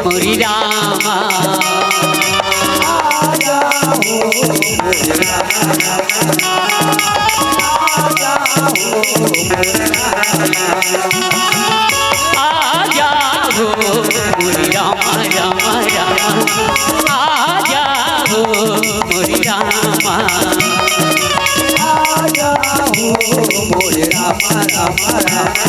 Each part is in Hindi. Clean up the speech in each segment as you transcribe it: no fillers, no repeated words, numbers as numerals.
मोरी रामा आजा हो मोरे रामा आजा हो मोरी रामा रामा रामा आजा हो मोरी रामा आजा हो मोरे रामा रामा रामा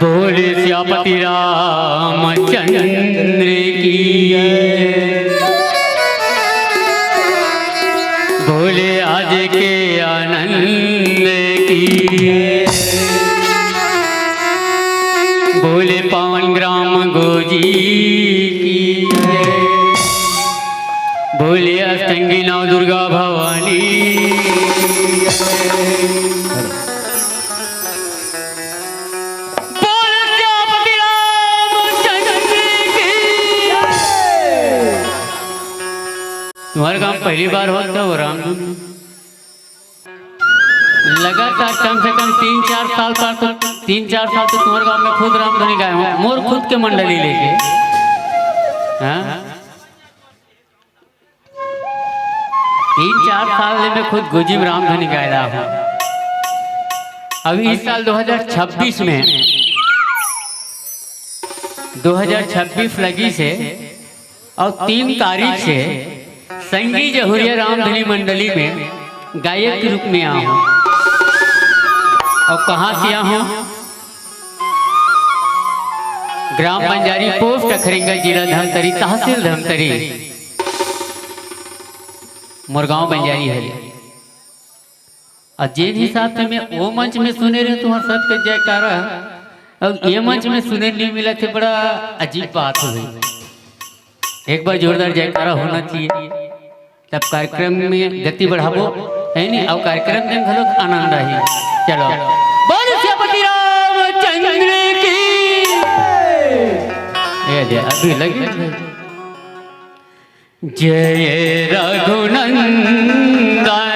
बोले श्यामति रामचंद्र की बोले आज के आनंद की बोले पावन ग्राम गोजी की बोले अष्टंगी नव दुर्गा भवानी तुम्हारे काम पहली बार होता हो रामधुन लगातार कम से कम 3-4 साल तो 3-4 साल तो तुम्हारे गाँव में खुद रामधुनी गाए हूँ मोर खुद के मंडली लेके। हाँ 3-4 साल में खुद गुजिम रामधुनी गाए रहा हूँ। अभी इस साल 2026 में 2026 लगी से और 3 तारीख से संगी जहुरिया रामधुनी मंडली में गायक के रूप में आया हूँ। और कहाँ से आया हूँ? ग्राम बंजारी पोस्ट अखरिंगा जिला धमतरी तहसील धमतरी मुरगांव बंजारी है। और जिस हिसाब से मैं वो मंच में सुने रहे तुम्हारे सबके जयकारा अब ये मंच में सुने नहीं मिला थे, बड़ा अजीब बात हो गई। एक बार जोरदार जयकारा होना चाहिए, तब कार्यक्रम में गति बढ़ाबो है नहीं। अब कार्यक्रम में हम लोग आनंद ही चलो बोल श्रीपति रामचंद्र की अभी लग जय रघुनंदन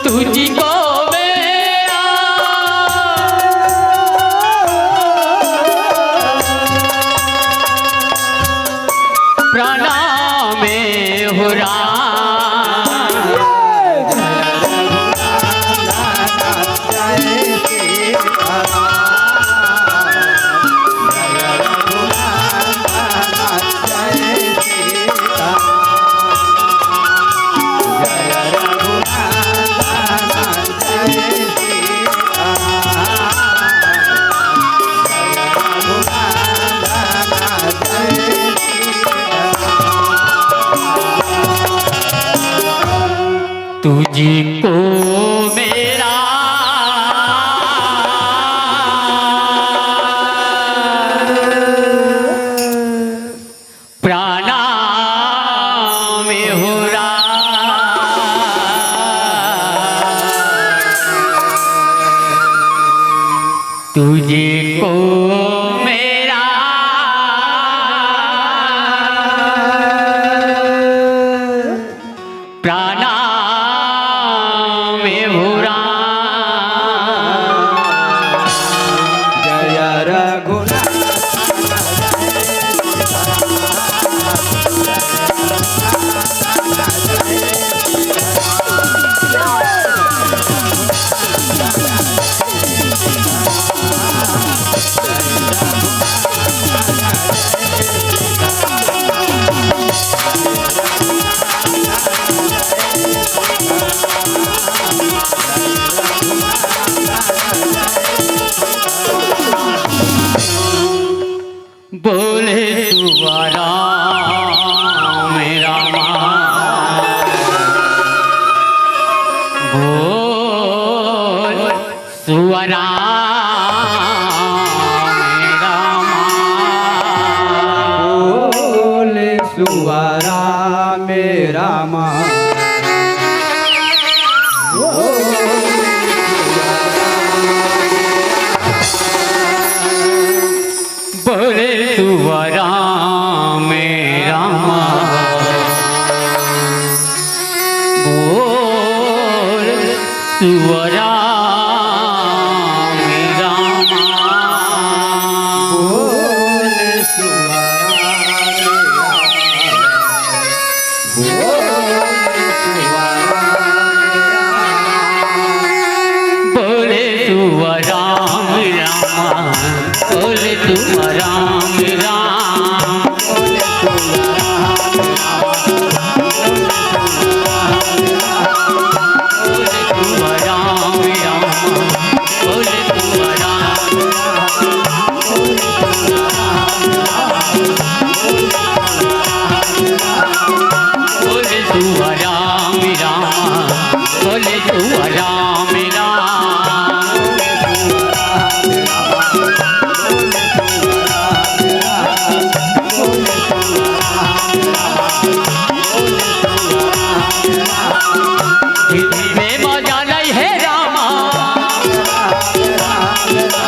तुझको मेरा प्राणा में हो तुझको मेरा प्रणाम भूरा जय रघुनाथ बोले सुवरा मेरा बोल सुवरा मेरा बोले सुवरा मेरा माँ बोले सुवरा मेरा बोल सुवरा मेरा बोले सुवरा बोले सुवरा मेरा बोले सुवरा मेरा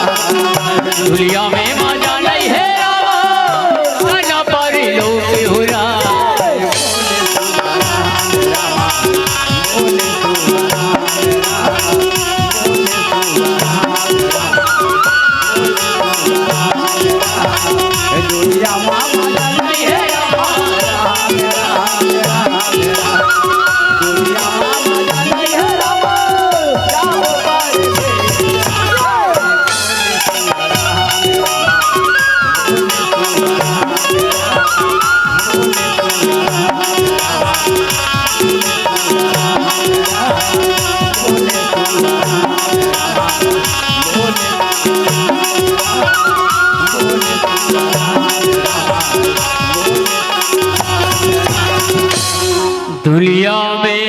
दुनिया में मजा नहीं है रामा पर लोग हुरा दुनिया मामा नहीं है दुनिया मामा नहीं है दुनिया में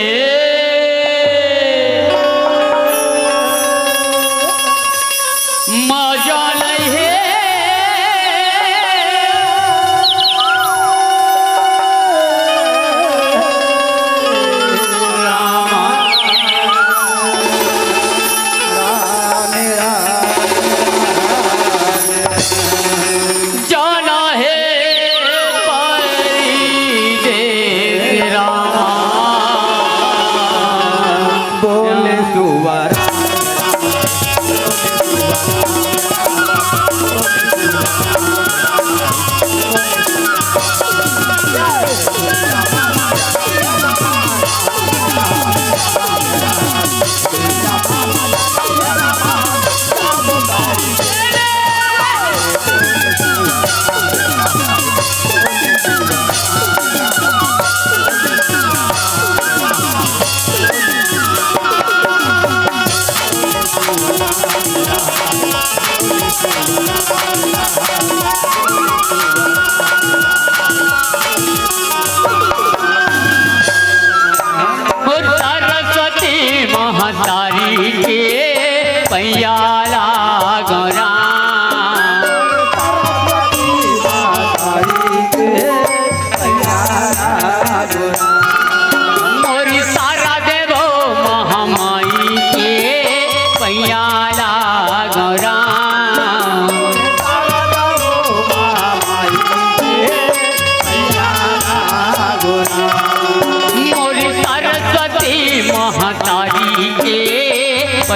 मजा नहीं है जाना है बोले सुवरा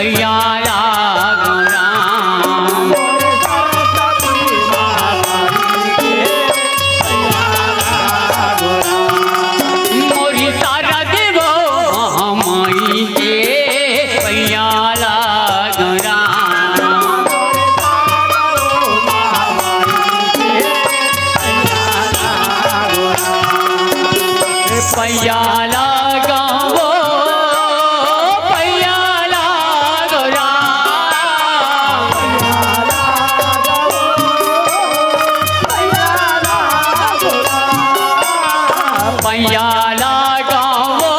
पैया लागो राम। मोरी तारा देवो महामाई के पैया लागो राम। पैया लगावो पैया लागो राम। पैया लगावो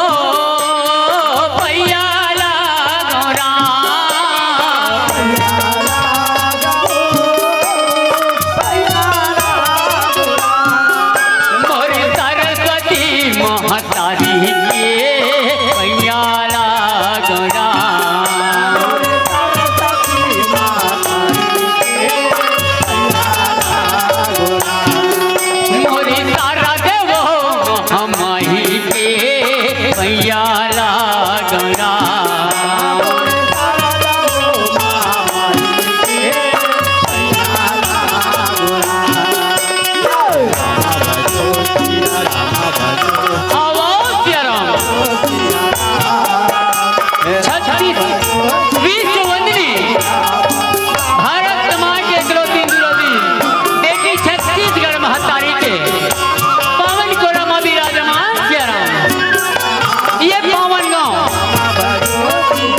पैया लागो राम। मोरी सरस्वती महतारी के पैया लागो राम। मोरी तारा देवो महामाई के पैया लागो राम। अवश्य राम। छत्तीस विश्व वंदनी भारत माँ के द्रौपदी बेटी छत्तीसगढ़ महतारी के पावन कोरमा विराजमान किया राम। ये पावन गांव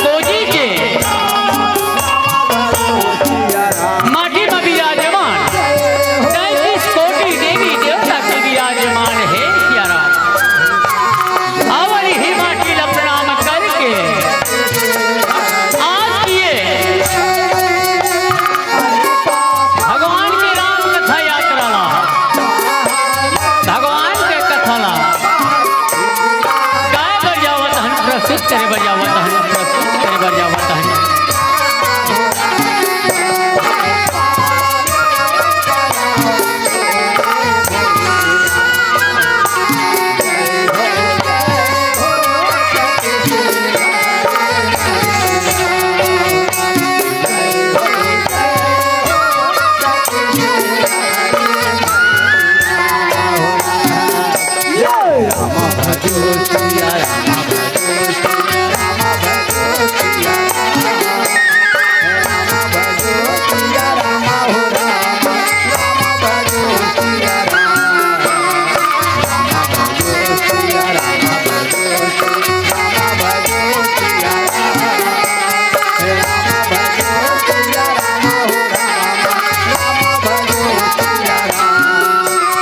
कोजी के माटी में विराजमान 33 कोटि देवी देवता के विराजमान है किया राम। अवरी ही माटी का प्रणाम करके आज ये भगवान के राम कथा यात्रा ला भगवान के कथा ला गाय बजावत हन प्रस्तुत करे बजावत हन प्रस्तुत करे बजावत हन।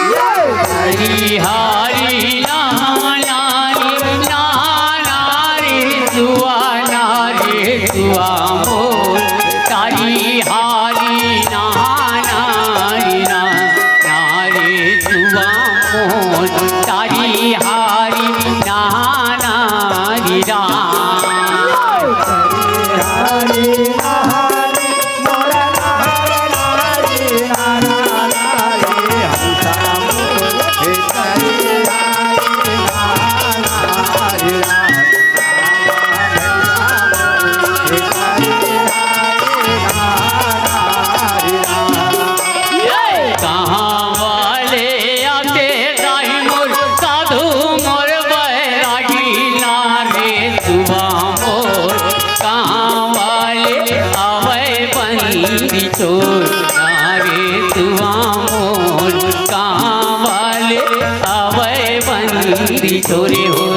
हरी हरी नाना रे जुआ नारे जुआ मोर तारी हारी नाना रे जुआ मोर तारी हारी नाना री राम। कहाँ वाले आते दाई मोर साधु मोर बैरागी नारे सुबह मोर। कहाँ वाले आवे बंदी चोर नारे सुबह मोर। कहाँ वाले आवे बंदी चोरी हो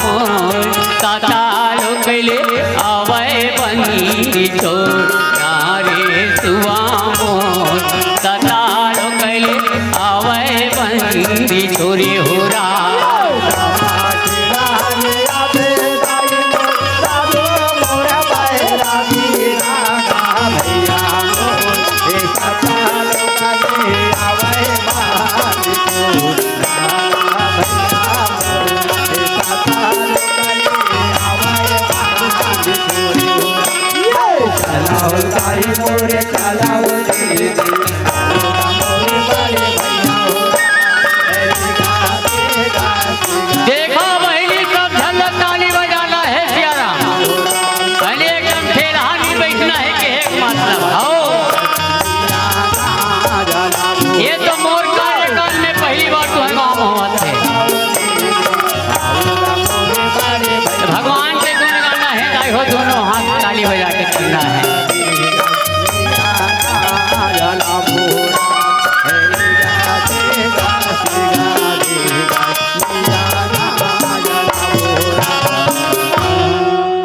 मोर मोरे चलाओ दीदी मोरे बड़े भैया हो तेरी गाते गाते देखो बहनी सब झलक ताली बजाना है सियाराम पहले एकदम ठेलहानी बैठना है कि एक मतलब आओ ये तो मोर कार्यकाल में पहली बार तो है गाँव मोहम्मद थे भगवान से गुण गाना है गाय हो दोनों हाथ ताली बजा के चलना है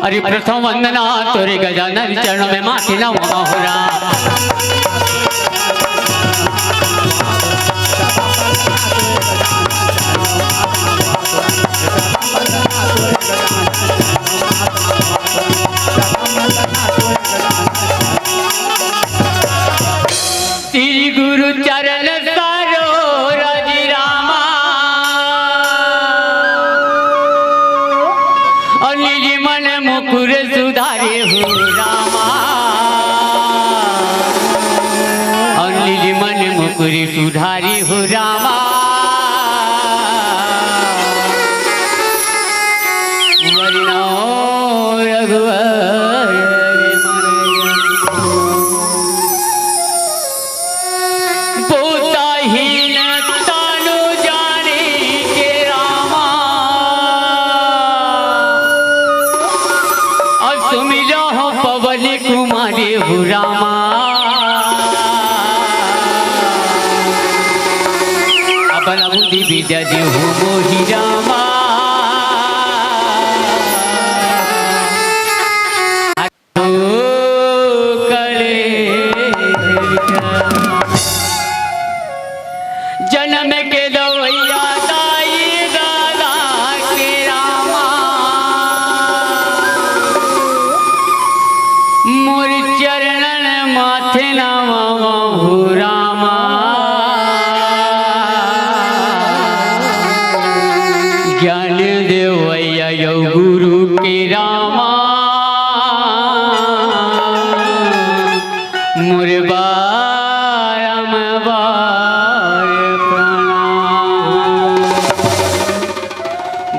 अरे प्रथम वंदना तोरे गजानन चरणों में माथे न मोहरा श्री गुरु चरण सारो राजी रामा और निज मन मुकुर सुधारे हो रामा और निज मन मुकुर सुधारे हो रामा वरना रघुवर पोताहीन तानु जाने के रामा और सुमिरो हो पवन कुमारे हो रामा अपना बुद्धि विद्या दे हो मोहि रामा जन्म के दवैया दाई दादा के रामा मोर चरणन माथे नामा हो रामा ज्ञान देवैया यो गुरु के रामा मोर बारम बार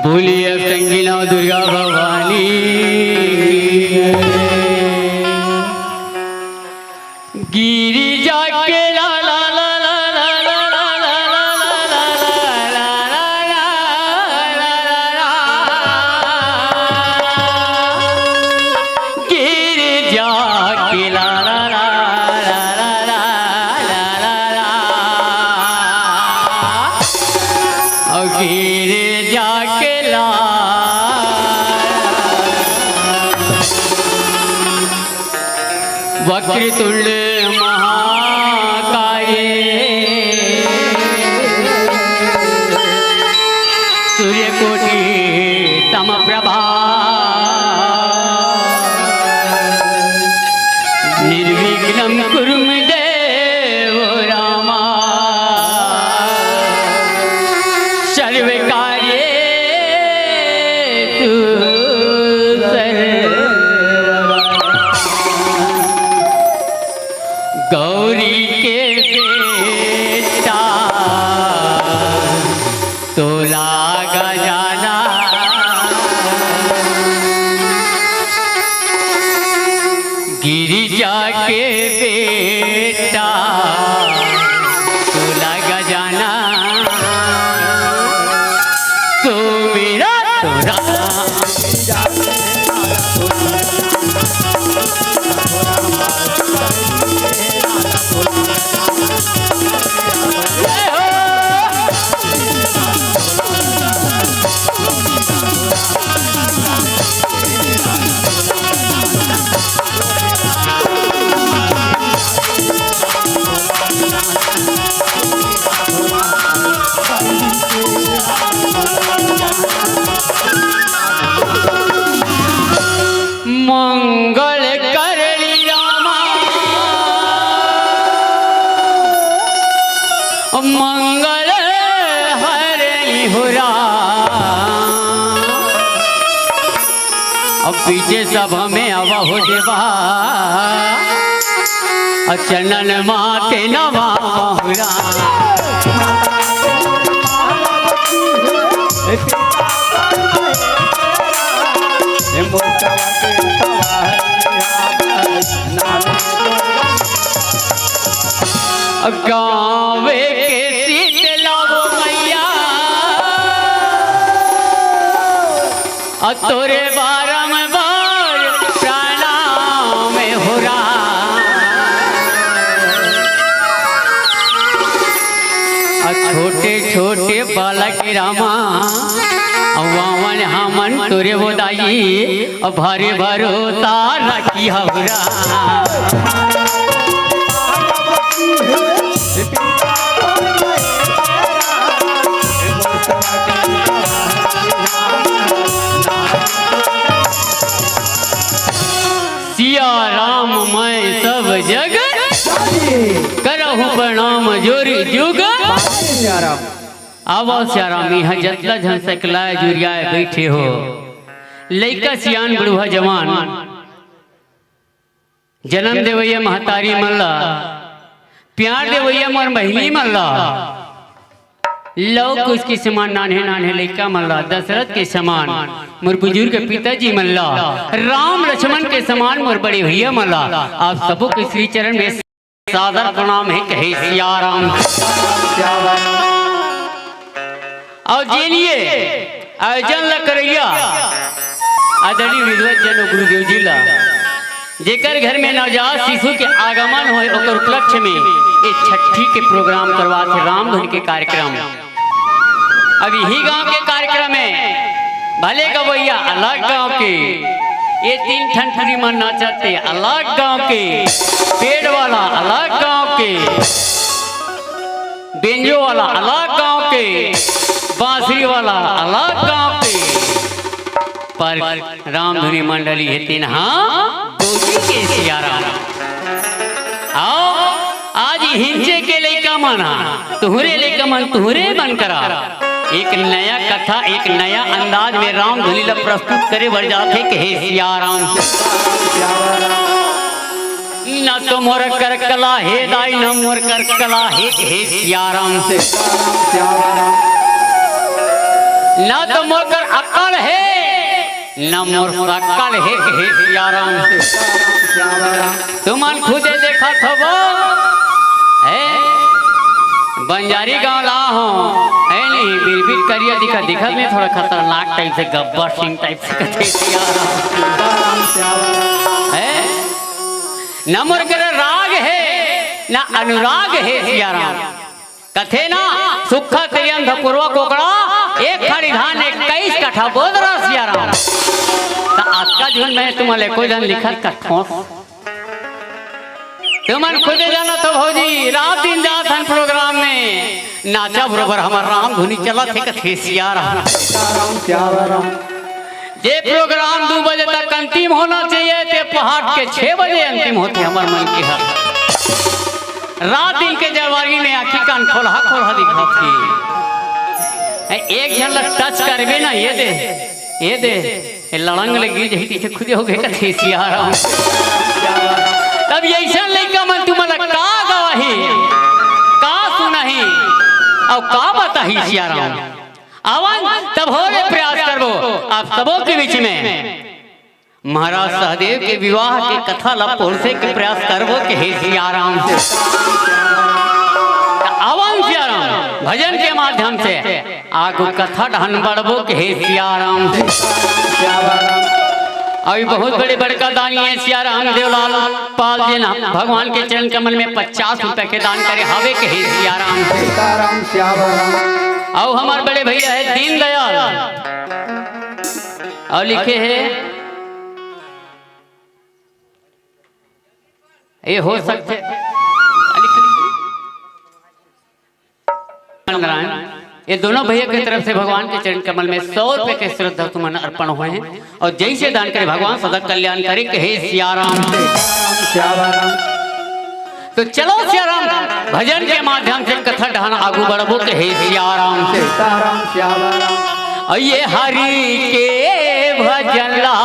बोलिए संगीना दुर्गा भवानी गिरिजा के ला ला ला ला ला ला ला ला ला ला गिरिजा के ला ला ला गिरिजा के ला वक्रतुंड महाकाय सूर्यकोटि समप्रभा निर्विघ्नं कुरु मे देव रामा सर्व कार्येषु गौरी के बेटा तोला गजाना गिरिजा के बेटा तोला गजाना तो मेरा तोरा मंगल करली रामा मंगल हरि हो अब पीछे सब हमें आवा हो देवा और चनन माते नवा बहुरा गावे के शीतला वो मैया और तोरे बारंबार प्रणाम हो रहा छोटे छोटे बालक रामा वावन हमन तोरे बोदाई और भारे भरोसा रखी हवरा सिया राम मैं सब जग करहु प्रणाम जोरी जुग आवा श्याराम यहाँ जतला झन सकलाय जुरियाए बैठे हो लइका सियान बुढ़वा जवान जन्म देवैया महतारी मल्ला प्यार देवैया मोर महिली मल्ला लोग उसके समान नान्हे नान्हे लइका मल्ला दशरथ के समान मोर बुजुर्ग पिताजी मल्ला राम लक्ष्मण के समान मोर बड़े भैया मल्ला आप सबों के श्री चरण में सादर प्रणाम है कहे सिया राम और जिनिए आयोजन ल करैया आदरणीय विद्वत जन गुरुदेव जी ला जेकर घर में नवजात शिशु के आगमन हो ओकर उपलक्ष्य में ये छठी के प्रोग्राम करवाते रामधुन के कार्यक्रम अब यही गांव के कार्यक्रम में भले गवैया अलग गांव के ये तीन ठनठनी मन नाचते अलग गांव के पेड़ वाला अलग गांव के बेंजो वाला अलग गांव के बांसुरी वाला अलग गांव के पर रामधुनी मंडली है तीन दोजी के सियाराम आओ आज हिंसे के लइका मना तुहरे लइका मन तुहरे मन करा एक नया कथा एक नया अंदाज में रामधुनी ला प्रस्तुत करे बढ़ जाते कि हे सियाराम न तो मोर कर कला हे दाई न मोर कर कला हे सियाराम से न तो मोर कर अकल है न मोर सकल है सियाराम से तुमन खुदे देखा था वो है बंजारी गांव ला हो है नहीं बिरबिर करिया दिखा दिखा में थोड़ा खतरनाक टाइप से गब्बर सिंह टाइप से कथे है न मोर कर राग है न अनुराग है सियाराम कथे ना सुखा करियन धपुरवा कोकड़ा एक खड़ी धान 21 कट्ठा बोदरा सियाराम तो आज का जीवन में तुम्हारे कोई जन लिखत का ठोस तुमन खुदे जाना तो भौजी रात दिन जात हन प्रोग्राम में नाचा बरोबर हमार राम धुनी चला थे कथे सियाराम जे प्रोग्राम 2 बजे तक अंतिम होना चाहिए ते पहाड़ के 6 बजे अंतिम होते हमार मन की हर रात दिन के जवानी में आखी कान खोलहा खोलहा दिखाती एक जन टच करबे ना ये दे ये लड़ंग लगी जही पीछे खुदे हो गए कथे सियाराम तब ऐसा लइका मन तुम्हारा का गवाही का सुनाही और का बताही सियाराम आवन तब हो रे प्रयास करबो आप सबों के बीच में महाराज सहदेव के विवाह के कथा ला पहुंचे के प्रयास करबो के हे सियाराम से आवन सियाराम भजन के माध्यम से आगु कथा ढन बढ़बो के हे सियाराम से अभी बहुत बड़े बड़का दानी है सियाराम देवलाल पाल जी ना भगवान के चरण कमल में 50 रुपए के दान करे हावे के हे सियाराम और हमारे बड़े भैया है दीनदयाल और लिखे है ये हो सकते ये दोनों भैया की तरफ से भगवान के चरण कमल में 100 रुपए के श्रद्धा तुमन अर्पण हुए हैं और जैसे दान करे भगवान सदा कल्याण करे कहे सियाराम। तो चलो सियाराम भजन के माध्यम से कथा ढाना आगू बढ़बो कहे सियाराम से ये हरि के भजन ला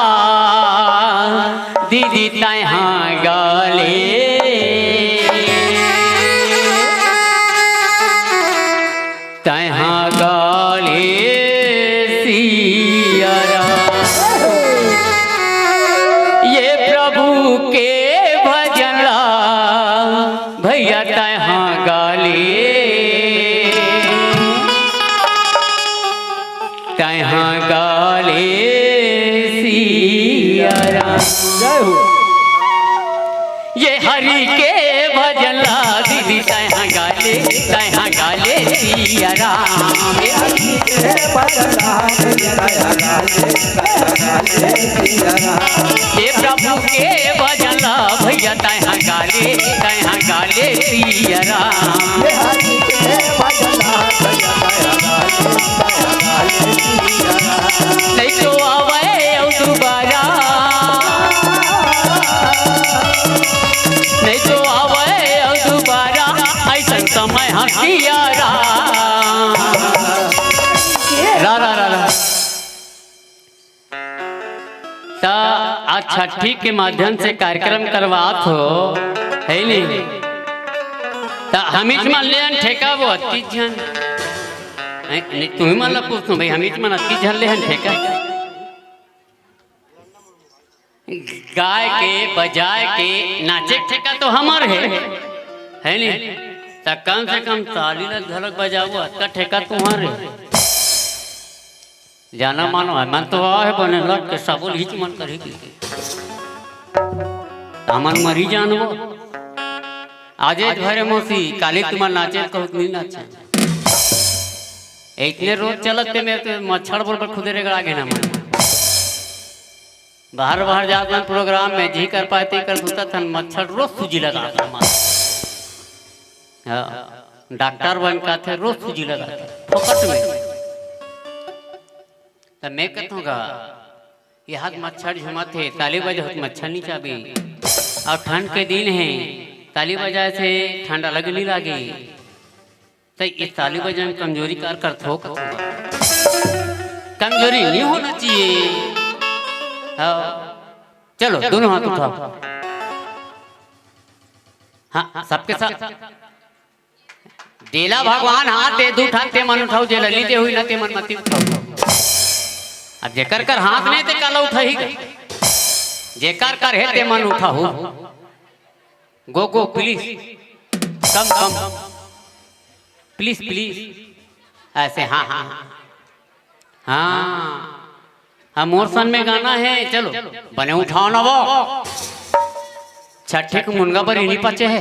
दीदी तहाँ गाले गाले सिया राम। जय हो। ये हरि के भजन ला दीदी तहाँ गाले सिया राम। ये हरि के भजन ला दीदी तहाँ गाले सिया राम। ये प्रभु के भजन ला भैया तहाँ गाले सिया राम। ये हरि के भजन ला भैया तहाँ गाले सिया राम। नहीं तो आवे औ दोबारा, नहीं तो आवे औ दोबारा ऐसा समय हसिया राम। रा रा रा रा। आज छठी के माध्यम से कार्यक्रम करवात हो है नहीं तो हमीच मान ले ठेका वो 30 जन नहीं तुम्हें मान ला पूछो भाई हमीच मान 30 जन ले ठेका गाय के बजाए के नाचे ठेका तो हमार है नहीं तो कम से कम ताली झलक बजाओ का ठेका तुम्हारे जाना मानो है मन तो है बने लग के सबो हिच मन करी हमन मरी जानबो आजे घरे मौसी काली तुम्हार नाचे कहत नहीं नाचे इतने रोज चलते में तो मच्छर बोल पर खुदे रेगड़ा गए ना मन बाहर जाते प्रोग्राम में जी कर पाते कर दूता था मच्छर रोज सूजी लगाता डॉक्टर बन का थे रोज सूजी लगाते फोकट में तो मैं कहता हूँ ये हाथ मच्छर झुमाते ताली बजे मच्छर नहीं चाबी और ठंड के दिन है ताली बजाए से ठंडा लग नहीं लगे तो इस ताली बजाए में कमजोरी कार कर थोक कमजोरी नहीं होना चाहिए। हाँ चलो दोनों हाथ उठाओ। हाँ सबके साथ देला भगवान हाथ दे दू ठाते मन उठाओ जे ललिते हुई ना ते मन मती उठाओ। अब जेकर कर हाथ नहीं ते काला उठा ही जेकर कर है ते मन उठाओ। गो प्लीज कम प्लीज ऐसे हाँ हाँ हाँ मोर सन में गाना है चलो बने उठाओ ना वो छठे को मुनगा पर इन्हीं पचे है।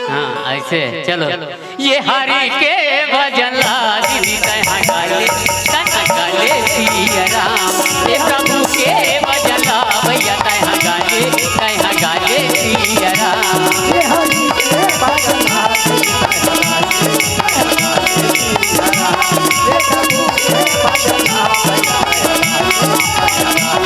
हाँ ऐसे चलो ये हरि के भजन ला दीदी तहाँ गाले सिया राम। ये प्रभु के भजन ला भैया तहाँ गाले सिया राम। ये हरि के भजन ला दीदी तहाँ गाले सिया राम। ये प्रभु के भजन ला भैया तहाँ गाले सिया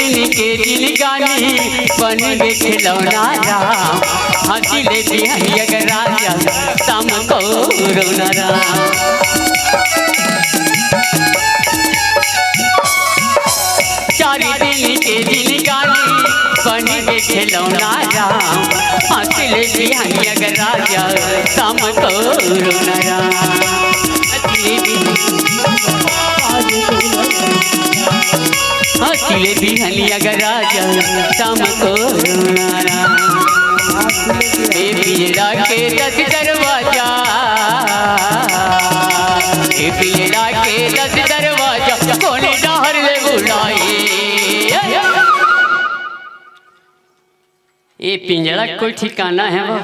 राम। जिनगानी बन गे खिलौना राम। हंसिले बिहारी अगर राजा शाम को रोना राम। चारी दिन के जिनगानी बन गे खिलौना राम। हंसिले बिहारी अगर राजा शाम को रोना राम। हंसिले बिहारी अगर राजा शाम को रोना पिजड़ा के 10 दरवाजा पिजड़ा के 10 दरवाजा कौन डहर ले बुलाए। ये पिंजड़ा कोई ठिकाना है वो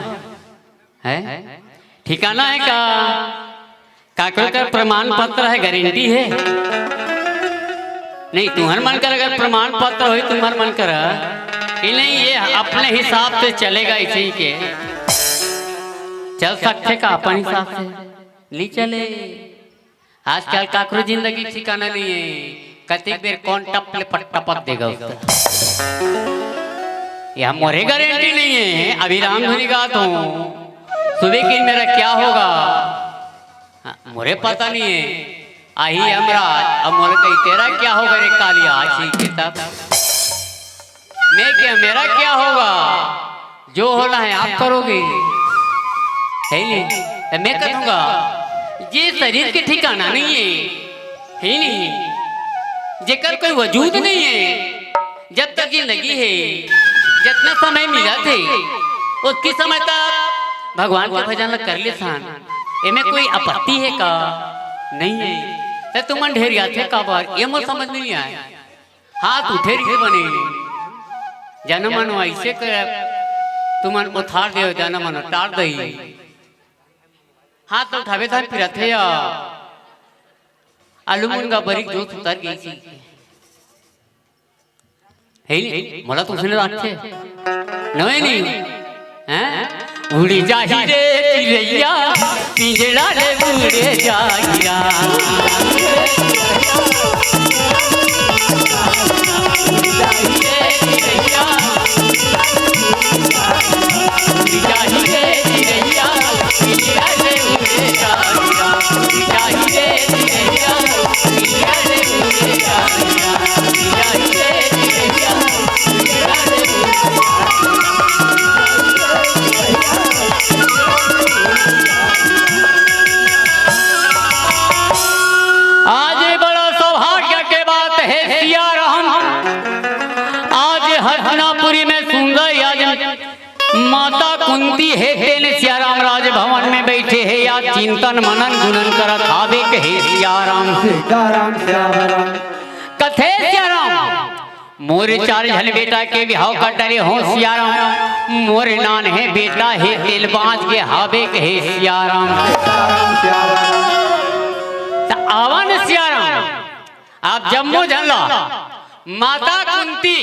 है ठिकाना है का काकरो का प्रमाण पत्र है गारंटी है नहीं। तुम्हार मन कर अगर प्रमाण पत्र हो तुम्हार मन कर कि नहीं ये अपने हिसाब से चलेगा इसी के चल सकते का अपन हिसाब से नहीं चले। आजकल काकरो जिंदगी ठिकाना नहीं है कति बेर कौन टपले टपक देगा उसका यह मोरे गारंटी नहीं है। अभी राम धुनी गाता हूँ सुबह की मेरा क्या होगा मोरे पता नहीं है आई हमरा अब मोरे कही तेरा क्या होगा रे कालिया आशी के तब मैं क्या मेरा क्या होगा जो होना है आप करोगे है नहीं तो मैं करूँगा ये शरीर के ठिकाना नहीं है नहीं जेकर कोई वजूद नहीं है जब तक ये लगी है जितना समय मिला थे उसके समय तक भगवान के भजन कर ले सान इनमें कोई आपत्ति है का नहीं है तो तुम ढेरिया थे का बार ये मुझे समझ नहीं आया हाथ उठे रहे बने जनमन ऐसे कर तुम उठार दे जनमन टार दही हाथ तो उठावे था फिर थे या आलूमुन का बरीक जोत उतर गई थी है नहीं मला तो सुने रखे नवे नहीं हैं उड़ी जाही रे चिड़ैया पिंजड़ा ले उड़े जाहिरा उड़ी जाही रे चिड़ैया उड़ी जाही रे चिड़ैया पिंजड़ा ले उड़े जाहिरा उड़ी जाही रे चिड़ैया पिंजड़ा ले उड़े जाहिरा उड़ी जाही रे चिड़ैया पिंजड़ा ले उड़े आज बड़ा सौभाग्य के बात है सिया राम आज हसनापुरी में सुंदर आज माता कुंती है तेन सिया राम राज भवन में बैठे है या चिंतन मनन गुणन करत आवे कहे सिया राम कथे सिया राम मोर चार झन बेटा के बिहाव का डरे हो सिया राम मोर नान है बेटा है दिलबाज के हावे कहे सिया राम आवन सिया राम आप जम्मू झल्ला माता कुंती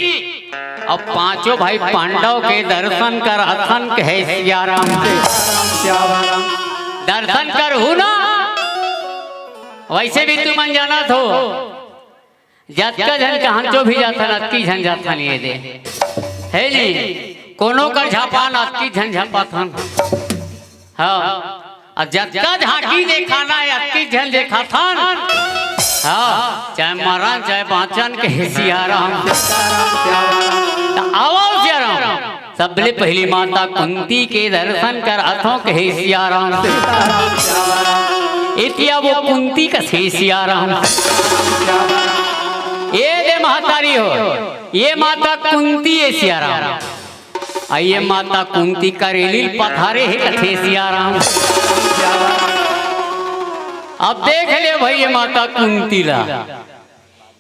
और पांचों भाई पांडव के दर्शन कर अथन कहे सिया राम दर्शन कर हूं ना वैसे भी तुम अनजाना थो जतका झन कहाँ जो भी जाता नतकी झन जाता नहीं दे है नहीं कोनो कर झापा नतकी झन झापा थन हाँ और जतका झांकी देखाना है अतकी झन देखा थन हाँ चाहे मरण चाहे बाँचन के सिया राम आवाज सिया राम सबले पहली माता कुंती के दर्शन कर अथों कहे सिया राम इतिया वो कुंती कसे सिया राम ये दे महतारी हो ये माता कुंती है सिया राम आइए माता कुंती करेली पथारे है कथे सिया राम अब देख ले भाई ये माता कुंती ला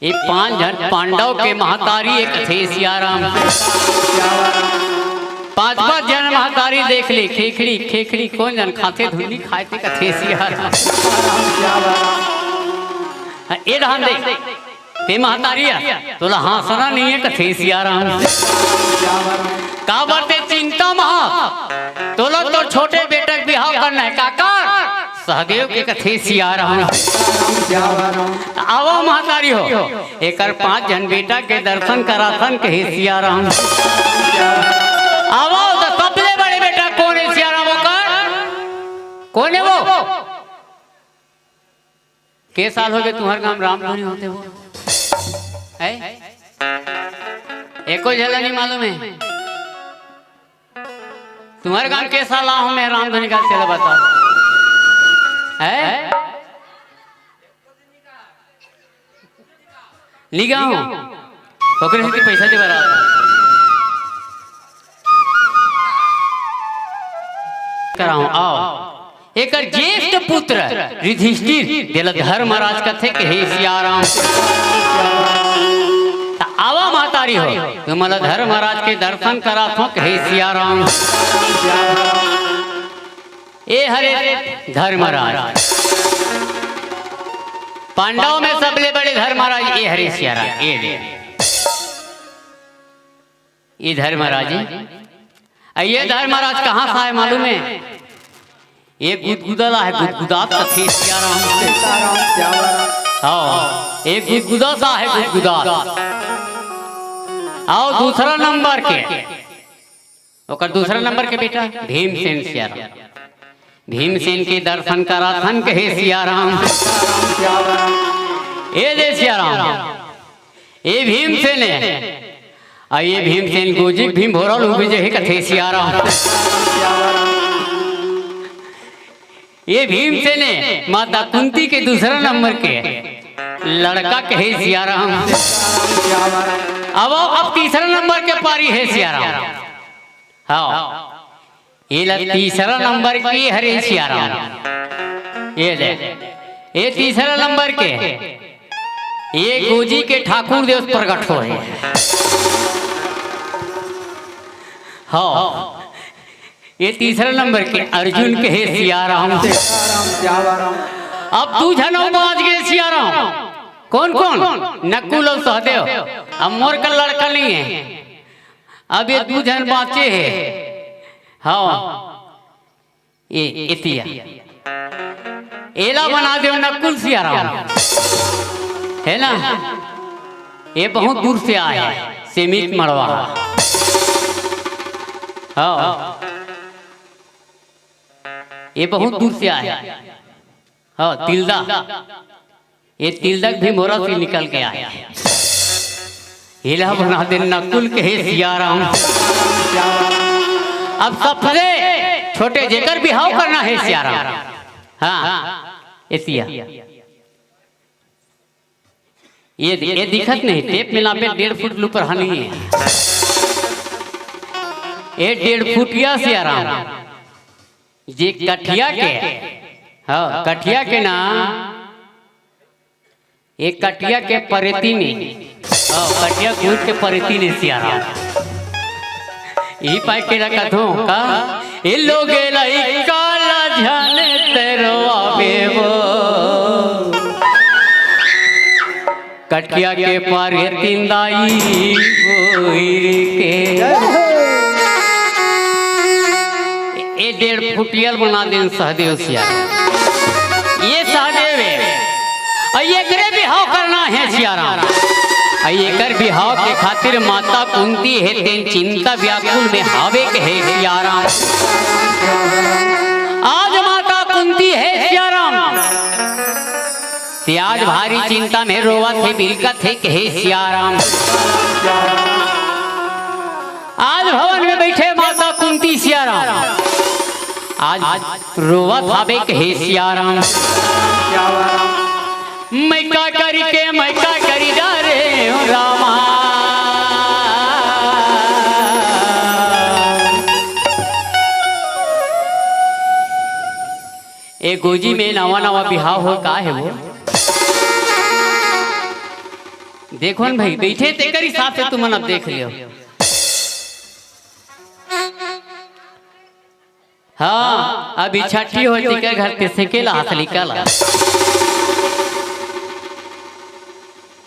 ये पांच जन पांडव के महतारी एक थे सिया राम पांच पांच जन महतारी देख ले खेखड़ी खेखड़ी कौन जन खाते धुंडी खाते कथे सिया राम ये ध्यान दे ते महतारिया तोला हासना नहीं है कथे सिया राम का बरते चिंता महा तोला तो छोटे बेटे बिहाव करना है काका सहदेव के कथे सिया राम आवा महतारी हो एकर पांच जन बेटा के दर्शन कराथन कहे सिया राम आवा तो सबले बड़े बेटा कौन है सिया राम का कौन है वो के साल हो गए तुम्हारे गांव रामधनी होते हो है एको झला नहीं मालूम है तुम्हारे गांव के साल आऊं मैं रामधनी का चला बताओ है लिखा हूं ओकरे से पैसा दे बरा कराऊं आओ एकर ज्येष्ठ पुत्र युधिष्ठिर दिलधर महाराज कथे कहे सिया राम आवा महतारी हो तुम्हारा धर्म महाराज के दर्शन करा थो कहे सिया राम ए हरे धर्मराज पांडव में सबले बड़े धर्मराज ये हरे सिया राम ये धर्मराज ये धर्मराज कहाँ सा है मालूम है एक गुदगुदला है गुदगुदात कथे सिया राम हाँ एक गुदगुदा सा है गुदगुदात आओ दूसरा नंबर के ओकर दूसरा नंबर के बेटा भीमसेन सिया राम भीमसेन के दर्शन करा थन कहे सियाराम। ए दे सियाराम ए भीमसेन आ ये भीमसेन गोजी भीम भोरल विजय कथे सियाराम। ये भीमसेन माता कुंती के दूसरा नंबर के लड़का कहे सियाराम। अब तीसरा नंबर के पारी है सियाराम। हाँ ये तीसरा नंबर की हरे सियाराम। ये तीसरा नंबर के ये गोजी के ठाकुर देव प्रकट हो है। हाँ ये तीसरा नंबर के अर्जुन के है सियाराम। अब तू झनो बाज गए सियाराम। कौन कौन? नकुल और सहदेव। अब मोर का लड़का नहीं है, अब ये दू जन बाचे है। हाँ ये इतिया एला बना दे नकुल सियाराम है ना। ये बहुत दूर से आए सीमित मड़वा। हाँ ये बहुत दूर से आए। हाँ तिलदा ये तिलदक भी मोरा से निकल के आया। एला बना दे नकुल के है सियाराम। अब सबसे छोटे जेकर बिहाव करना है सियाराम। हाँ इतिया ये दिखत नहीं टेप मिला पे 1.5 फुट ऊपर हनी है। ये 1.5 फुटिया सियाराम जे कठिया के। हाँ कठिया के ना एक कटिया के परेती ने। हाँ कटिया कूद के परेती ने सियाराम। यही पाई के रखत हूँ का ये लोग काला जाने तेरो आवे वो कटिया के पारे तिंदाई के। ये 1.5 फुटियल बना दें सहदेव सियाराम। ये सहदेव है ये करे बिहाव करना है सियाराम। ये कर बिहाव के खातिर माता कुंती है तेन चिंता व्याकुल में हावे के है सियाराम। आज माता कुंती है सियाराम ते आज भारी चिंता में रोवा थे बिलकत है कहे सियाराम। आज भवन में बैठे माता कुंती सियाराम आज रोवा थावे कहे सियाराम। मैं का करी जा रे रामा। एक गोजी में नवा नवा बिहाव हो का है वो देखो न भाई बैठे तेकर हिसाब से तुम अब देख लियो। हाँ अभी छठी होती के घर पे से केला हाथ निकाला।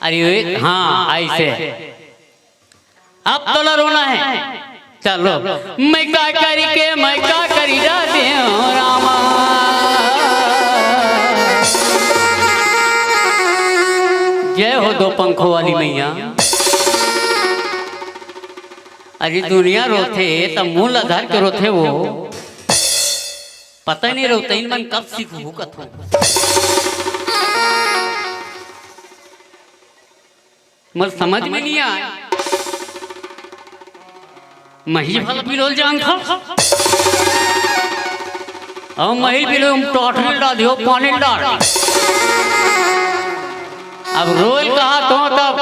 अरे हाँ ऐसे अब तो रोना है। चलो मैं का करी जा दे रामा। जय हो दो पंखों वाली मैया। अरे दुनिया रोथे तब मूल आधार के रोथे वो पता नहीं रोते मन कब सीख भूकत हो। मर समझ में नहीं आया। महिल भला बिलोल जान था और महिल बिलो टोटल डाल दियो पानी डाल। अब रोल कहा तो तब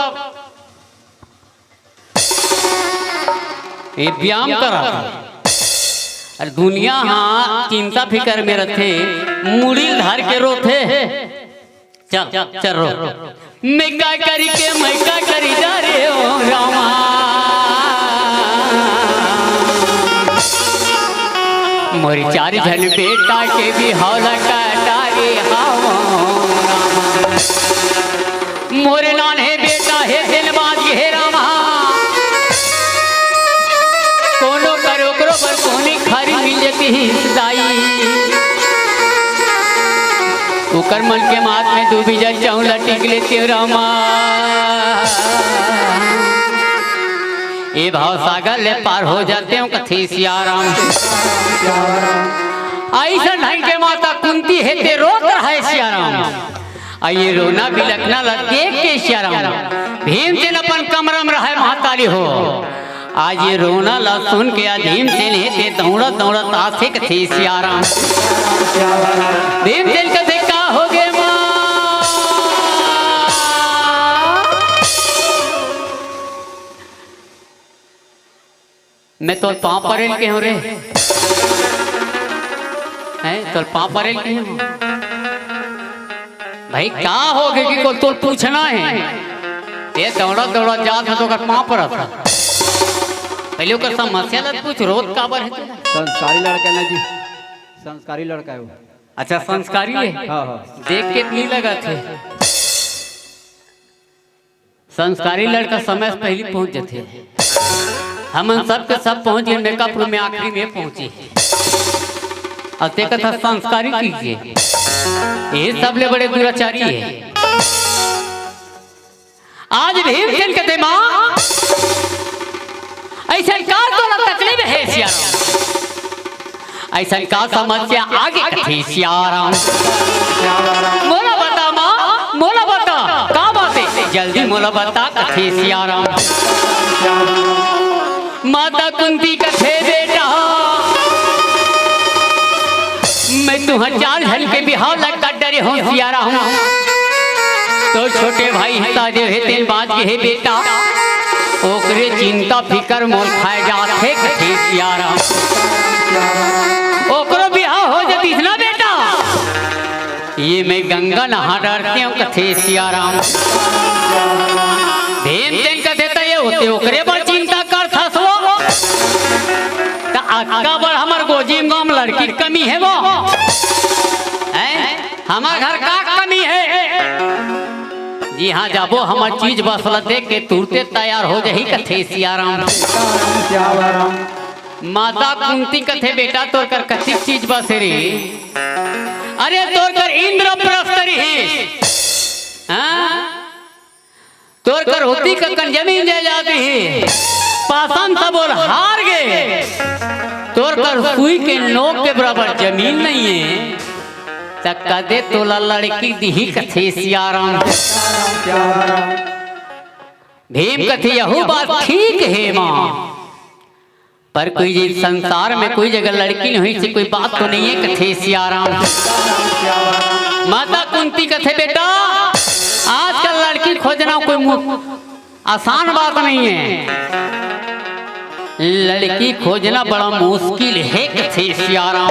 ये व्यायाम करा था। अरे दुनिया हाँ चिंता फिकर में रखे मुड़ी धार के रोथे। चल रो मैं का करी जा रे ओ रामा। मोरी 4 जन बेटा के भी हौला काटा रे हाओ रामा। मोरे नाने बेटा है दिलबाज हे रामा। कोनो करो पर कोनी खारी मिल जाती हिस्साई। उकर मन के मात में डूबी जा चाहूँ लटिक लेते रामा। ये भाव सागर ले पार हो जाते हो कथे सियाराम। ऐसा ढंग के माता कुंती है ते रोत रहे सियाराम। ये रोना बिलखना लग देख के सियाराम भीमसेन अपन कमरा में रहे महतारी हो। आज ये रोना ला सुन के भीमसेन है ते दौड़ा दौड़ा तासे कथे सियाराम। भीमसेन कथे का हो गए माँ मैं तो पाँव परेल के हो रे हैं तो पाँव परेल के हो भाई का हो गए कि को तो पूछना है ये दौड़ा दौड़ा जात है तो कर पाँव पर था पहले ओकर समस्या लग पूछ रोज काबर है संस्कारी लड़का ना जी, संस्कारी लड़का है वो। अच्छा संस्कारी है हाँ हाँ देख के नहीं लगा थे संस्कारी लड़का समय से पहले पहुंच जाते हम सब के सब पहुंच गए मेकअप में आखिरी में पहुंचे अब ते कथा संस्कारी कीजिए ये सब ले बड़े दुराचारी है। आज भीमसेन कहते माँ ऐसा का तो तकलीफ है सियाराम ऐसा का समस्या आगे कथी सियाराम मोला बता माँ मोला बता का बात है जल्दी मोला बता कथी सियाराम। माता कुंती कथे बेटा मैं तुम्हें 4 झल के बिहाव लगता डरे हूँ सियाराम। तो छोटे भाई हिता जो है तेन बात के है बेटा ओकरे चिंता फिकर मोल खाए जाते कथे सियाराम। ओकरो बिहाव हो जाती ना बेटा ये मैं गंगा नहा डरती हूँ कथे सियाराम। भीमसेन कथे तो ये होते ओकरे पर चिंता कर था सो अक्का बड़ हमार गोजी गांव लड़की कमी है वो हमार घर का कमी है जी हाँ जाबो हमार चीज बसला देख के तुरते तैयार हो जाही कथे सियाराम। माता कुंती कथे बेटा तोर कर कथी चीज बसे रे अरे तोर कर इंद्रप्रस्थ रे तोर कर होती ककन जमीन ले जाती है पासन सब और हार गए तोर कर सुई के नोक के बराबर जमीन नहीं है तक्का दे तोला लड़की दी कथे सियाराम। भीम कथे यहू बात ठीक है माँ पर कोई जी संसार में कोई जगह लड़की नहीं हुई कोई बात तो नहीं है कथे सियाराम। माता कुंती कथे बेटा आजकल लड़की खोजना कोई आसान बात नहीं है लड़की खोजना बड़ा मुश्किल है कथे सियाराम।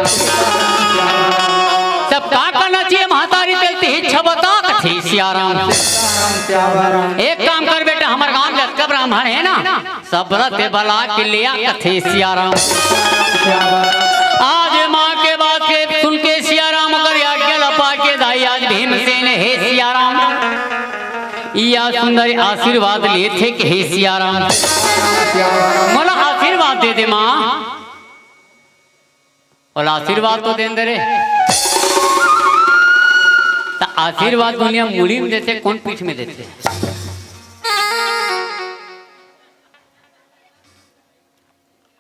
तब का करना चाहिए महतारी तेलती इच्छा बता कथे सियाराम। एक काम कर बेटा हमारे गांव में जब ब्राह्मण है ना सब रते बला के लिया कथे सियाराम। आज माँ के बात के सुन के सियाराम कर आज्ञा लपा के दाई आज भीमसेन है सियाराम या सुंदर आशीर्वाद लिए थे कि हे सियाराम मोला आशीर्वाद दे दे माँ और आशीर्वाद तो दे दे रे आशीर्वाद दुनिया मुड़ी में देते कौन पीठ में देते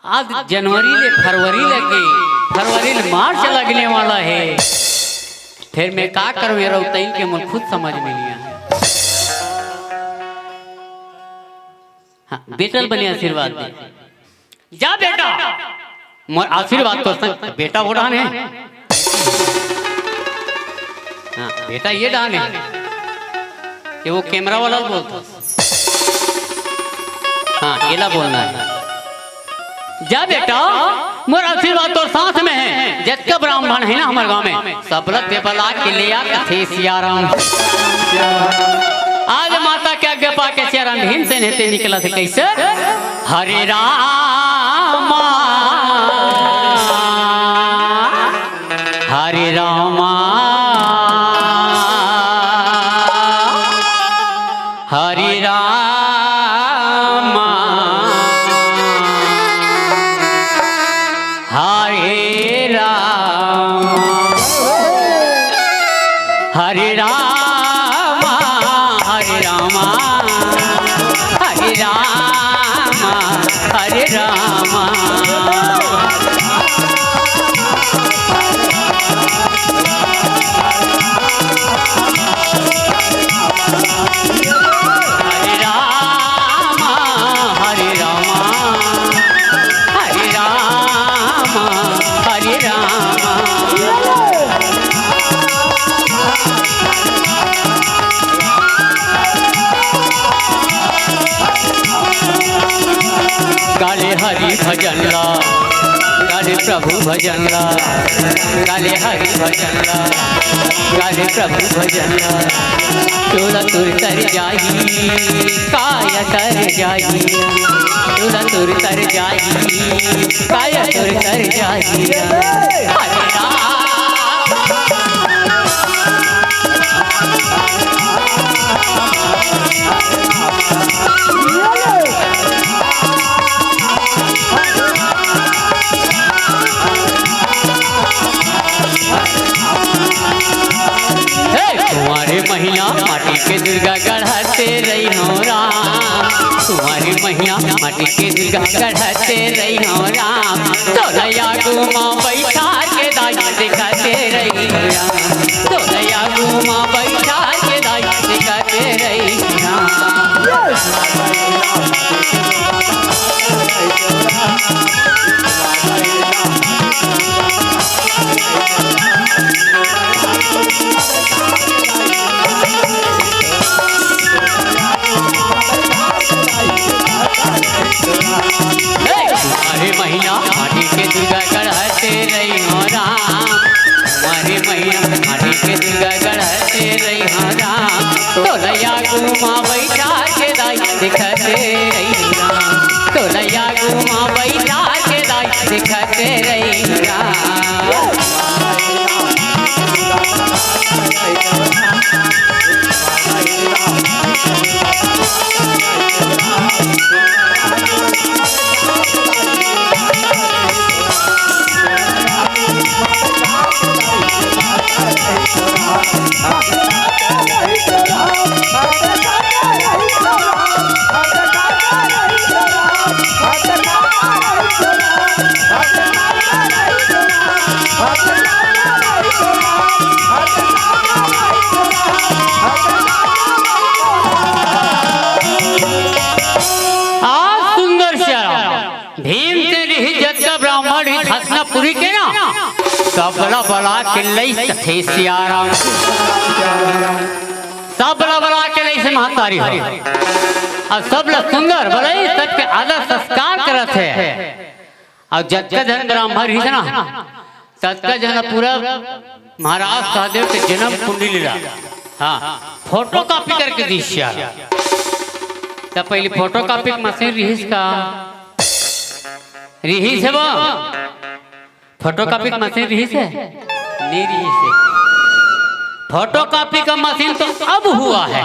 आज जनवरी ले फरवरी लगे फरवरी ले मार्च लगने वाला है फिर मैं का करूं मेरा उतैल के मुझे खुद समझ में नहीं आया। हाँ, बेटल बने आशीर्वाद दे जा बेटा मोर आशीर्वाद तो बेटा वो डान है हाँ बेटा ये डान है कि वो कैमरा वाला बोलता हाँ येला बोलना है जा बेटा मोर आशीर्वाद तो साथ में है जत्का ब्राह्मण है ना हमारे गांव में सबलत बेबला के लिया कथे सियाराम। आज माता क्या गपा के सियाराम भीमसेन हेते निकला थे कैसे हरे रामा हरे रामा हरे रामा हरे रामा हरे रामा हरे रामा हरे रामा हरे रामा भजन ला, गाले प्रभु भजन ला, गाले हरि भजन ला, गाले प्रभु भजन ला। चोला तुर तर जाही काया तर जाही, चोला तुर तर जाही काया तुर तर जाही। हरे राम तुम्हारे महिला माटी के दुर्गा गढ़ते रही हो राम, तुम्हारी महिला माटी के दुर्गा गढ़ते रही हो राम। तोलया गुमा बैठा के दाई दिखाते रही राम, तोलया गुमा बैठा के दाई दिखाते रही राम। तुम्हारी महिला माटी के दुर्गा गढ़ते रही हो राम, तुम्हारी महिला माटी के दुर्गा गढ़ते रही हो राम। तोलया गुमा बैठा के दाई दिखाते रही राम, तोलया गुमा बैठा के दाई दिखाते रही राम। हसनापुरी के ना सबला बला के लई थे सियाराम, सबला बला के लई से महतारी हो और सबला सुंदर बलई सबके आदर संस्कार करत है। और जत्का जन ब्राह्मण ही ना तत्का जन पूरा महाराज सहदेव के जन्म कुंडली लीला हाँ फोटो कॉपी करके दी सियारा। तब पहले फोटो कॉपी मशीन रिहिस का रिहिस है वो फोटो कॉपी का मशीन रिहिस है नहीं रिहिस है। फोटो कॉपी का मशीन तो अब हुआ है,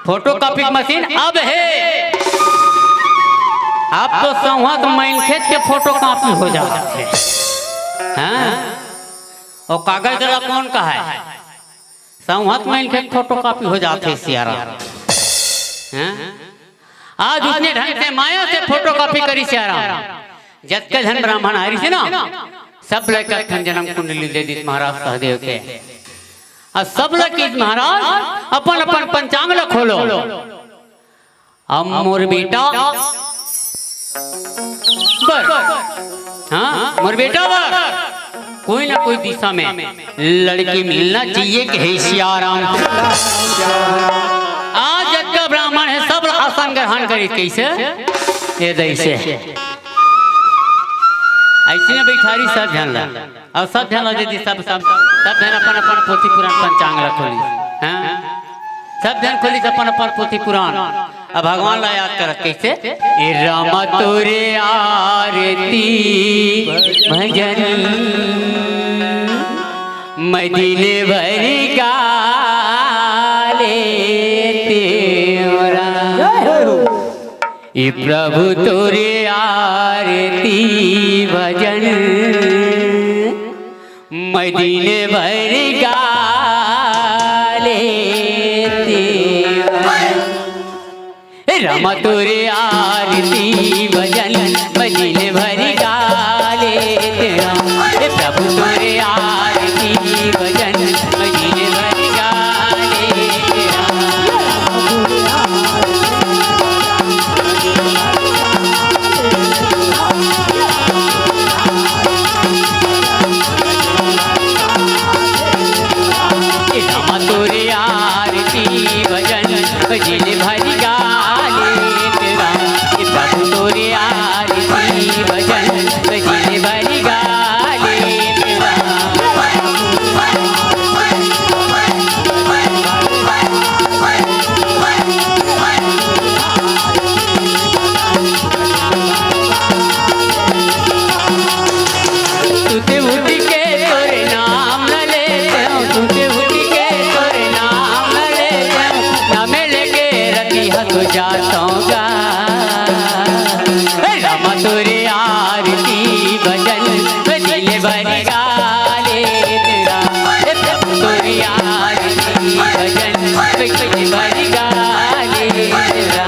फोटो कॉपी का मशीन अब है। अब तो संवत मैनखेत के फोटो कॉपी हो जाते हैं और कागज जरा कौन का है संवत मैनखेत फोटो कॉपी हो जाते हैं सियारा। आज उसने ढंग से माया से फोटो कॉपी करी सियारा। जत्का धन ब्राह्मण हरी से ना सब लड़का जन्म कुंडली दे दी महाराज सहदेव के और सब लड़की महाराज अपन अपन पंचांग ल खोलो। अब मोर बेटा बर हाँ मोर बेटा बर कोई ना कोई दिशा में लड़की मिलना चाहिए कि हे सियाराम। आज जत्का ब्राह्मण है सब आसन ग्रहण करी कैसे ये दैसे ऐसे में बैठारी सब ध्यान ला और सब ध्यान ला दीदी सब ध्यान अपन अपन पोथी पुराण पंचांग ला खोली सब ध्यान खोली अपन अपन पोथी पुराण। अब भगवान ला याद कर कैसे ए रामा तोरे आरती भजन मदीने भरी गाले तेरा ए प्रभु तोरे आरती भजन मदीने भर गाले रामा तोरे आरती भजन मदीने भर गाले प्रभु तोरे आरती भजन मदीने भर गाले तोरे आरती भजन भजन भरी गाले तेरा प्रभु तोरे जातो गा राम तोरे आरती भजन दिल भरी गाले तेरा प्रभु तोरे आरती भजन दिल भरी गाले तेरा।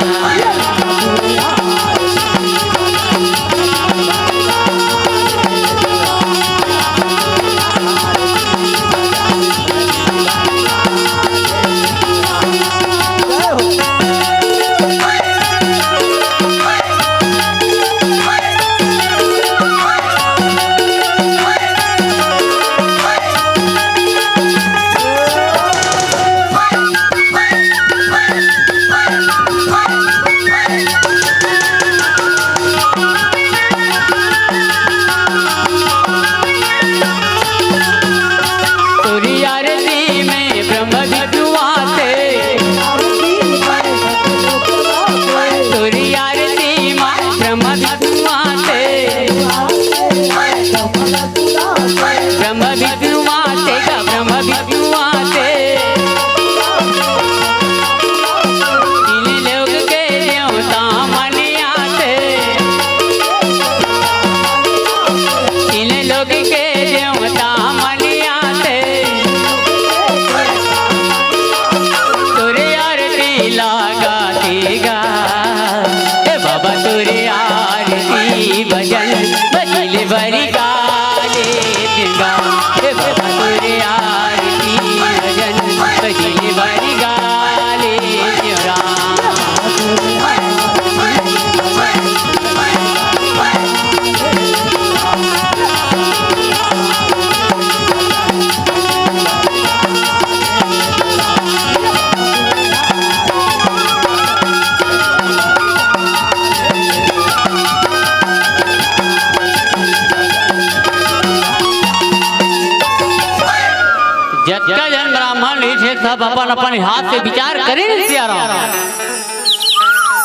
जटका जन ब्राह्मण सब अपन अपन हाथ से विचार करे सियाराम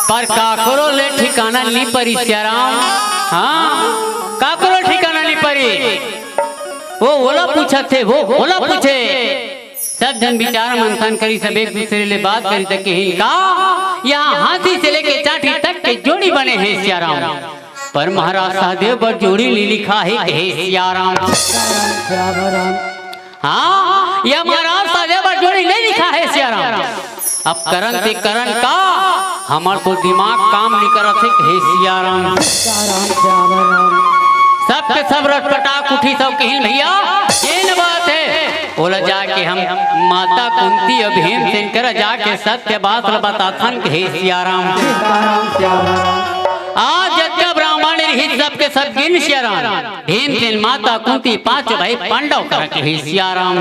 पर काकरो ले ठिकाना नहीं परी सियाराम। हाँ काकरो ठिकाना नहीं परी। वो ओला पूछा थे वो ओला पूछे सब जन विचार मंथन करी सब एक दूसरे ले बात करी तक के का यहाँ हाथी से लेके चाटी तक के जोड़ी बने हैं सियाराम। पर महाराज सहदेव पर जोड़ी ले लिखा है सियाराम। हाँ यह महाराज सहदेव पर जोड़ी नहीं लिखा है सियाराम। अब करण से करण का हमार तो दिमाग काम नहीं कर रहे हे सियाराम। सब के सब रटपटाक उठी सब कहीं भैया ये न बात है बोला जाके हम माता कुंती और भीमसेन कर जाके सत्य बात बताथन हे सियाराम। आज जटका ब्राह्मण हित सब के सब गिन सियाराम भीमसेन माता कुंती पांच भाई पांडव कर के सियाराम।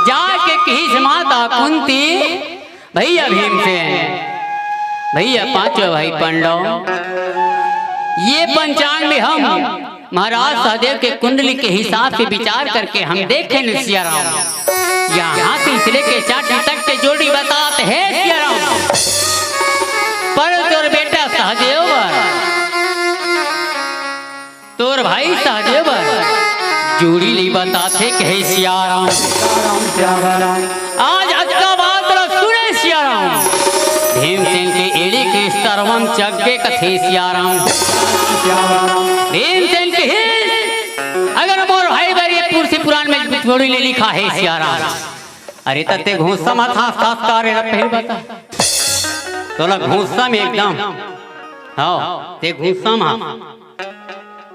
जाके कही माता कुंती भैया भीमसेन भैया पांचों भाई पांडव ये पंचांग में हम महाराज सहदेव के कुंडली के हिसाब से विचार करके हम देखें न सियाराम। यहाँ से लेके चाटी तक के जोड़ी बताते हैं सियाराम। पर तोर बेटा सहदेव तोर भाई सहदेव जोड़ी नहीं बताते कहे सियाराम। आज का बात सुने सियाराम भीमसेन के एड़ी के सर्वम चक्के कथे सियाराम। भीमसेन के अगर मोर भाई बरी पुरसी पुराण में जोड़ी ले लिखा है सियाराम। अरे तते घूसा माथा खास कार्य न पहल बता तो लग घूसा में एकदम हाँ ते घूसा में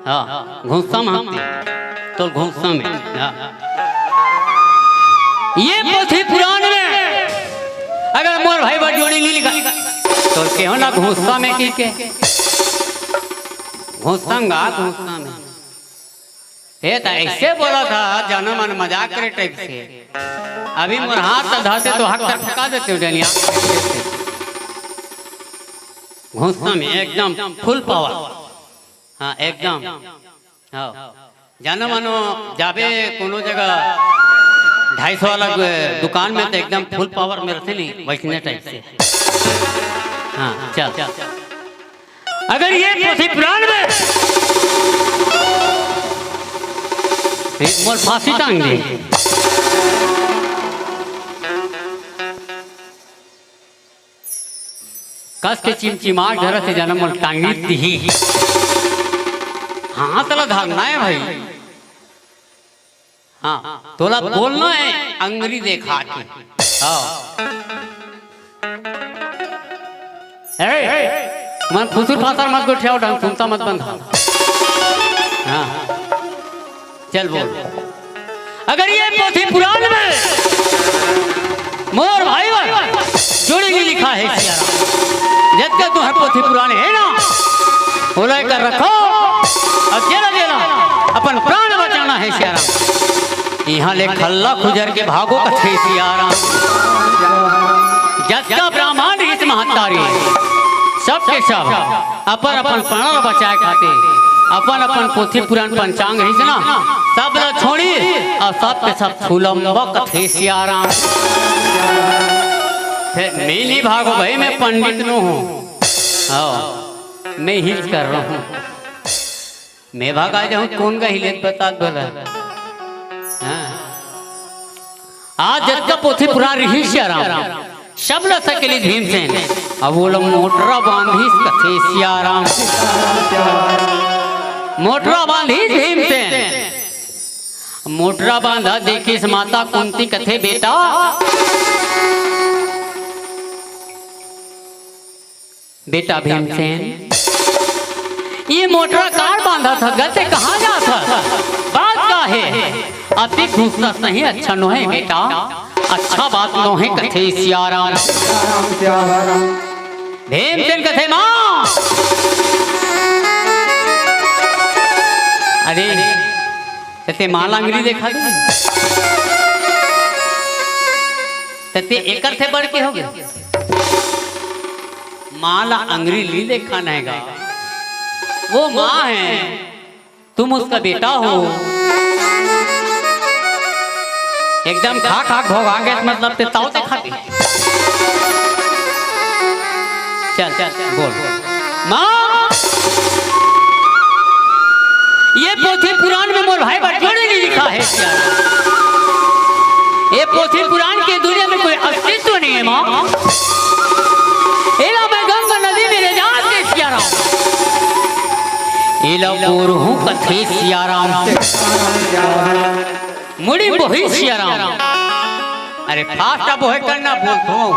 हाँ घूसा में तो घूसा में ये पोथी पुराण में अगर मोर भाई बड़ जोड़ी नहीं लिखा तो क्यों ना घूसा में की के घूसंगा घूसा में ये तो ऐसे बोला था जाना मन मजाक करे टाइप से। अभी मोर हाथ धरते तो हाथ ठका देते हो डलिया घूसा में एकदम फुल पावर। हाँ एकदम हाँ जाना मानो जाबे कोनो जगह 250 वाला दुकान में तो एकदम फुल पावर में रहते नहीं वैसने टाइप से। हाँ चल अगर ये पोथी पुराण में मोर फांसी टांग दे कस के चिमचिमाट घर से जन्म टांगी दी। हाँ तला धारना है भाई, हाँ तोला बोलना है अंगरी देखा के। मन फुसुर फासर मत गोठिया ढंग सुनता मत बंद। हाँ चल बोल। अगर ये पोथी पुराण में मोर भाई जोड़ी नहीं लिखा है जब तक तुम्हें पोथी पुराण है ना वो लेकर रखो और जेला जेला अपन प्राण बचाना है सियाराम। यहाँ ले खल्ला खुजर के भागो कथे सियाराम। जब का ब्राह्मण हित महतारी सब के सब अपन अपन प्राण बचाए खाते अपन अपन पोथी पुराण पंचांग हित ना सब ल छोड़ी और सब के सब फूलम्बा कथे सियाराम। मैं नहीं भागो भाई, मैं पंडित नो हूँ, मैं हिच कर रहा हूँ। मैं भागा जाऊँ कौन का हिलेत बता बोला। आज जब का पोथी पुराण रही सियाराम सब ल सकेली भीमसेन अब वो लोग मोटरा बांधी कथे सियाराम। मोटरा बांधी भीमसेन मोटरा बांधा देखिस माता कुंती कथे बेटा बेटा भीमसेन ये मोटरा कार बांधा था गते कहाँ जा था बात का है अति पूछना नहीं अच्छा नो है बेटा अच्छा बात नो है कथे सियाराम। भीमसेन कथे माँ अरे तते माला अंगरी देखा तते एकर थे बढ़ के हो गए माला अंगरी ली देखा नहेगा वो माँ है तुम उसका बेटा हो एकदम खा खा भोगा गए मतलब ते ताव ते खाती। चल चल बोल माँ ये पोथी पुराण में मोर भाई बटोरे ने लिखा है ये पोथी पुराण के दुनिया में कोई अस्तित्व नहीं है माँ। एला मैं गंगा नदी में ले जाके सियाराम एला बोर हूँ कथे सियाराम मुड़ी बोही सियाराम। अरे फास्ट अब है करना बोलता हूँ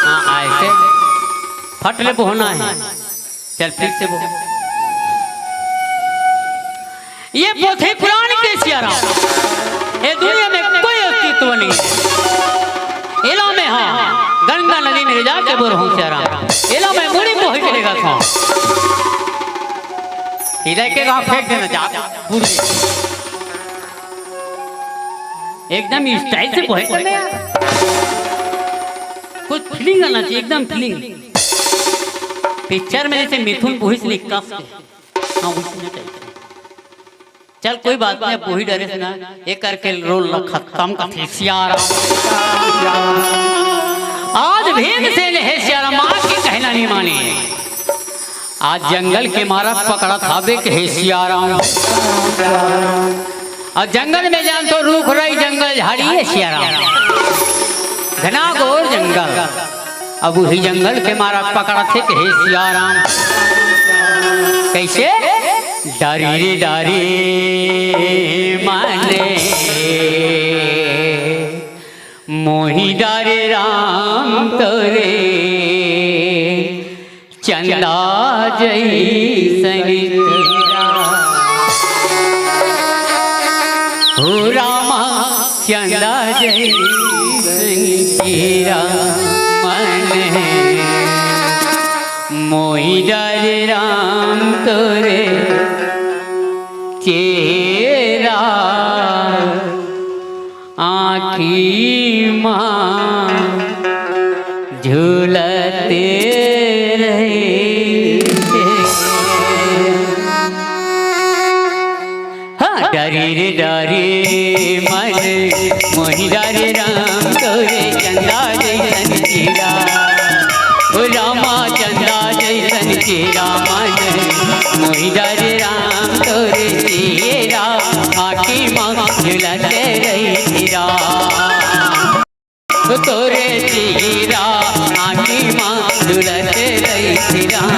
हाँ ऐसे फट ले बोहना है चल फिर से बोल। ये पोथी पुराण के सियाराम ये दुनिया में कोई अस्तित्व नहीं है। एला में हाँ गंगा नदी में जाके बोर हूँ सियाराम एला में मुड़ी बोही चलेगा था इधर के कहाँ फेंक देना चाहता एकदम स्टाइल से बोहे करना यार कुछ फीलिंग आना चाहिए एकदम फीलिंग। पिक्चर में जैसे मिथुन बोही से लिखता हाँ उसमें चाहिए। चल कोई बात नहीं बोही डरे से ना ये करके रोल खत्म का सियाराम। आज भीमसेन है सियाराम माँ की कहना नहीं मानी आज जंगल के मारा पकड़ा थाबे के है सियाराम। और जंगल में जान तो रूख रही जंगल झाड़ी है सियाराम घना घोर जंगल अब वही जंगल के मारा पकड़ा थे के है सियाराम। कैसे डारी रे डारी माने मोही डारे राम तोरे चंदा जैसनी हो रामा चंदा जैसनी तेरा मन मोही डारे राम तोरे चेरा आँखी माँ झूलते रहे हाँ डरी रे डरी मन मोही डारे राम तोरे चंदा जैसन चेरा ओ रामा चंदा जैसन चेरा मन मोही डारे राम तोरे चेरा आँखी माँ झूलते रही तोरे चेरा आँखी माँ झूलते थे राम।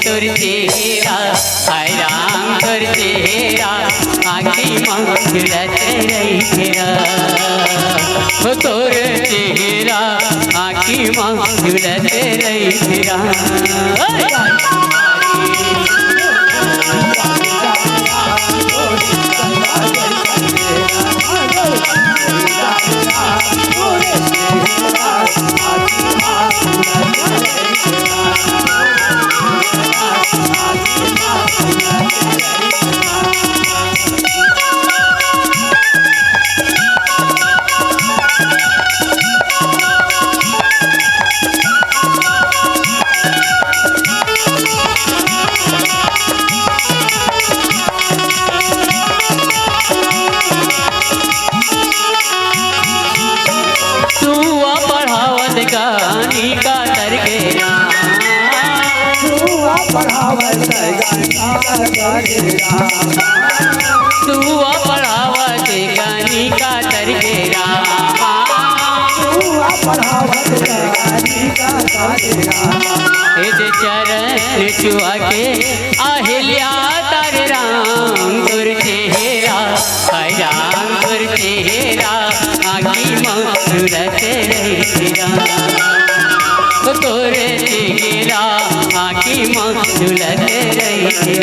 तुर तेरा हैरान तुर तेरा आखी मंगलत रही तेरा वो तुर तेरा आखी मंगलत रही तेरा। सुआ पढ़ावत गानी का तरके रामा चरण चुआ के अहिल्या तर राम तुर चेहरा राम तुर चेहरा आखी मंगलत रही तोर चेहरा आखी मंगलत रही।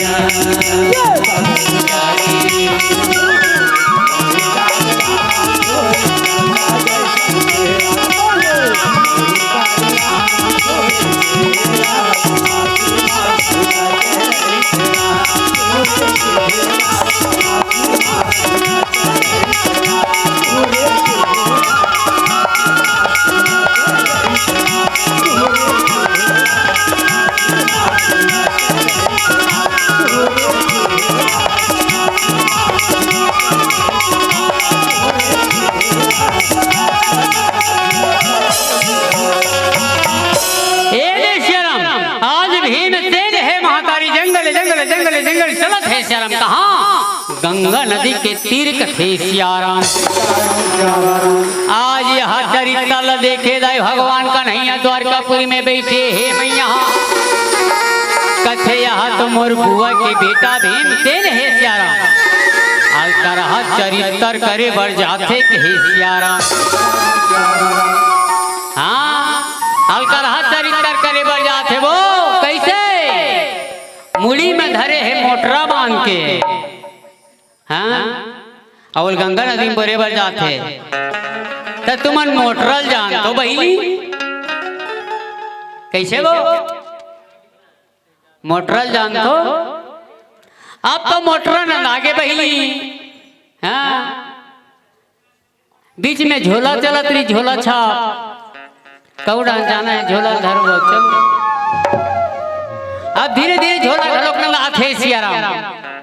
गंगा नदी के तीर कथे सियाराम। आज यह चरित्र देखे दाई भगवान का नैया द्वारकापुरी में बैठे हे मैया कथे यह तो मोर बुआ के बेटा भीमसेन है सियाराम। आज तरह चरित्र करे बर जाते के हे सियाराम। हाँ आज तरह चरित्र करे बर जाते वो कैसे मुड़ी में धरे है मोटरा बांध के। हाँ और गंगा नदी में बरे बर जाते तो तुमन मोटरल जान तो बहिली कैसे वो मोटरल जान तो अब तो मोटरल आगे बहिली। हाँ बीच में झोला चलत रही झोला छाप कऊ डांस जाना है झोला धर चल। अब धीरे धीरे झोला घलोक नंगा थे सियाराम।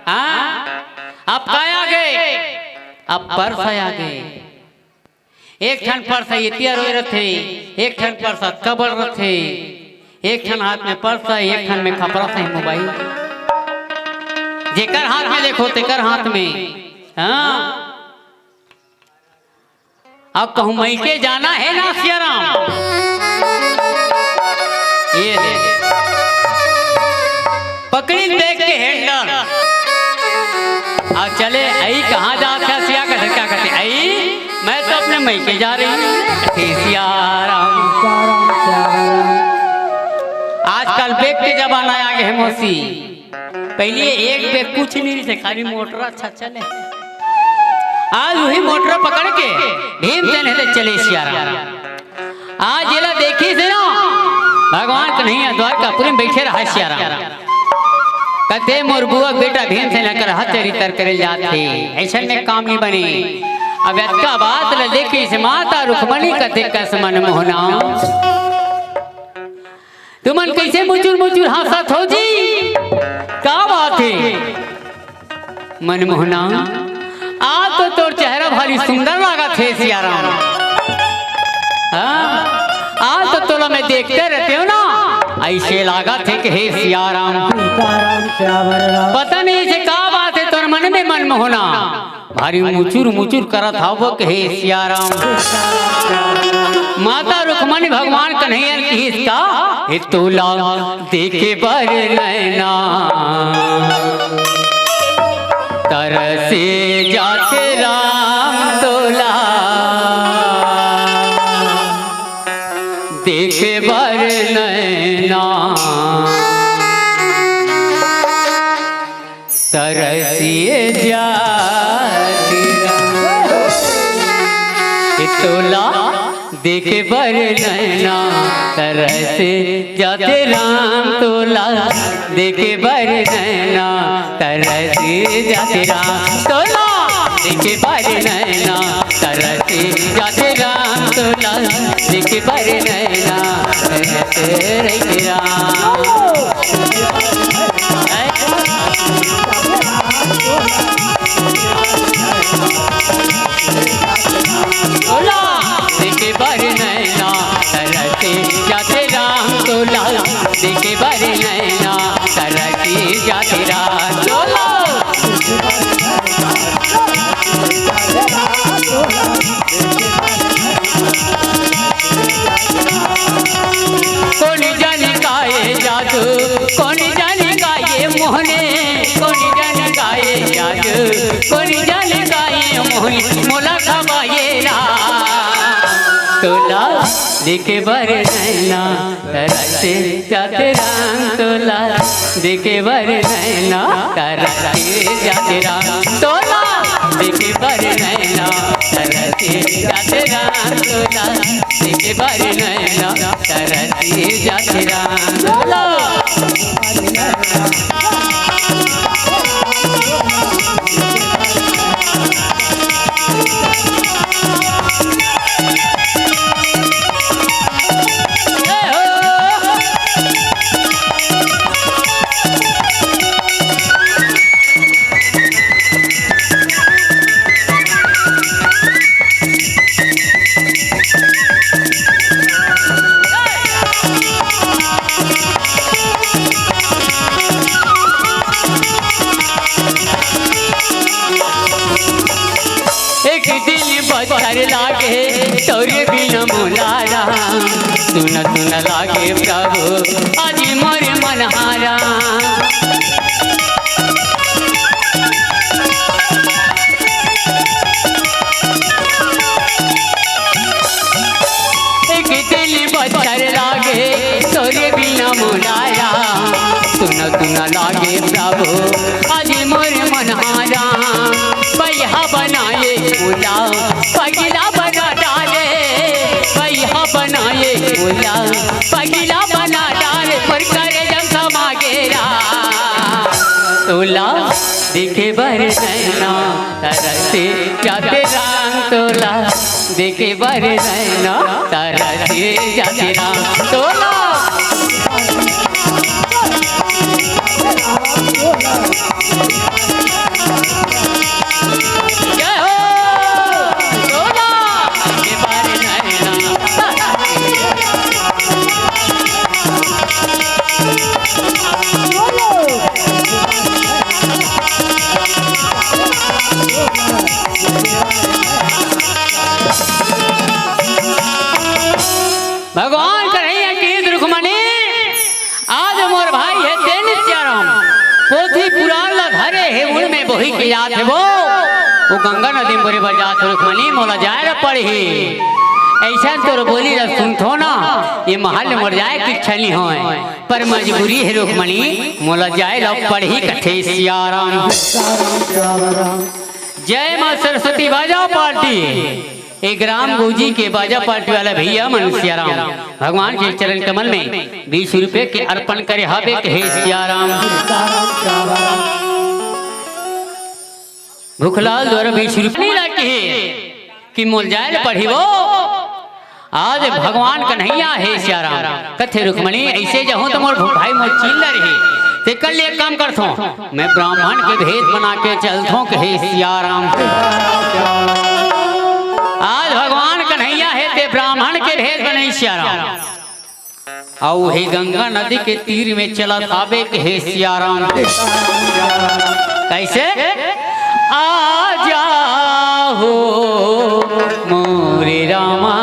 हाँ अब काय आ गए अब पर्स आ गए। एक ठन पर्स इतिया रोए रथे एक ठन पर्स कबर रथे एक ठन हाथ में पर्स है एक ठन में खपरा है मोबाइल जेकर हाथ में देखो तेकर हाथ में। हाँ अब कहूँ मई के जाना है ना सियाराम। ये पकड़ी बैग के हैंडल अब चले आई कहाँ जाते सिया कहते क्या कहते आई मैं तो अपने मई के जा रही हूँ सियाराम। आज का आजकल बैग के जमाना आ गए है मौसी। पहले एक बैग कुछ नहीं थे, खाली मोटर अच्छा चले। आज वही मोटर पकड़ के भीमसेन है चले सियाराम। आज ये देखी थे ना भगवान कन्हैया द्वारकापुरी में बैठे रहा सियाराम। कहते मोर बुआ बेटा भीमसेन कर हथेरी तर करे जाते, ऐसा में काम नहीं बने। अब का बात ल देखी से माता रुक्मणी कहते कस मन मोहना, तुमन कैसे मुचुर मुचुर हंसत हो जी, का बात है मनमोहना? आज तो तोर चेहरा भारी सुंदर लागत है सियाराम। आज तो तोला मैं देखते रहते हो ना, ऐसे लागत है कि हे सियाराम। पता नहीं से का बात है तोर मन में मनमोहना, भारी मुचुर मुचुर करत हावो कि हे सियाराम। माता रुक्मणी भगवान कन्हैया की इसका हे तोला देखे बर नैना, तरसे जाते राम तोला देखे बर नैना, तरसिए जाते तोला देखे बर नैना, तरसे जाते राम तोला देखे बर नैना, तरसे जाते राम तोला देखे बर नैना, तरसे जाते राम तोला देखे बर नैना, तरसे रहते राम। तोला देखे बर नैना, तरसे जाते राम तोला देखे बर नैना, तरसे जाते राम तोला। कौन जाने का ये जादू, कौन जाने का ये मोहने, कौन जाने का ये जादू, कौन जाने का ये मोहने, मोला खबाए रा तोला देखे बर नैना, तरसे जाते राम तोला देखे बर नैना, तरसे जाते राम तोला देखे बर नैना, तरसे जाते राम तोला देखे बर नैना, तरसे जाते राम तोला। लागे तोरे बिना मोलारा, सुन सुन लागे प्रभु आज मोरे मनहारा। एक दिल बच्चर लागे तोरे बिना मोलारा, सुन सुन लागे प्रभु आज मोरे मनहारा। भैया बनाए मुला पगला बना डाले, भैया बनाए मुला पगला बना डाले, पर करे जब समागेरा तोला देखे बर नैना, तरसे जाते राम तोला देखे बर नैना, तरसे जाते राम तोला। भगवान कन्हैया की रुक्मणी आज मोर भाई है तेन सियाराम, पोथी पुराण ला धरे है उन में बोही के जात है वो गंगा नदी मोरे बजात रुक्मणी मोला जाए पड़ी। ऐसा तो बोली रह सुनथो ना ये महल मर जाए कि छली हो पर मजबूरी है रुक्मणी मोला जाए लो पढ़ी कथे सियाराम। जय माँ सरस्वती बाजा पार्टी एक राम गुजी के बाजा पार्टी वाला भैया मन सियाराम भगवान के चरण कमल में 20 रुपए के अर्पण करे हबे कहे सियाराम। भूखलाल द्वारा 20 रुपए नहीं लाके कि मोल जाए पढ़ी वो आज भगवान कन्हैया है सियाराम कथे रुक्मणी ऐसे जहूं तो मोर भाई मोर चिल्ल रही ते कल एक काम करथो मैं ब्राह्मण के भेद बना के चलथो कहे सियाराम। आज भगवान कन्हैया है ते ब्राह्मण के भेद बने सियाराम औ हे गंगा नदी के तीर में चला थाबे कहे सियाराम। कैसे आजा हो मोरे रामा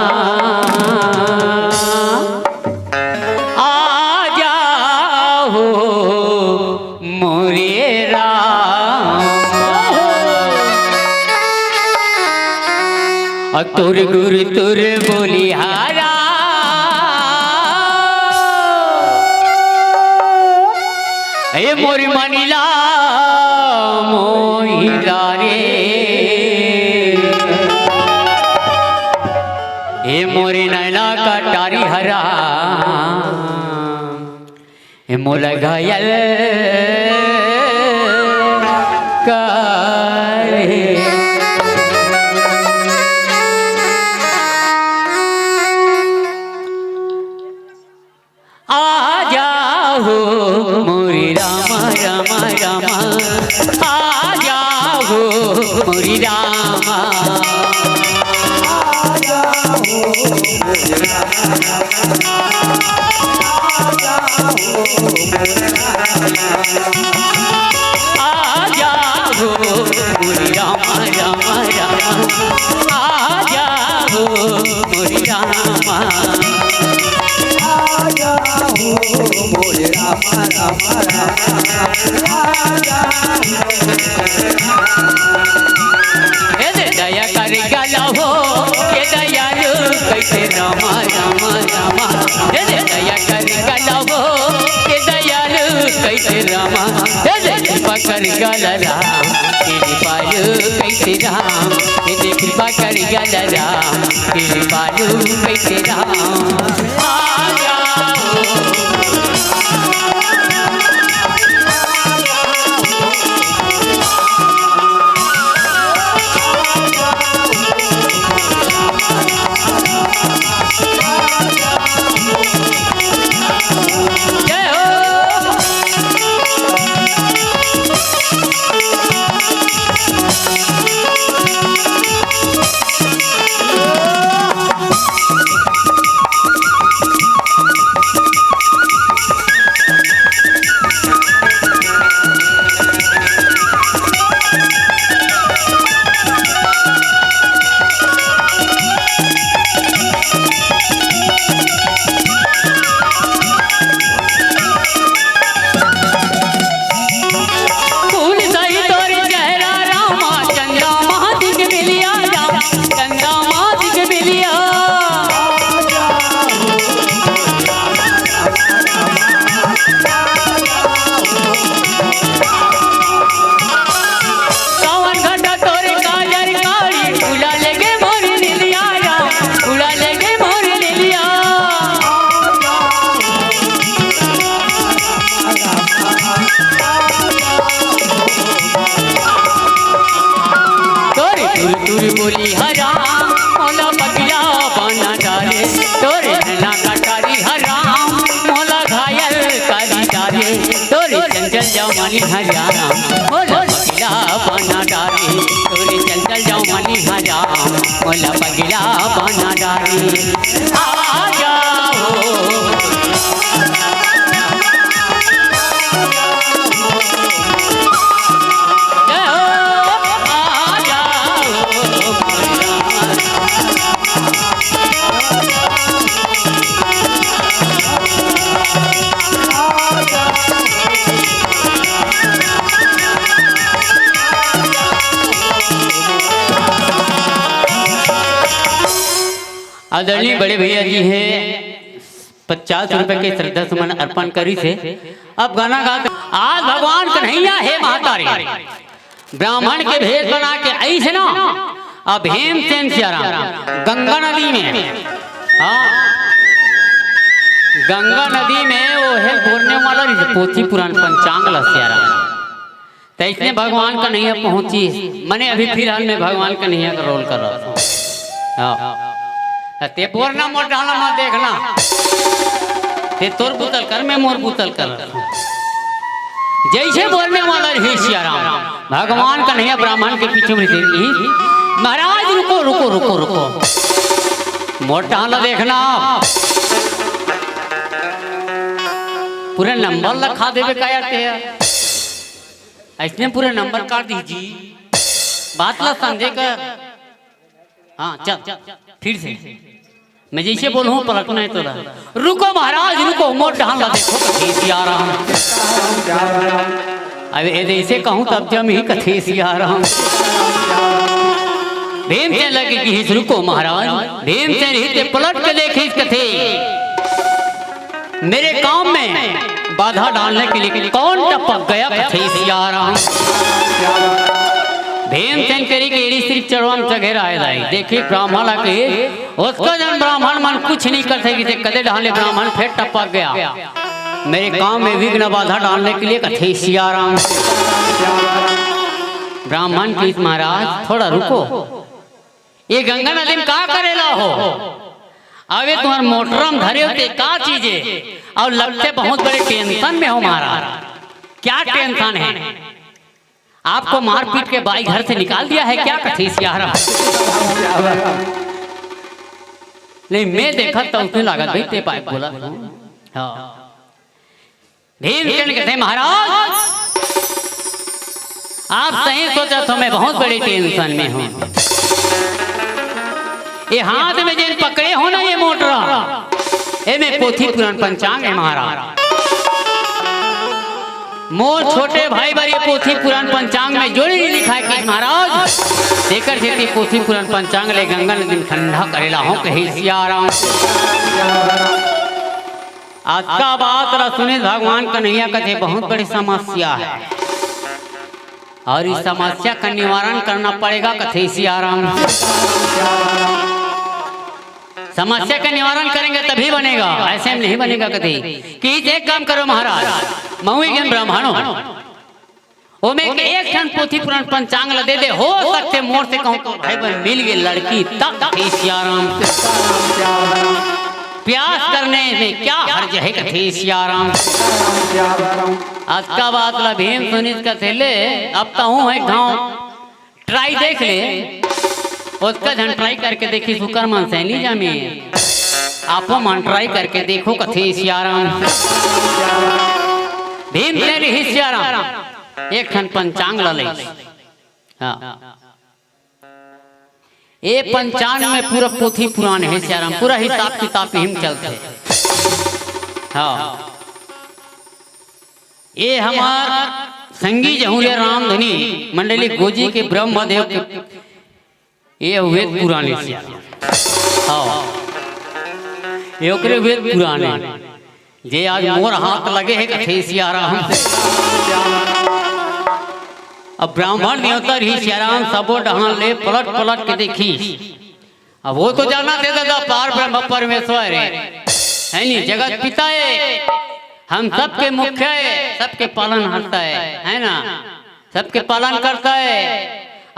आजा हो मोरे रामा तुर गुरु तुर बोलिहारा ए मोरी मनीला मोहिला रे ए मोरे नैना कटारी हरा ए मोला घायल करे आजा हो मोरी रामा रामा रामा आजा हो मोरी रामा आजा हो मोरी रामा रामा रामा आजा हो मोरी रामा मोरे रामा रामा दया कर गला हो के दयालु कैसे रामा रामा रामा दया कर गला हो के दयालु कैसे रामा कृपा कर गला राम कृपालु कैसे राम कृपा कर गला राम कृपालु कैसे राम आजा बोली हराम मोला बगिया बना डाले तोरे नैना कटारी हराम मोला घायल करी डाले तोरे चंचल जवानी हराम मोला बगिया बना डाले तोरे चंचल जवानी हराम मोला बगिया बना डाले आ जाओ आदरणीय बड़े भैया जी है 50 रुपए के श्रद्धा सुमन अर्पण करी से अब गाना गाते। आज भगवान कन्हैया है महातारी ब्राह्मण के भेष बना के ऐसे ना अब हेमसेन सियाराम गंगा नदी में, हाँ गंगा नदी में वो है बोलने वाला पोथी पुराण पंचांग सियाराम। तो इसने भगवान कन्हैया पहुंची, मैंने अभी फिलहाल में भगवान कन्हैया का रोल कर रहा था। हाँ ते बोलना मोट डालना मत देखना, ते तोर बुतल कर मैं मोर बुतल कर। जैसे बोलने वाला है सियाराम भगवान कन्हैया ब्राह्मण के पीछे में महाराज रुको रुको रुको रुको मोट डालना देखना, पूरे नंबर लिखा देवे का यार ऐसने पूरे नंबर काट दीजिए बात ला समझे का। हाँ चल फिर से मैं जैसे बोलूँ पलटना है तोरा। रुको महाराज रुको मोट ढाल देखो कथेसी आ रहा हूँ। अब ऐसे कहूँ तब जब ही कथेसी आ रहा हूँ। भीम से लगे कि रुको महाराज, भीम से रहते पलट के देखे इस कथे मेरे काम में बाधा डालने के लिए कौन टपक गया कथेसी आ रहा हूँ। भीमसेन करी के एड़ी श्री चढ़वाम चघेर आए दाई देखिए ब्राह्मण आके उसका जन ब्राह्मण मन कुछ नहीं कर सके थे कदे डाले ब्राह्मण फिर टपक गया मेरे काम में विघ्न बाधा डालने के लिए कथेसी आ रहा हूँ। ब्राह्मण की महाराज थोड़ा रुको, ये गंगा नदी में का करेला हो, अबे तुम्हार मोटरम धरे होते का चीजें और लगते बहुत बड़े टेंशन में हो महाराज। क्या टेंशन है, आपको मार पीट के बाई घर से निकाल दिया है क्या कथेसी आ रहा। नहीं मैं देखा तो उसने लागत भाई ते पाइप बोला। हाँ भीमसेन कहते महाराज आप सही सोचा तो मैं बहुत बड़े टेंशन में हूँ। ये हाथ में जिन पकड़े हो ना ये मोटरा ये में पोथी पुराण पंचांग है महाराज। मोर छोटे भाई बार ये पोथी पुराण पंचांग में जोड़ी नहीं लिखा है कि महाराज देकर थे पोथी पुराण पंचांग ले गंगा नदी में ठंडा करेला हूँ कहीं आ रहा हूँ। आज का बात सुने भगवान कन्हैया कहते बहुत बड़ी समस्या है और इस समस्या का निवारण करना पड़ेगा कथेसी आ रहा हूँ। समस्या का निवारण करेंगे तभी बनेगा, ऐसे में नहीं बनेगा कभी। कि एक काम करो महाराज मऊई के ब्राह्मणों वो में एक क्षण पोथी पुराण पंचांग ला दे दे हो सकते मोर से कहूँ तो भाई बन मिल गई लड़की तक कथेसी आ रहा हूँ। प्यास करने में क्या हर्ज है कथेसी आ रहा हूँ। आज का बात ला भीम सुनित का थे ले अब तो हूँ है गाँव ट्राई देख ले उसका धन ट्राई करके देखी सुकर मन सैली जामे आपो मन ट्राई करके देखो कथेसी आ रहा हूँ। भीम तेरी हिस्याराम एक खन पंचांग लले। हाँ ये पंचांग में पूरा पोथी पुराण है सियाराम पूरा हिसाब किताब में हम चलते। हाँ ये हमार संगी जहुरिया रामधनी मंडली गोजी के ब्रह्मदेव के ये वेद पुराने से। हाँ ये ओकरे वेद पुराने जे आज मोर हाथ लगे है कथेसी आ रहा हूँ। अब ब्राह्मण देवता ही सियाराम सबो डहान ले पलट पलट के देखी। अब वो तो जाना दे दादा पार ब्रह्म परमेश्वर है नहीं जगत पिता है हम सबके मुख्य है सबके पालन करता है ना सबके पालन करता है।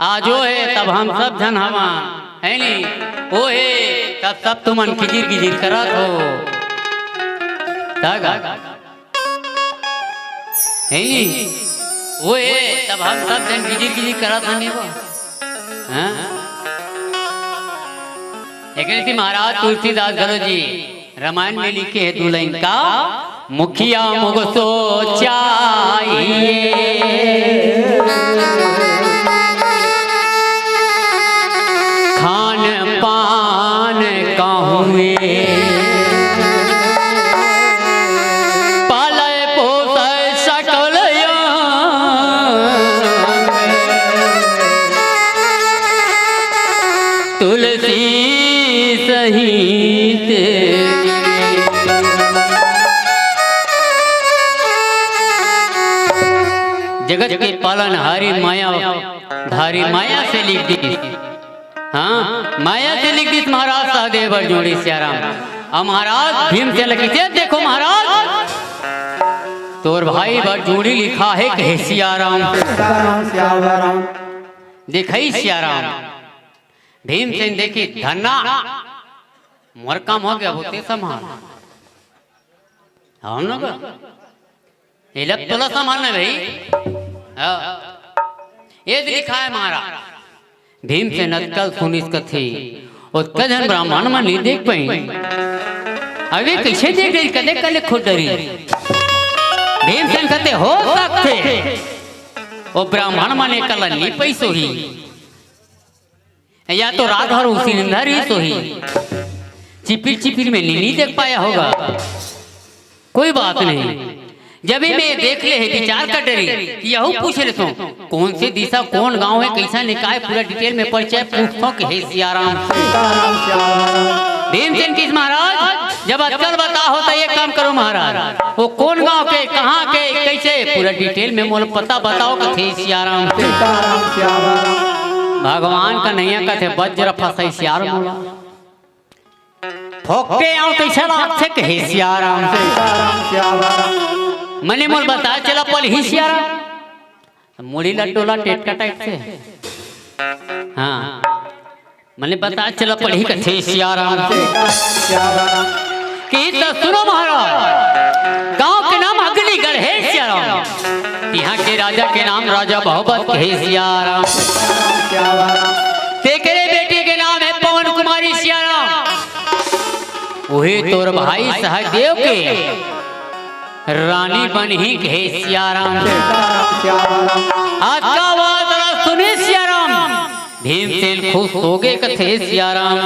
आजो है तब हम सब जन हवा है नहीं वो है तब सब तुमन गिजिर गिजिर करत हो है नहीं वो है तब हम सब जन गिजिर गिजिर करत हनी वो। एक महाराज तुलसीदास गरो जी रामायण में लिखे है दुल्हन का मुखिया मुगसो चाहिए खान पान कहूए पालय पोसय सकल तुलसी सही जगत के पालनहारी माया धारी माया से लिख दी। हाँ, माया से लिख दी महाराज सहदेव जोड़ी सियाराम। और महाराज भीम से लगी थे, देखो महाराज तोर भाई जोड़ी लिखा है कि सियाराम। देखई सियाराम। भीम से देखी धन्ना मोर काम हो गया होते समान। हम लोग ये लग तोला सामान है भाई। ये लिखा है महाराज भीम से नकल सुनिस कथे और कदन ब्राह्मण में नहीं देख पाई। अबे कैसे देख रही कदे कले खुद डरी। भीम से कहते हो सकते और ब्राह्मण माने कल नहीं पैसो ही या तो रात भर उसी निंदर ही तो ही चिपिर चिपिर में नहीं देख पाया होगा। कोई बात नहीं, जब भी मैं देख ले है विचार कर डरी यहू पूछ ले तो कौन से दिशा कौन गांव है कैसा निकाय पूरा डिटेल में परिचय पूछो कि हे सियाराम। भीमसेन किस महाराज जब अक्कल बताओ तो ये काम करो महाराज, वो कौन गांव के कहाँ के कैसे पूरा डिटेल में मोल पता बताओ कि हे सियाराम। भगवान का नैया कथे वज्र फसाई सियाराम बोला ठोके आओ कैसे बात से कहे सियाराम। मने मोल बता चला पल ही सियाराम मुड़ी लटोला टेटका टाइप से। हाँ मने बता चला पल ही कथे सियाराम कि तो सुनो महाराज गांव के नाम अग्निगढ़ है सियाराम। यहाँ के राजा के नाम राजा बहुबत है सियाराम। तेरे बेटी के नाम है पवन कुमारी सियाराम। वही तोर भाई सहदेव के रानी बनी के सियाराम। आज का बात सुने सियाराम। भीमसेन खुश हो गए कथे सियाराम।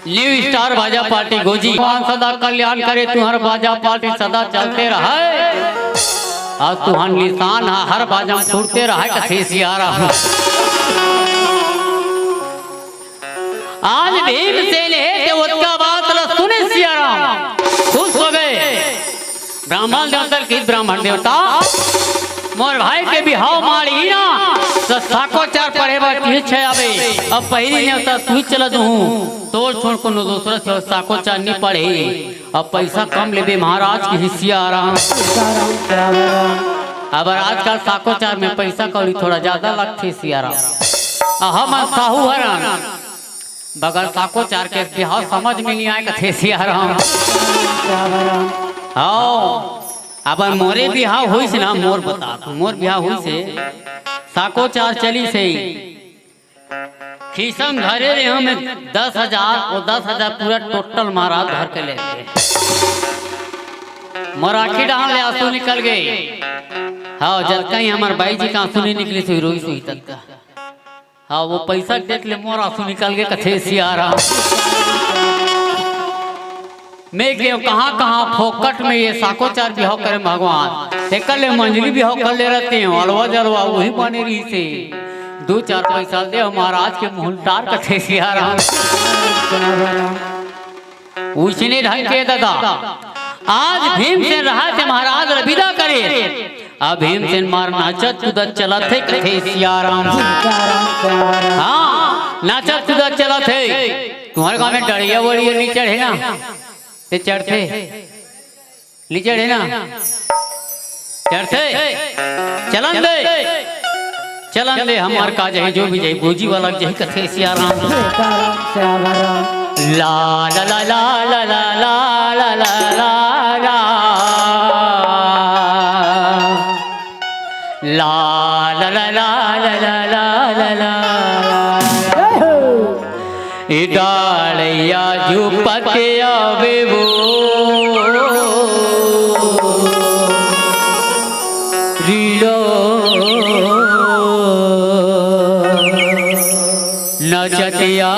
न्यू स्टार बाजा पार्टी गोजी सदा कल्याण करे तुम्हार बाजा पार्टी सदा चलते रहे। आज तुहार निशान हर बाजा छूटते रहे कथे सियाराम। आज भीमसेन है तो उसका बात सुने सियाराम खुश हो गए। ब्राह्मण देवता की ब्राह्मण देवता मोर भाई के बिहाव मारी ना तो साकोचार पढ़े बाटी छे अबे अब पहली ने तो तू चला दूं तोड़ छोड़ को दूसरा से साकोचार नहीं पढ़े अब पैसा कम लेबे महाराज की सियाराम। अब आजकल साकोचार में पैसा कौड़ी थोड़ा ज्यादा लगती सियाराम। हम साहू हरान बगल साकोचार के बिहाव समझ में नहीं आए कथे सियाराम। हाँ अब मोरे बिहाव हुई से ना मोर बता मोर बिहाव हुई से साकोचार चली से खीसम धरे रहे हमें 10,000 और 10,000 पूरा टोटल महाराज धर के ले मोराखी डाल ले आंसू निकल गए। हाँ जब कहीं हमारे भाई जी का आंसू नहीं निकली तो रोई सोई तक का। हाँ वो पैसा देख ले मोर आंसू निकल गए कथे सियाराम। मैं गए कहाँ कहाँ फोकट में ये साकोचार बिहाव करे भगवान एक ले मंजली बिहाव कर ले रहते हैं अलवा जलवा वही बने रही से 2-4 पैसा दे महाराज के मुहलटार कथे सियाराम। उसने ढंग के दादा आज भीमसेन रहा थे महाराज विदा करे अब भीमसेन मार नाचत कूदत चला थे कथे सियाराम। हाँ नाचत कूदत चला थे तुम्हारे गाँव में डरिया वड़िया नहीं चढ़े ना ते चढ़ते नहीं चढ़े ना चढ़ते चलन दे हमार का जाए जो भी जाए भोजी वाला जाए कथे सियाराम। ला ला ला ला ला ला ला ला ला ला ला ला ला ला ला ला ला डालिया झुपके आवे वो रीलो नचतिया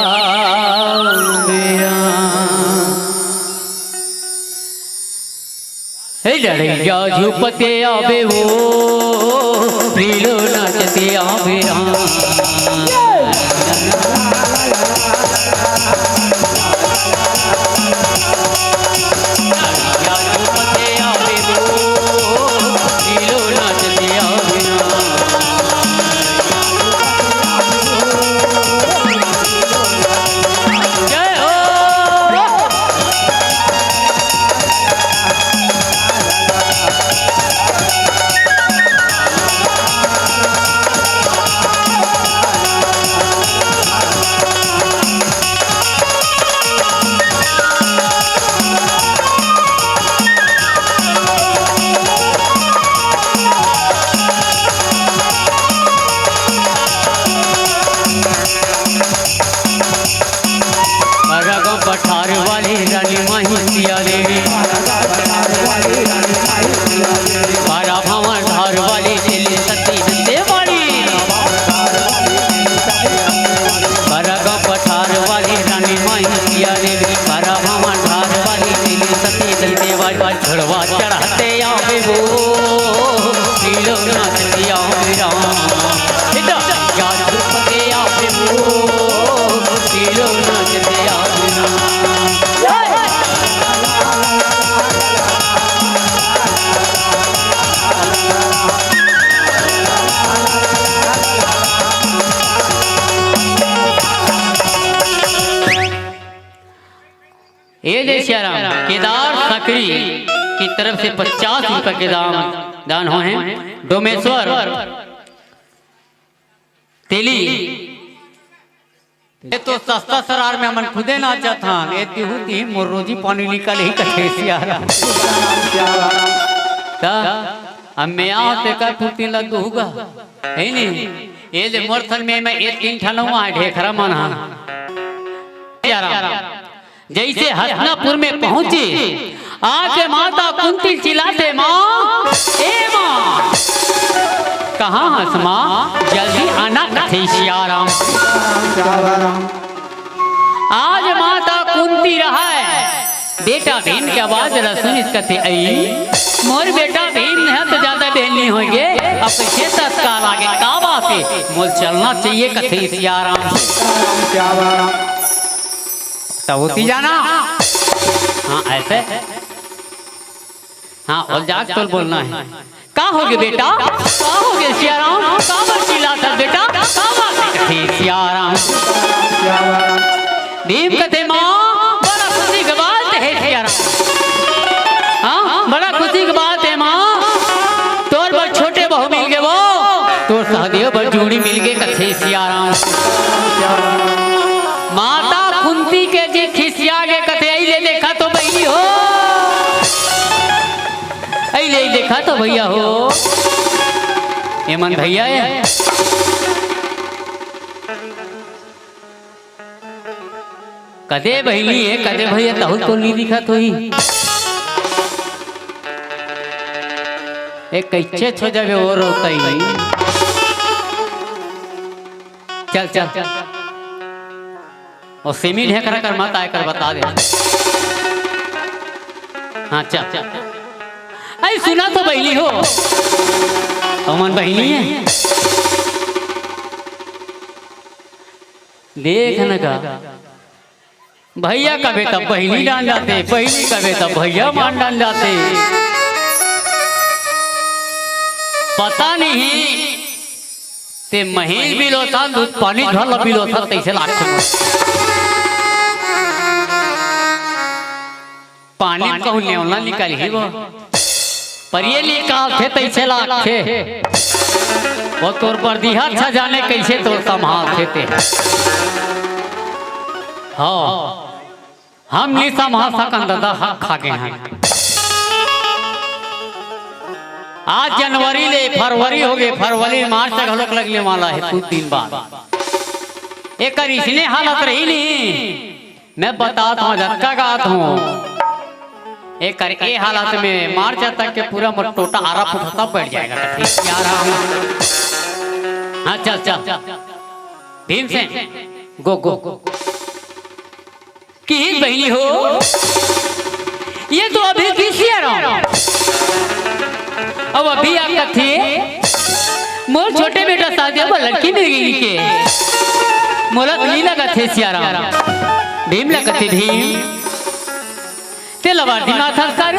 डालिया झुपके आवे वो रीलो नचतिया मेरा। भरग पठार वाली रानी माही सिया देवी बारा भवन धार वाली दिल्ली सती देवाड़ी भरग पठार वाली रानी माही सिया देवी बारा भवन धार वाली दिल्ली सती देवाड़ी घड़वा चढ़ाते आवे वो लीलो नाचते आवे राम याद पके आवे वो लीलो नाचते आवे ये जय श्री राम केदार सकरी की तरफ से 50 रुपए के दान हुए हैं। डोमेश्वर तेली ये तो सस्ता सरार में मन खुदे नाचा था ये तिहुती मोर रोजी पानी निकल ही कथे सियारा ता अब मैं आते का फुर्ती लग होगा है नहीं ये ले मोरथन में मैं एक तीन ठनवा ढेखरा मना सियारा जैसे हसनापुर में पहुंचे आके माता कुंती चिल्लाते माँ ए माँ कहाँ हंस माँ जल्दी आना कथे सियाराम आज माता कुंती रहा है बेटा भीम की आवाज सुन इस कथे आई मोर बेटा भीम है तो ज्यादा बहन नहीं होंगे अब कैसे तत्काल आगे काबा से मोल चलना चाहिए कथे सियाराम होती जाना हाँ ऐसे हाँ और जाग तो बोलना है का हो गए बेटा का हो गए सियाराम का चिल्ला था बेटा का सियाराम भीम कथे माँ बड़ा खुशी की बात है सियाराम हाँ बड़ा खुशी की बात है माँ तोर बड़ छोटे बहू मिल गए वो तोर सहदेव बड़ जोड़ी मिल गए कथे सियाराम माता कुंती के जी खिसिया गे कथे ले देखा तो भैया हो ले देखा तो भैया हो ये मन भैया है कदे बहली है कदे भैया तहु तो नहीं दिखा तो ही एक कैसे छो जावे और रोता ही चल चल चल और सेमी है कर मत आए कर बता दे हाँ चल चल अरे सुना तो बहली हो अमन बहली है देख न का भैया का बेटा बहली डाल जाते बहली का बेटा भैया मान डाल जाते पता नहीं ते महीन बिलो था दूध पानी झल बिलो था तैसे लागते पानी कहूँ लेवला निकल ही वो पर ये निकाल थे तैसे लाख थे वो तोर पर दिहा अच्छा जाने कैसे तोर संभाल थे हाँ हम नहीं संभाल सकन दादा हक खा गए हैं आज जनवरी ले फरवरी हो गए फरवरी मार्च तक हलोक लगने वाला है कुछ दिन बाद एक इसने हालत रही नहीं मैं बताता हूँ झटका गाता हूँ एक करके हालत में मार्च तक के पूरा टोटा आरा फुटा बैठ जाएगा हाँ चल चल भीम से गो गो कि बहनी हो ये तो अभी किसी अब अभी आपका थे मोर छोटे बेटा शादी पर लड़की मिल गई के मोला नहीं लगा थे सियाराम भीम लगा थे भीम ते लवार्दी माथा कर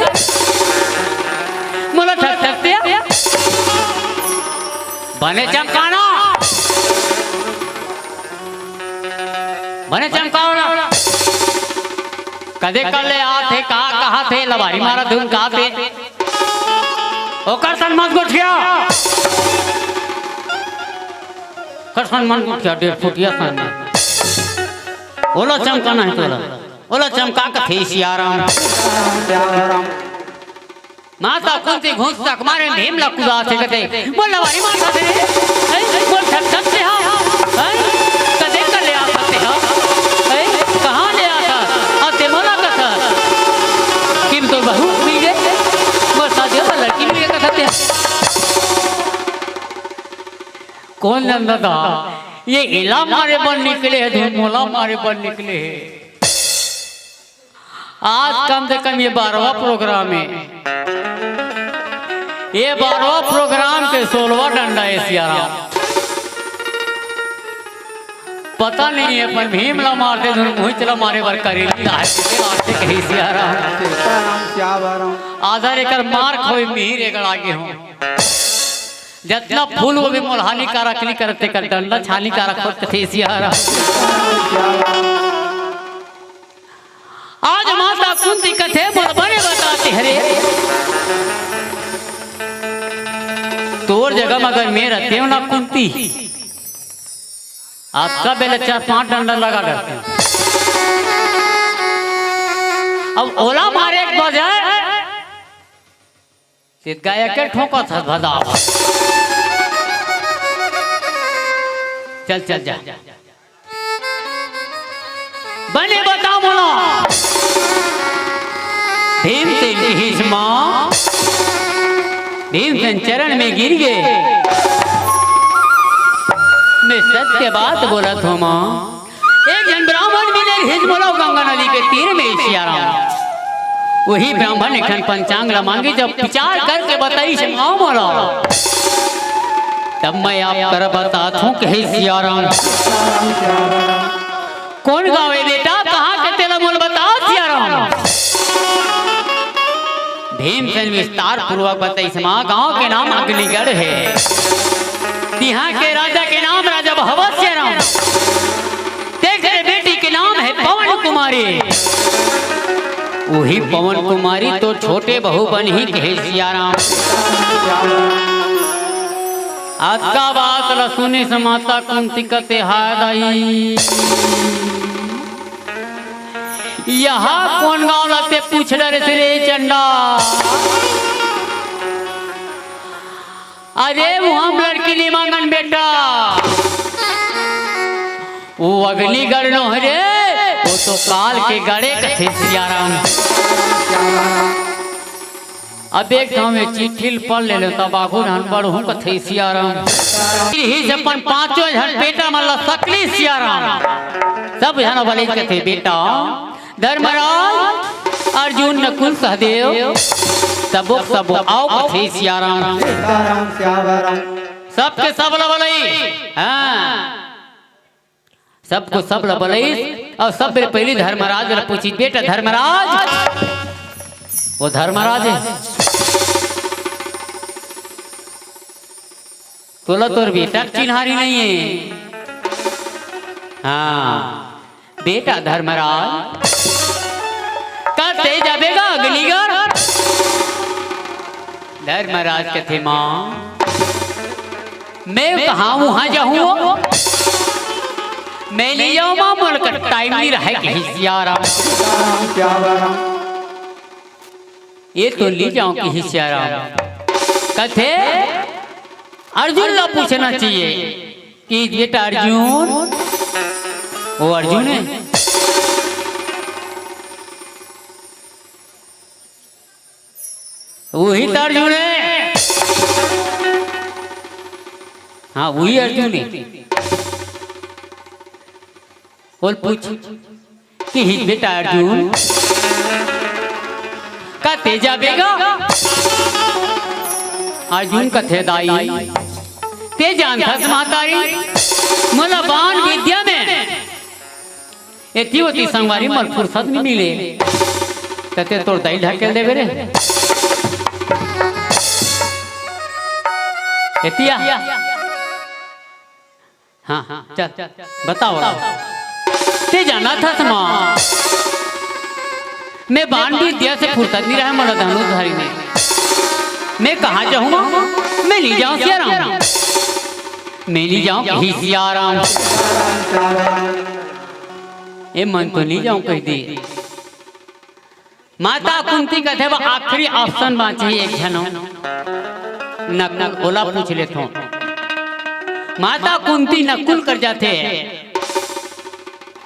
मोला ठक ठक ते बने चमकाना बने चमकाना कदे कर ले आते कहा थे लवारी मारा धुन कहा थे ओकर सन्मान गोठिया कर सन्मान गोठिया 1.5 फुटिया सन्मान ओला चमकाना है तोला ओला चमका कथे सियाराम माता कुंती घुस तक मारे भीम लकुदा से कते बोल लवारी माता से बोल ठक ठक से हां कदे कर ले आते हो कहां ले आता कौन जानता था ये इला मारे बन निकले है, धूमोला मारे बन निकले है। आज कम से कम ये 12वां प्रोग्राम है, ये 12वां प्रोग्राम के 16वां डंडा है सियाराम। पता नहीं है पर भीमला मारते मुहिचला मारे बर करेली मारते कहीं सियाराम। आधा एकर मार खोई मिहिर एकर आगे हो जितना फूल वो भी मोलहानी का रखनी करते कर डंडा छानी का रखो कथे सियाराम। आज माता कुंती कथे बड़े बताते हरे तोर जगह में अगर मैं रहते हो ना कुंती आपका बेले 4-5 डंडा लगा करते हैं। अब ओला मारे एक बजाय गाय के ठोका था भदा चल चल जा बने बता बोलो भीमसेन की हिस्मा भीमसेन चरण में गिर गए। मैं सत्य बात बोला था माँ, एक जन ब्राह्मण मिले हिजमोला गंगा नदी के तीर में सियाराम। वही ब्राह्मण एक पंचांग मांगी जब विचार करके बताई से माँ बोला तब मैं आप कर बताता हूँ कि सियाराम कौन गाँव है बेटा, कहाँ के तेरा मूल बताओ सियाराम। भीमसेन विस्तार पूर्वक बताई से माँ गाँव के नाम अग्निगढ़ है, यहाँ के राजा के नाम राजा भगवत सियाराम, तेरे बेटी के नाम है पवन कुमारी। वही पवन कुमारी तो छोटे बहू बन ही कहे सियाराम। आज का बात लसुनी से माता कुंती कते हाई यहाँ कौन गाँव लगते पूछ रे रे चंडा। अरे वो हम लड़की नहीं मांगन बेटा, वो अग्निगढ़ नो रे, वो तो काल के गड़े कथे सियाराम। अब एक गाँव में चिट्ठी पढ़ ले तब आगू धन बढ़ू कथे सियाराम। ही से अपन 5 जन बेटा मल्ला सकली सियाराम सब जन बोले कथे बेटा धर्मराज अर्जुन नकुल सहदेव सब आओ कथे सियाराम। सबके सब लबलई हाँ सबको सब लबलई और सब पहले धर्मराज पूछी बेटा धर्मराज वो धर्मराज है तोला तोर बेटा चिन्हारी नहीं है। हाँ बेटा धर्मराज करते जाबेगा अग्निगढ़। धर्मराज कथे माँ मैं कहाँ वहां जाऊँ, मैं ले जाऊँ माँ बोलकर टाइम नहीं रहा कि सियाराम ये तो ले जाऊं कि सियाराम। कथे अर्जुन ला पूछना चाहिए कि बेटा अर्जुन वो अर्जुन है वही तो अर्जुन है। हाँ वही अर्जुन है। बोल पूछ कि बेटा अर्जुन का तेजा बेगा अर्जुन कथे दाई ते जानता मातारी मोला बाण विद्या में एती होती संगवारी मर फुर्सत नहीं मिले तते तोर दाई ढकेल देवे रे एतिया। हाँ चल बताओ ते जाना था समा मैं बाण विद्या से फुर्सत नहीं रहा मोला धनुषधारी में मैं कहाँ जाऊँगा, मैं ले जाऊँ सियाराम, मैं ले जाऊँ कहीं सियाराम। ये मन तो नहीं जाऊँ कह दी। माता कुंती कहते वो आखिरी ऑप्शन बाँचे एक जनो नकुल ओला पूछ लेता हूँ। माता कुंती नकुल कर जाते हैं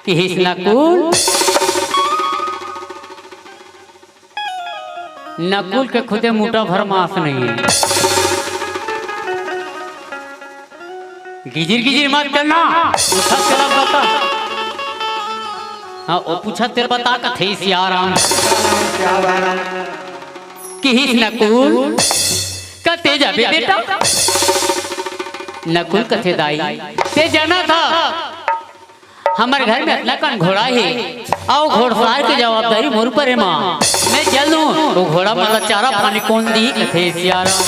कि हिस नकुल नकुल के खुदे मुठा भर मांस नहीं है। गिजिर गिजिर मत करना। पूछा तेरा बता। हाँ वो पूछा तेरा बता कथे सियाराम किहिस नकुल कते जाबे बेटा। नकुल कथे दाई ते जाना था हमारे घर में अपना कौन घोड़ा है आओ घोड़सवार की जवाबदारी मोर पर है माँ। मैं चल दूँ तो घोड़ा वाला चारा पानी कौन दी कथे सियाराम।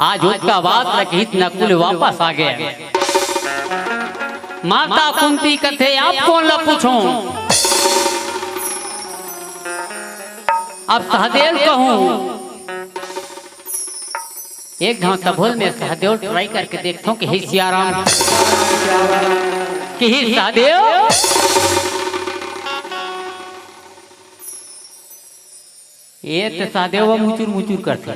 आज उसका बात रखित नकुल वापस आ गया। माता कुंती कथे आप कौन ला पूछो अब सहदेव कहूं। एक घाव तभोल में सहदेव ट्राई करके देखता हूँ कि हे सियाराम कि हे सहदेव ये तो सहदेव मुचुर मुचुर करते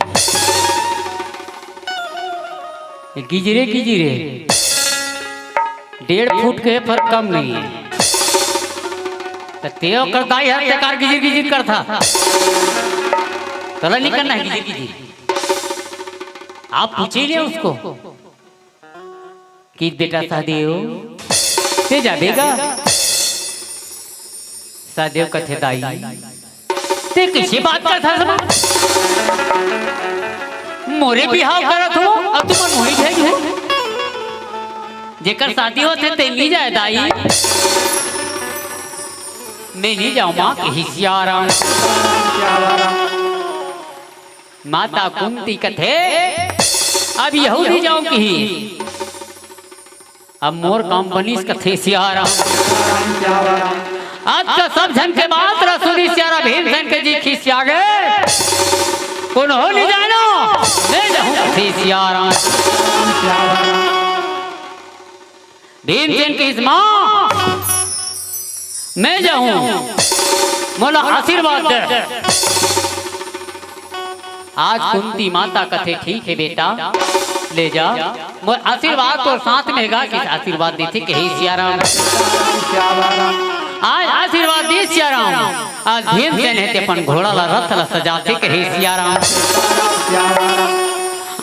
गिजरे गिजरे 1.5 फुट के पर कम नहीं है तो तेव करता है हर प्रकार गिजिर गिजिर करता तला नहीं करना है गिजिर गिजिर। आप पूछिए उसको कि बेटा सहदेव ते जाबेगा। सहदेव कथे दाई ते किसी बात का था मोरे बिहाव करत हो अब तुम मोहित है जेकर शादी होते ते नहीं जाए दाई। मैं नहीं जाऊँ माँ के सियाराम। माता कुंती कथे अब यहूदी जाऊँ कि अब मोर काम बनी कथे सियाराम। आज का सब जन के बात रसूली सियारा भीमसेन के जी खिसिया गए कौन हो नहीं जानो मैं जाऊँ कथे सियाराम। भीमसेन की इस माँ मैं जाऊँ मोला आशीर्वाद दे। आज कुंती माता कथे ठीक है बेटा ले जा मोर आशीर्वाद तो साथ में गा कि आशीर्वाद देते कि हे सियाराम। आज आशीर्वाद दे सियाराम। आज भीमसेन है ते अपन घोड़ा ला रथ ला सजाते कि हे सियाराम।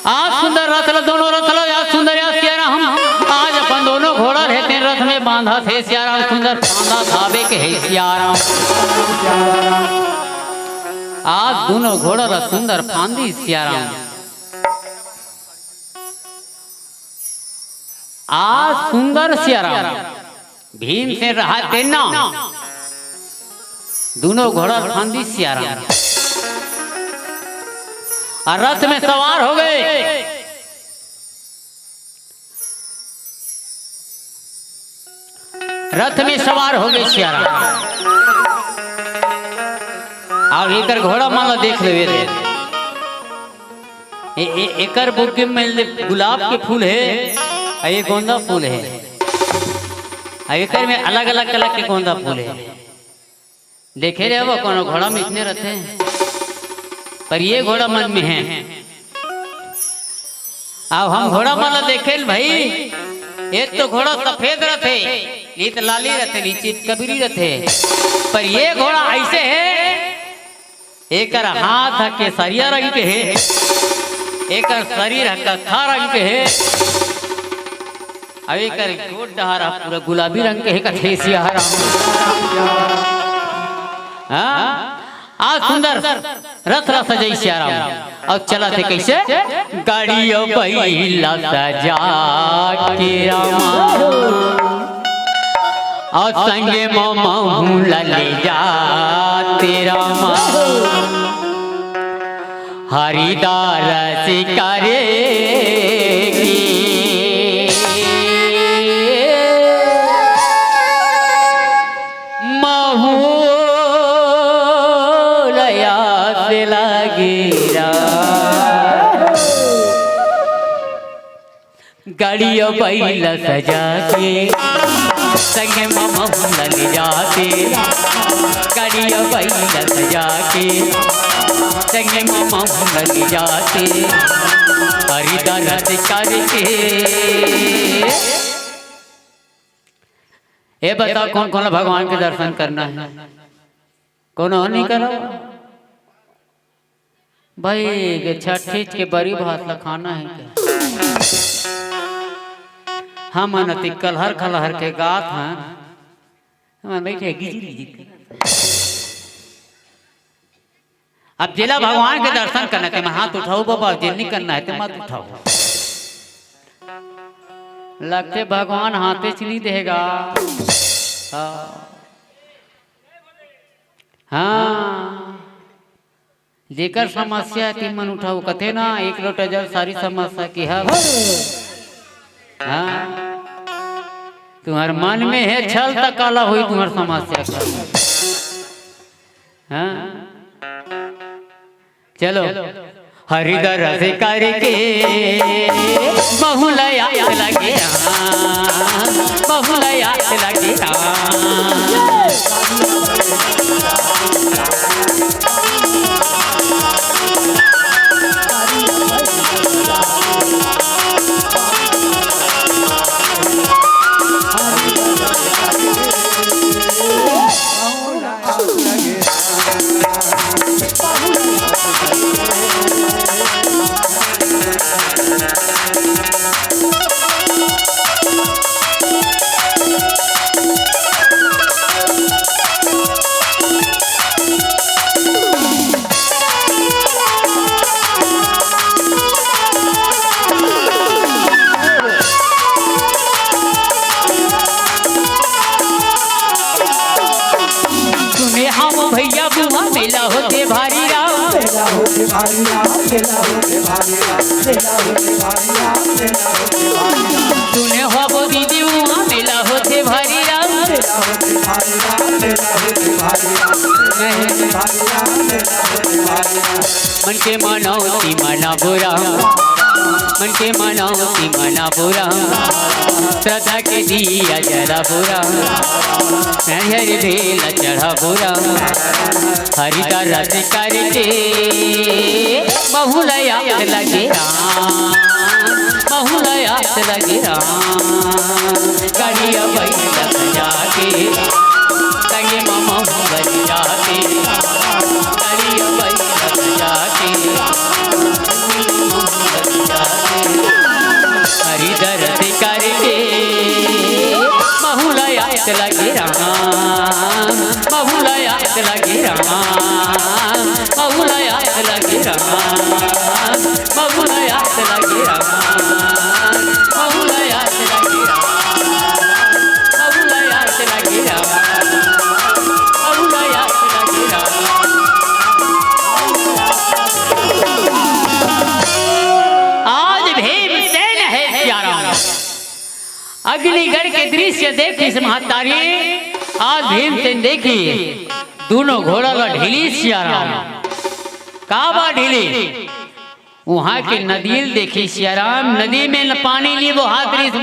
आज सुंदर रथ ला दोनों रथ ला आज सुंदर या सियाराम। आज अपन दोनों घोड़ा रहते रथ में बांधा थे सियाराम सुंदर बांधा थावे के हे सियाराम। आज दोनों घोड़ा ला सुंदर फांदी सियाराम। आज सुंदर सियाराम भीम से रहा तेना दोनों घोड़ा फांदी सियाराम और रथ में सवार हो गए। रथ में सवार हो गए सियाराम और एकर घोड़ा माला देख ले एकर बुके में गुलाब के फूल है और ये गोंदा फूल है और एकर में अलग अलग कलर के गोंदा फूल है। देखे रहे वो कौन घोड़ा में इतने रहते हैं पर ये घोड़ा मन में है। अब हम घोड़ा माला देखे भाई एक तो घोड़ा सफेद रहते ये तो लाली रहते नीचे कबरी रहते पर ये घोड़ा ऐसे है एक हाथ केसरिया रंग के है एक शरीर कत्था रंग के है अब एक गोट डहारा पूरा गुलाबी रंग के है कथे सियाराम। आज सुंदर रथ ला सजाई सियाराम और चला थे कैसे गाड़ी बैला सजा के रामा और संगे महू ले जाते रामा हरिदार शिकारे महू लया से लगेरा गाड़िया बैला सजा के संगे मामा ले जाते गाड़िया बैला सजा के संगे मामा ले जाते हरिदारा करके। ये बताओ कौन कौन भगवान के दर्शन करना है कौन हो नहीं करो भाई छठ के बड़ी भात खाना है क्या हम अनति कलहर खलहर के गात हैं हम बैठे गिजी। अब जिला भगवान के दर्शन करना है मैं हाथ उठाओ बाबा, जिल नहीं करना है तो मत उठाओ। लगते भगवान हाथे चली देगा। हाँ जेकर समस्या है तीन मन उठाओ कथे ना एक लोटा जल सारी समस्या की है। हाँ तुम्हारे मन में है छल तक काला हुई तुम्हारी समस्या का। हाँ चलो हरिदर से करके बहुलया लगे बहुलया लगे भैया बुआ मेला होते भारी राम मेला होते भारी राम मेला होते भारी राम मेला होते भारी राम मेला होते भारी राम तूने हो वो दीदी बुआ मेला होते भारी राम मेला होते भारी राम मेला होते भारी राम मेला होते भारी राम मेला होते भारी राम मन के मनौती मना बुरा मन के मनौती मना बुरा श्रद्धा के दिया जरा बुरा हरि भेला चढ़ा बुरा हरिता रस करके बहुलया लगे बहुलया लगे गाड़िया बैठा जाके संगे मामा बज जाते गाड़िया बैठा जाके हरिदर से करके बहुलया लगे बहुलया लगे बहुलया लगे बहुलया लगे बहुलया लगे बहुलया लगे बहुलया लगे। आज भीमसेन है प्यारा अग्निगढ़ के दृश्य देखी महतारी आज भीमसेन देखी दोनों घोड़ा ला ढीली सियाराम काबा ढीली वहां की नदील देखी सियाराम नदी में न पानी ली वो हाथ रिस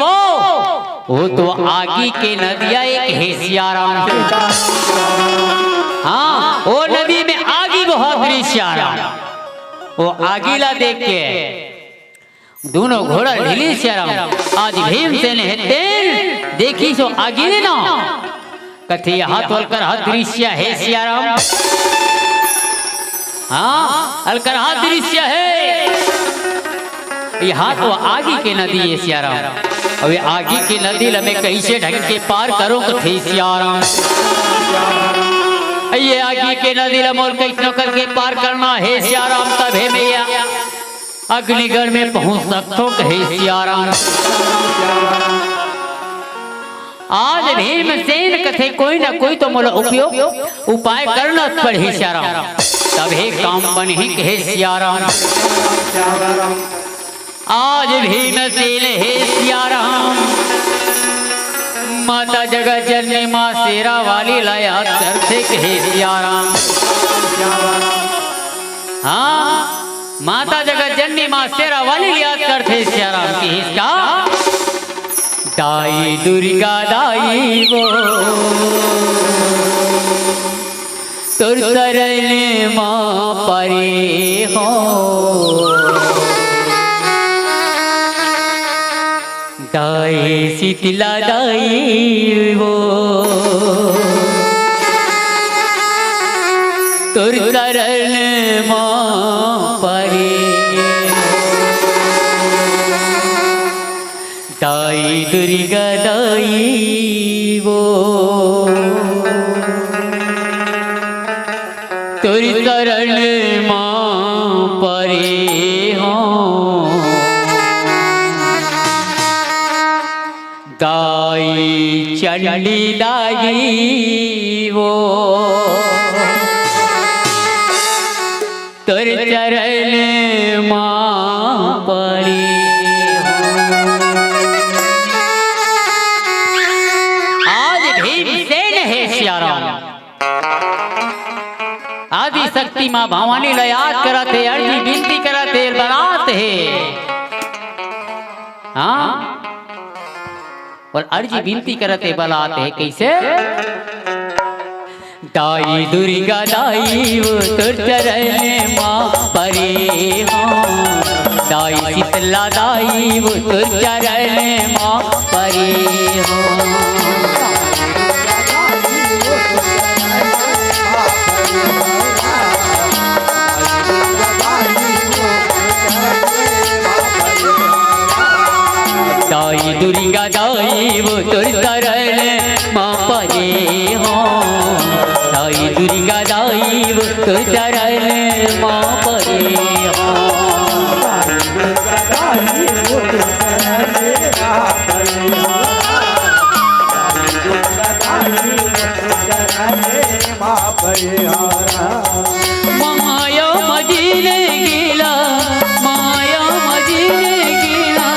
वो तो आगी के नदिया एक है सियाराम। हाँ वो नदी में आगी वो हाथ रिस सियाराम वो आगीला देख के दोनों घोड़ा ढीली सियाराम आज भीमसेन है तेल देखी सो आगी ना कथे हाथ वलकर हाथ दृश्य है सियाराम। हाँ अलकर हाथ दृश्य है ये हाथ वो आगी के नदी है सियाराम। अब ये आगी की नदी लमे कैसे ढंग के पार करो कथे सियाराम। ये आगी के नदी लमोल कैसे करके पार करना है सियाराम तभे मैया अग्निगढ़ में पहुंच सकते कहे सियाराम। आज भीमसेन कथे कोई ना कोई तो मोला उपयोग उपाय करना पड़े सियाराम तभी काम बने कहे सियाराम। आज भीमसेन है सियाराम माता जगत जननी माँ शेरा वाली लाया करते कहे सियाराम। हाँ माता जगत जननी माँ शेरा वाली याद करते सियाराम की इसका दाई दुर्गा दाई वो तुर सरल माँ परे हो दाई शीतला दाई वो तुर सरल माँ परे दुर्गा दाई वो तोरी शरण माँ परे हो दाई चंडी दाई वो तोर चरण माँ परे हो। आज भीमसेन है सियाराम आदि शक्ति माँ भवानी ला याद करते अर्जी विनती करते बनाते है हाँ और अर्जी विनती करते बलाते है कैसे दाई दुर्गा दाई वो तोर चरण माँ परे हो दाई शीतला दाई वो तोर चरण माँ परे हो। दाई दुर्गा दाई वो तोर चरण माँ परे हो दाई दुर्गा दाई वो तोर चरण माँ परे हो। माया मजीने गिला माया मजीने गिला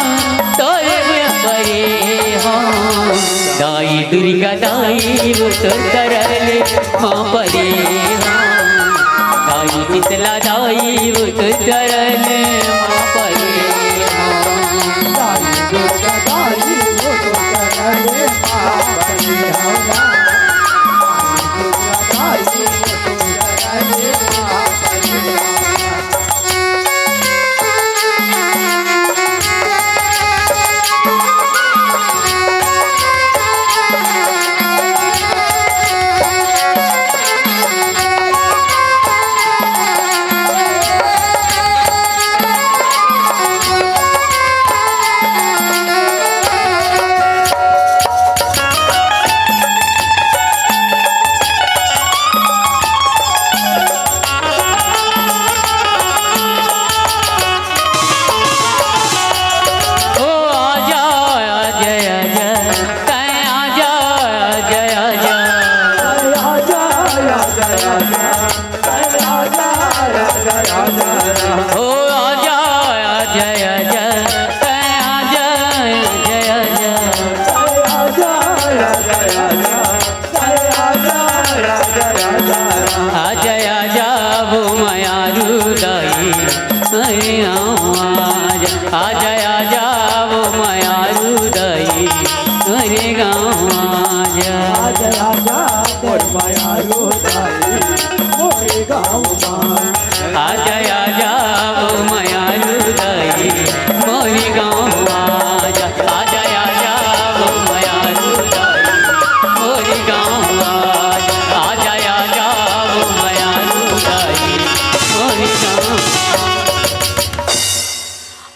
तोरे परे हो दाई दुर्गा दाई वो तोर चरण माँ परे हो दाई शीतला दाई वो तोर चरण माँ परे हो।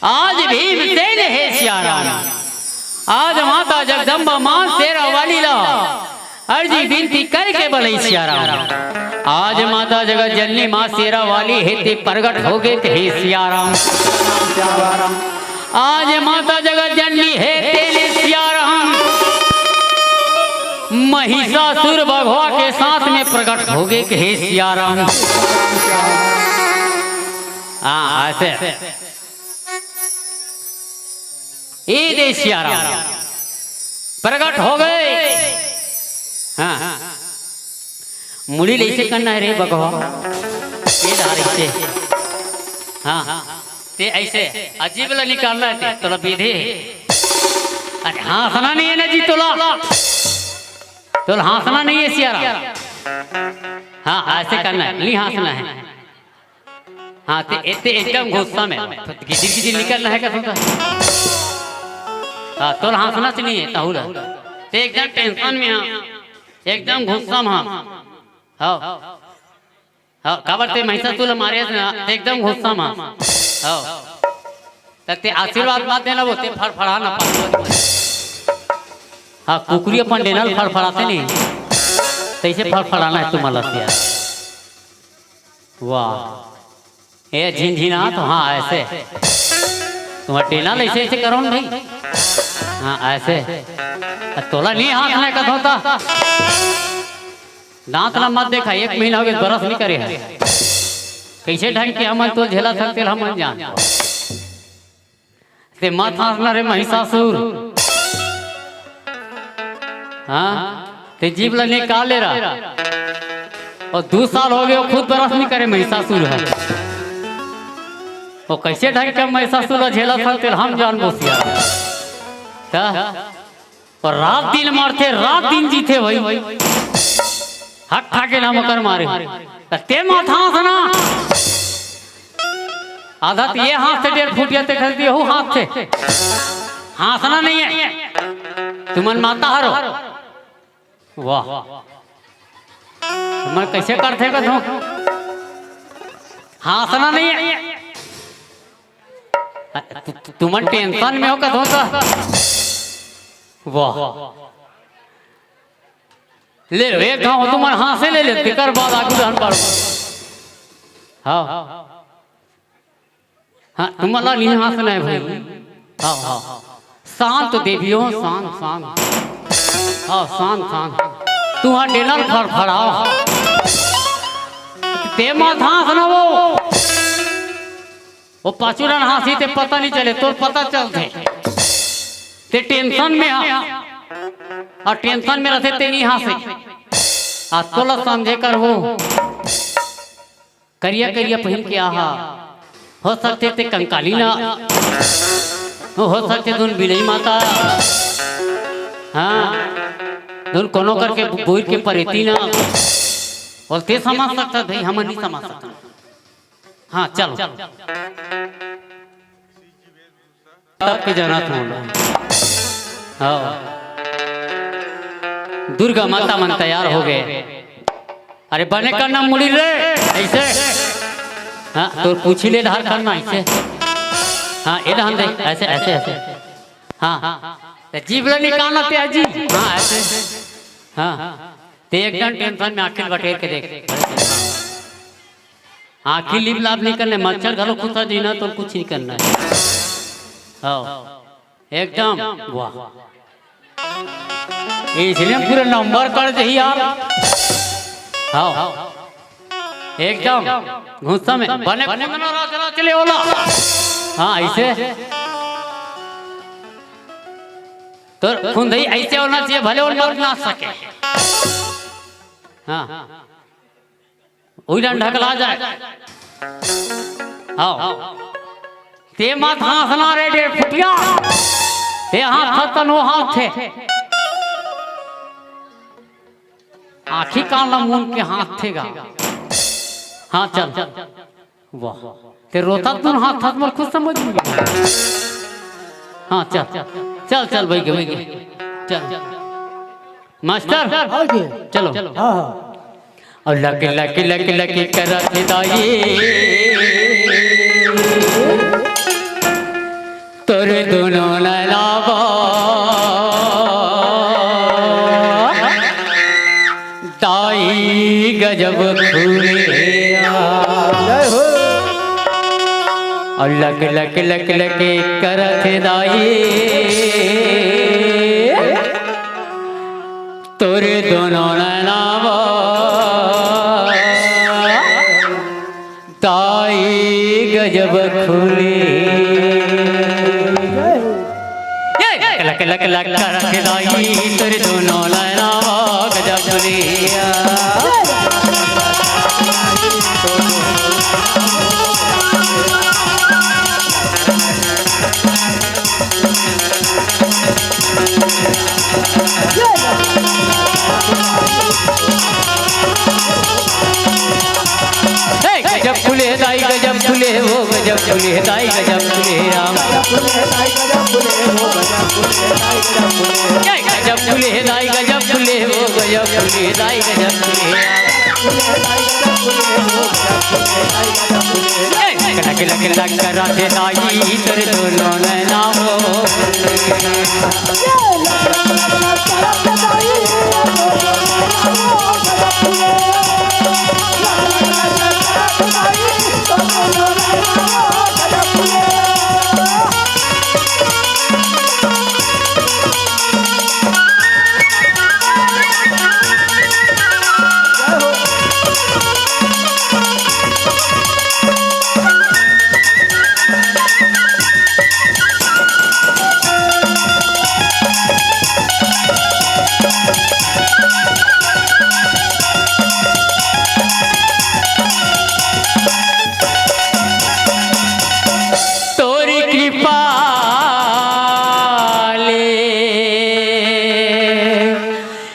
आज भीमसेन है सियाराम आज माता जगदम्बा मां शेरा वाली ला अर्जी विनती करके बोले सियाराम आज माता जगत जननी मां शेरा वाली है ते प्रगट हो गए थे सियाराम आज माता जगत जननी है तेरे सियाराम महिषासुर भगवा के साथ में प्रकट हो गए थे सियाराम। हाँ ऐसे ये दे सियाराम प्रकट हो गए। हाँ मुड़ी ऐसे करना है रे भगवा ये धार ऐसे हाँ ते ऐसे अजीब ला निकालना है तोला विधि अरे हंसना नहीं है ना जी तोला हंसना नहीं है सियाराम। हाँ ऐसे करना है नहीं हंसना है। हाँ ते एकदम गुस्सा में गिजिर गिजिर निकलना है क्या हाँ तो हंसना से नहीं है ताहुला ते एकदम टेंशन में हाँ एकदम गुस्सा में हाँ हाँ काबर ते महिषासुर मारे एकदम गुस्सा में हाँ ते आशीर्वाद बात देना वो ते फड़फड़ा ना पाते हाँ कुकुरी अपन डेनल फड़फड़ाते नहीं तैसे फड़फड़ाना है तुम्हारा यार। वाह ये झिनझिना तो हाँ ऐसे तुम्हारा डेनल ऐसे ऐसे करो ना भाई। हाँ ऐसे तोला नहीं हाथ नहीं का धोता दांत ना मत देखा 1 महीना हो गया बरस नहीं करे है कैसे ढंग के हम तो झेला सकते हम जान ते मत हासना रे महिषासुर। हाँ ते जीव ला निकाल ले रहा और 2 साल हो गए खुद बरस नहीं करे महिषासुर है वो कैसे ढंग के महिषासुर ला झेला सकते हम जान बोसिया और रात दिन मारते रात दिन जीते भाई हक खा के नाम कर मारे ते माथा ना आधा तो ये हाथ से 1.5 फुट जाते खरीदी हो हाथ से हाथना नहीं है तुमन माता हरो। वाह तुमन कैसे करते का तुम हाथना नहीं है तुमन टेंशन में हो का धोता। वाह ले लो एक गाँव तुम हाथ से ले लेते कर बाद आगे धन पर। हाँ हाँ तुम्हारा नहीं हाथ नहीं भाई। हाँ हाँ शांत देवियो शांत शांत। हाँ शांत शांत तुम्हारा डेनल फड़फड़ाओ ते मत हाथ ना वो पाचुरन हाथी ते पता नहीं चले तो पता चलते ते टेंशन में और टेंशन में रहते ते नहीं हंसे आज तो ला समझे कर वो करिया करिया पहन के आहा हो सकते थे कंकाली ना हो सकते धुन बिलई माता। हाँ धुन कोनो करके बोर के परेती ना और ते समझ सकता भाई हम नहीं समझ सकता। हाँ चलो तब के जाना था। हाँ दुर्गा माता मन तैयार हो गए। अरे बने करना मुड़ी रे ऐसे। हाँ तो पूछ ले ढाल करना ऐसे। हाँ ये ढाल दे ऐसे ऐसे ऐसे। हाँ जीव ला निकालना ते अजी। हाँ ऐसे हाँ ते एकदम टेंशन में आखिर बटेर के देख आखिर लिप लाभ नहीं करने मच्छर घरों खुदा जीना तो कुछ नहीं करना है। हाँ एकदम वाह इसलिए पूरे नंबर कर दे यार। हाँ एकदम गुस्सा में बने बने चला चले ओला। हाँ ऐसे तो खुंदई ऐसे होना चाहिए भले और मत ना सके। हाँ वही ढकला जाए। हाँ ते मत हासना रे 1.5 फुटिया ते हाथ खतन हो हाथ थे आखी काला मुन के हाथ थे गा। हाँ चल वाह ते रोता तुम हाथ हाथ में खुद समझ में। हाँ चल चल चल भाई भाई चल मास्टर चलो। और लकी लकी लकी लकी करत दाई तोरे दोनों नैनावा दाई गजब खुरिया। और लक लक लक लक करत दाई तोरे दोनों नैनावा दाई गजब खुली। लक लक लक करत दाई तोरे दोनों नैनावा गजब खुलिया। गजब फुले दाई गजब फुले वो गजब फुले दाई गजब फुले राम। गजब फुले दाई गजब फुले वो गजब फुले दाई गजब फुले राम। लग लग लग राधे लाई तेरे दोनों नैना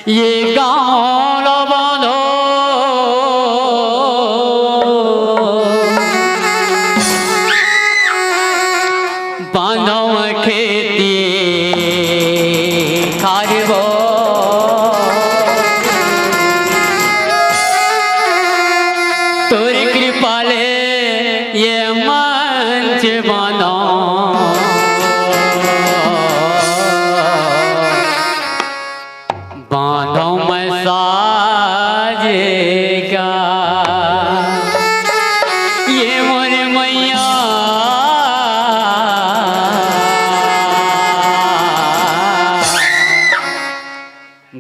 ये गाँव बांधो बांधो खेती खारबो तोरी कृपाले ये मंच बांधो बांधो मैं साजेगा ये मोरे मैया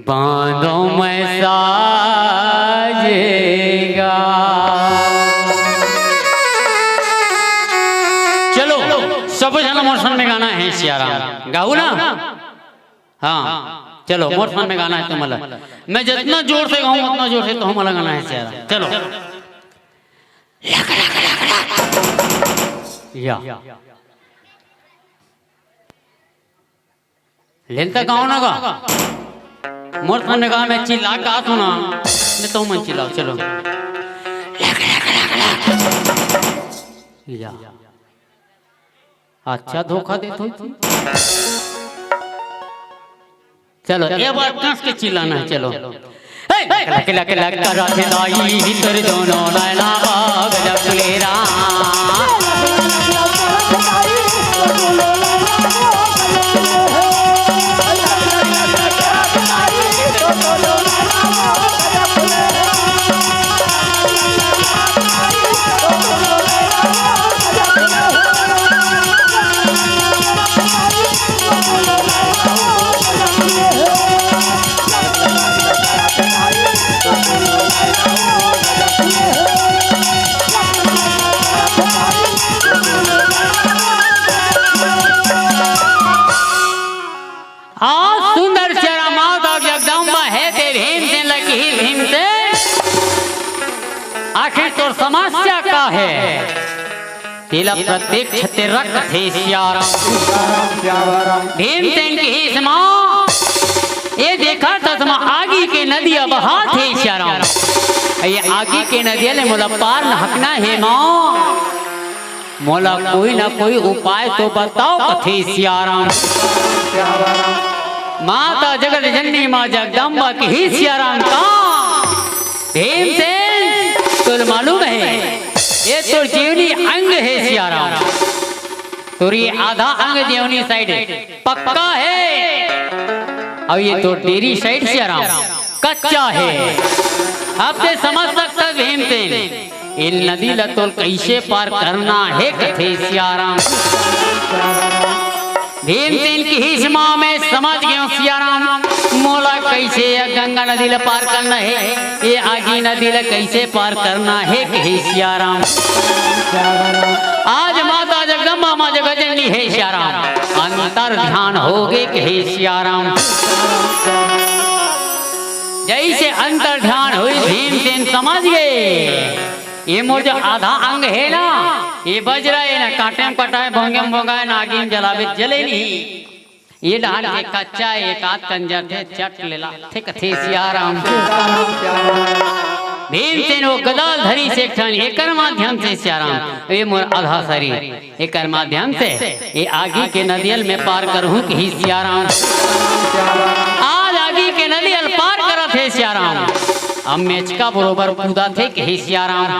बांधो मैं साजेगा। चलो सब जना मौसम में गाना है सियाराम गाऊ ना। हाँ चलो मोटफोन में गाना है तो मला मैं जितना जोर से गाऊं उतना जोर से तो हम मला गाना है सारा। चलो या लेनता गाओ ना गा मोटफोन में गा मैं चिल्ला गा सुना मैं तो मन चिल्लाओ। चलो या अच्छा धोखा दे तो चलो ये बार कस के चिल्लाना है। चलो लक लक लक राधे लाई तेरे दोनों नैना बाग जबलेरा सुंदर चेहरा माता जगदम्बा है ते भीम से लगी भीम से आखिर तो समस्या का है तेला प्रत्येक छते रख थे सियाराम भीमसेन की ही समा ये देखा था समा आगी के नदियां बहा थे सियाराम ये आगी के नदियां ले मोला पार न हकना है माँ मोला कोई ना कोई उपाय तो बताओ कथे सियाराम। माता जगत जननी माँ जगदम्बा की ही सियाराम का भीमसेन तुझे मालूम है ये तो जीवनी अंग है सियाराम तो ये आधा अंग जीवनी साइड पक्का है और ये तो तेरी साइड सियाराम कच्चा है। अब ते समझ सकता भीमसेन इन नदी लतोल कैसे पार करना है कथे सियाराम। भीमसेन की ही माँ में समझ गया सियाराम मोला कैसे गंगा नदी ला पार करना है ये आगी नदी ला कैसे पार करना है कहे सियाराम। आज माता जगदम्बा माँ जगजननी है सियाराम अंतर ध्यान हो गए कहे सियाराम। जैसे अंतर ध्यान हुई भीमसेन समझ गए ये मोर जो आधा अंग है ना ये बज रहा है ना काटे में कटाए भोंगे में भोंगाए ना आगे में जलावे जले नहीं ये डाल के कच्चा एक आध कंजर थे चट लेला ठीक थे सियाराम। भीमसेन वो गदाल धरी से एकर माध्यम से सियाराम ये मोर आधा शरीर एकर माध्यम से ये आगे के नदियल में पार करूँ कि सियाराम। आज आगे के नदियल पार करत है सियाराम अब मेचका बरोबर कूदा थे कि हे सियाराम।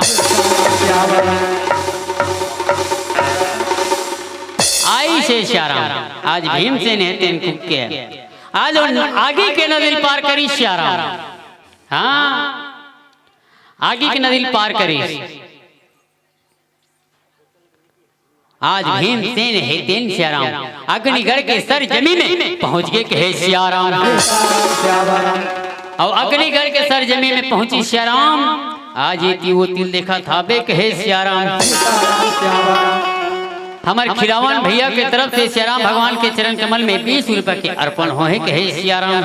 आई से सियाराम आज भीमसेन है तेन कुक के आज आगे के नदी पार करी सियाराम। हाँ आगे की नदी पार करी आज भीमसेन है तेन सियाराम अग्निगढ़ के सर जमीन में पहुंच गए कहे सियाराम। और अग्निगढ़ के सर जमीन में पहुंची सियाराम आज ये वो तिल देखा था बे कहे सियाराम। हमारे खिलावन भैया के तरफ से सियाराम भगवान के चरण कमल में 20 रुपए के अर्पण हो है कहे सियाराम।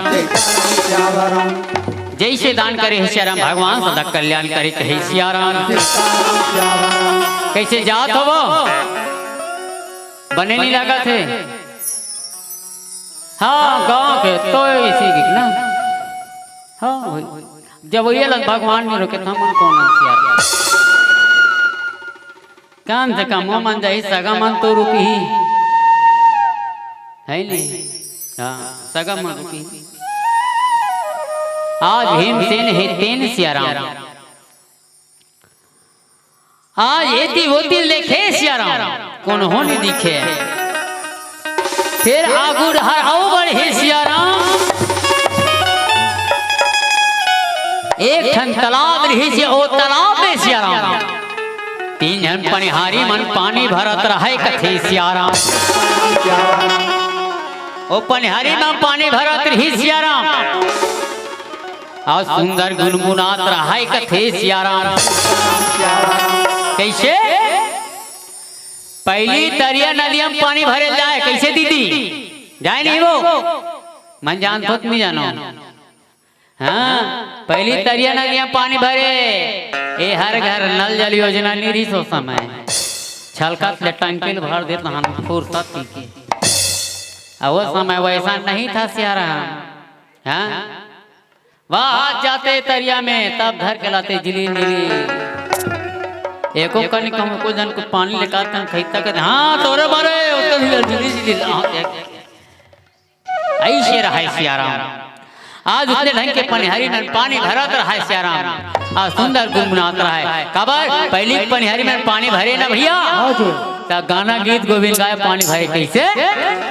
जैसे दान करे है सियाराम भगवान सदा कल्याण करे कहे सियाराम। कैसे जात हो वो बने नहीं लगा थे। हाँ गांव के तो इसी की ना। हाँ जब ये लग भगवान ने रोके था मन कौन सियाराम कान से कम मन जाए सगा मन तो रुकी ही है नहीं। हाँ सगा मन रुकी आज भीमसेन है तेन सियाराम आज एती होती लेखे सियाराम कौन होने दिखे फिर आगुड़ हर आओ बढ़े सियाराम। एक ठन तालाब रही से ओ तालाब में सियाराम 3 जन पनिहारी मन पानी भरत रहे कथे सियाराम। ओ पनिहारी में पानी भरत रही सियाराम और सुंदर गुनगुनात रहे कथे सियाराम। कैसे पहली तरिया नदिया में पानी भरे जाए कैसे दीदी जाए नहीं वो मन जान तो नहीं जानो। हाँ पहली तरिया नदिया में पानी भरे ए हर घर नल जल योजना नहीं सो समय छलका से टंकी भर देता हम फुर्सत के वो समय वैसा नहीं था सियाराम। हाँ वहाँ जाते तरिया में तब धर के लाते जिली जिली एको कनी कम को जन को पानी लेकर तन खैता के हाँ तोरे मारे उतर जिली जिली ऐसे रहा सियाराम। आज उतने ढंग के पनिहारी में पानी भरत रहा है सियाराम आज सुंदर गुनगुनात रहा है। कबर पहली पनिहारी में पानी भरे ना भैया तब गाना गीत गोविंद गाए पानी भरे कैसे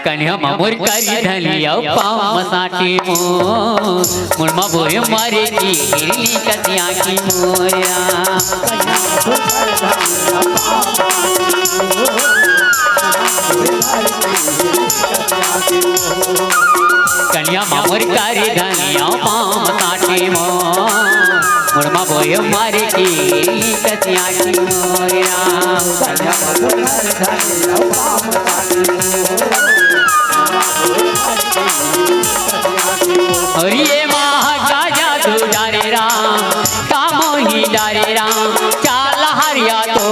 कन्या मोर करी ढलिया पाँव मसाटी मोर मुरमा बोहे मारे की गिरली कतिया की मोरिया कन्या मोर करी ढलिया पाँव मसाटी मोर मुरमा बोहे मारे की गिरली कतिया की मोरिया और ये माँ का जादू डारे राम कामो ही डारे राम चाल हरिया तो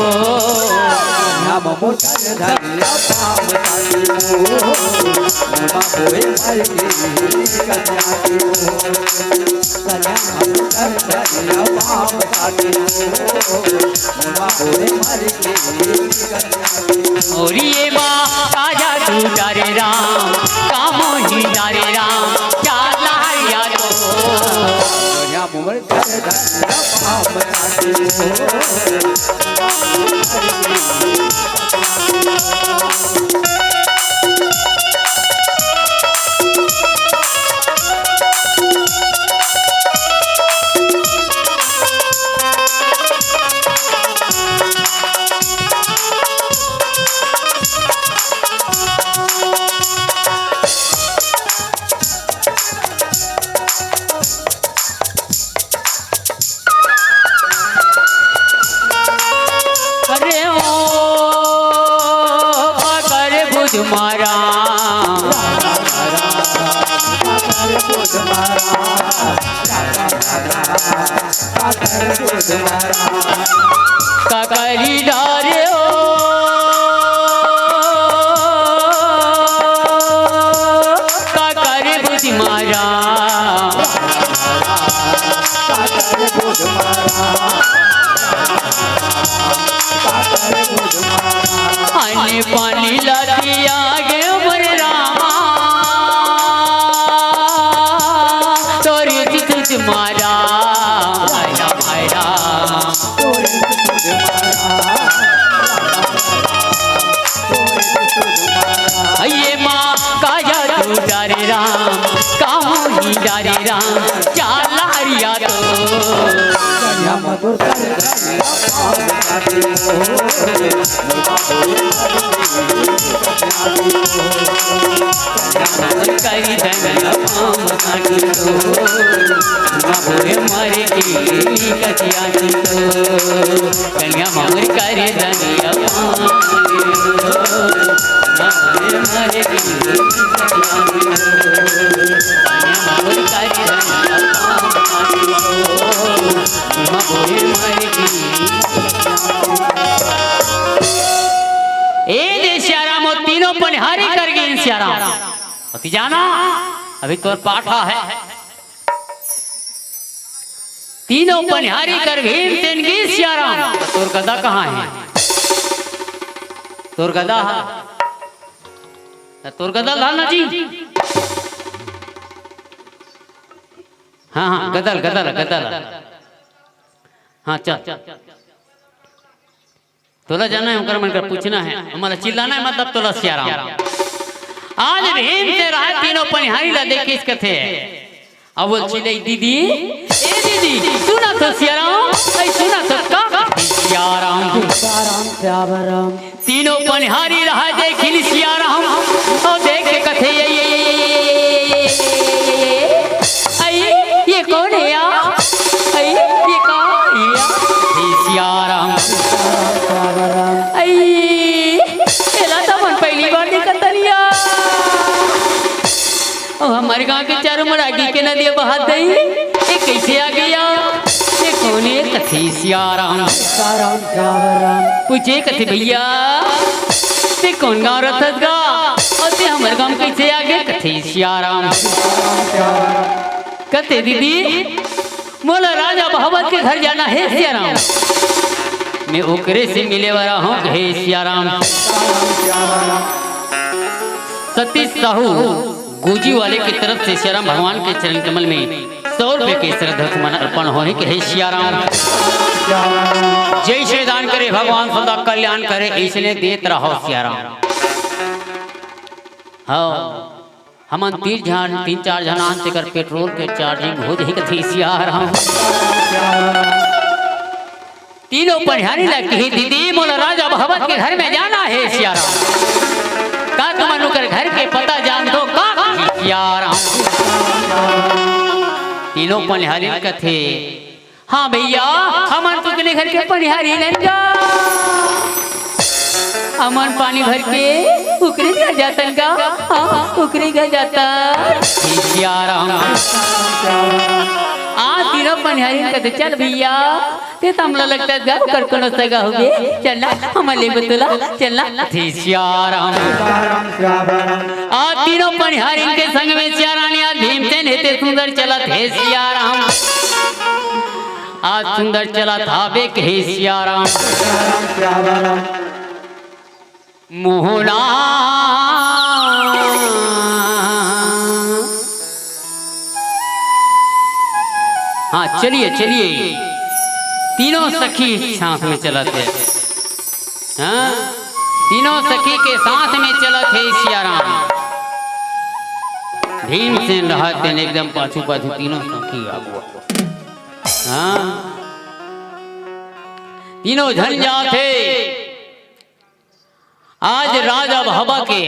और ये माँ का जादू डारे राम कामो ही डारे राम चाल हरिया तुम्हारा ककरी डारे हो ककरी बुझ मारा आने पानी लादिया गे मोर रामा तोरी तुझ मारा हे राम चाला हरिया तो कन्या मधुर कर करी धनिया पाम काटी तो महुरे मारे की कचिया तो कन्या महुर करी धनिया पाम महुरे मारे की कचिया महुर करी धनिया पाम काटी तो महुरे मारे की ए दे श्याराम तीनों पनिहारी कर गए श्याराम अति जाना अभी तोर पाठा है तीनों पनिहारी कर भीम तेन की श्याराम तोर गदा कहाँ है तोर गदा तोर गदा लाना जी हाँ हाँ गदल गदल गदल हाँ चल तोला जाना है उनका मन कर पूछना है हमारा चिल्लाना है मतलब तोला श्याराम आज भीम से रहा तीनों पनिहारी ला देख किस कथे अब बोल चिल्लाई दीदी ए दीदी सुना तो श्याराम ऐ सुना तो का श्याराम श्याम तीनों पनिहारी रहा देखिन श्याराम और देख के कथे ये कौन है या ये कौन है या श्याराम पहली बार देखा लिया हमारे गांव के चारों मराठी के नदिया बहा दई ये कैसे आ गया ये कौन है कथे श्याराम पूछे कथे भैया ते कौन गाँव रथस गा और ते हमारे गांव कैसे आ गए कथे श्याराम कथे दीदी मोला राजा बहावत के घर जाना है श्याराम मैं ओकरे से मिले वाला हूँ हे श्याराम सतीश साहू गुजी वाले की तरफ से श्याराम भगवान के चरण कमल में 100 रुपए के श्रद्धा सुमन अर्पण होने के हे श्याराम जैसे दान करे भगवान सदा कल्याण करे इसने देत रहो श्याराम हाँ हम 3-4 जनान से कर पेट्रोल के चार्जिंग हो जाए कथी श्याराम तीनों पनिहारी लगती है दीदी मोला राजा बहावत के घर में जाना है श्याराम का तुम अनुकर घर के पता जान दो का श्याराम तीनों पनिहारी कथे हाँ भैया हम तुकने घर के पनिहारी लंगा अमन पानी भर के उकरे जा जाता का हाँ उकरे जा जाता श्याराम तीनों पनिहारी कहते चल भैया ते तमला लगता गा करकनो सगा होगे चलना हमारे बतला चलना थे श्याराम तीनों पनिहारी के संग में श्याराम आज भीमसेन हेते सुंदर चला थे श्याराम आज सुंदर चला था बेक हे श्याराम मोहना हाँ चलिए चलिए तीनों सखी साथ में चला थे हाँ तीनों सखी के साथ में चला थे श्याराम भीमसेन रहते एकदम पाछू पाछू तीनों सखी आगुआ हाँ तीनों झन जाते आज राजा बहावा के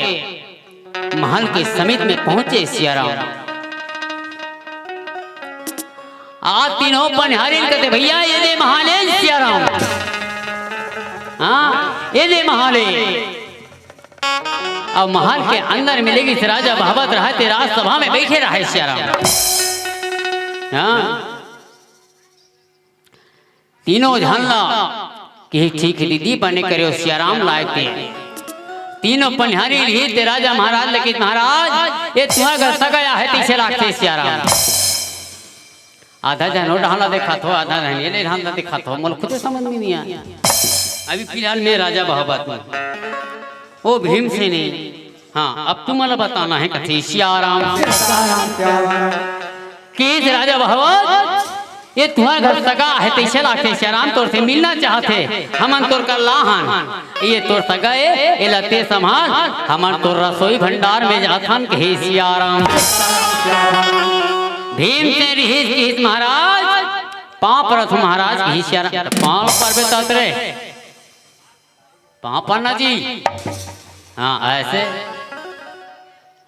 महल के समीप में पहुंचे श्याराम आज तीनों पनिहारी कहते भैया ये दे महाले श्याराम हाँ ये दे महाले अब महल के अंदर मिलेगी राजा बहावत रहते राजसभा में बैठे रहे श्याराम हाँ तीनों जानला कि ठीक दीदी बने करे श्याराम लायक तीनों पनिहारी रही राजा महाराज लेकिन महाराज ये तुम्हारा घर सगाया है 30 लाख से श्याराम आधा जनो ढाला देखा थो आधा ये ढाला देखा थो मुझे खुद समझ में नहीं आया अभी फिलहाल में राजा बहावत वो भीमसेन हाँ अब तुम्हारा बताना है कथी श्याराम कि राजा बहावत ये तुम्हारा घर सगा है 30 लाख से श्याराम तोर से मिलना चाहते हमन तोर का लाहन ये तोर सगा ये लते संभाल हमन तोर रसोई भंडार में जाथन के श्याराम भीमसेन हित महाराज पांव पर महाराज पांव पर बेतरे पांव पर ना जी। हाँ ऐसे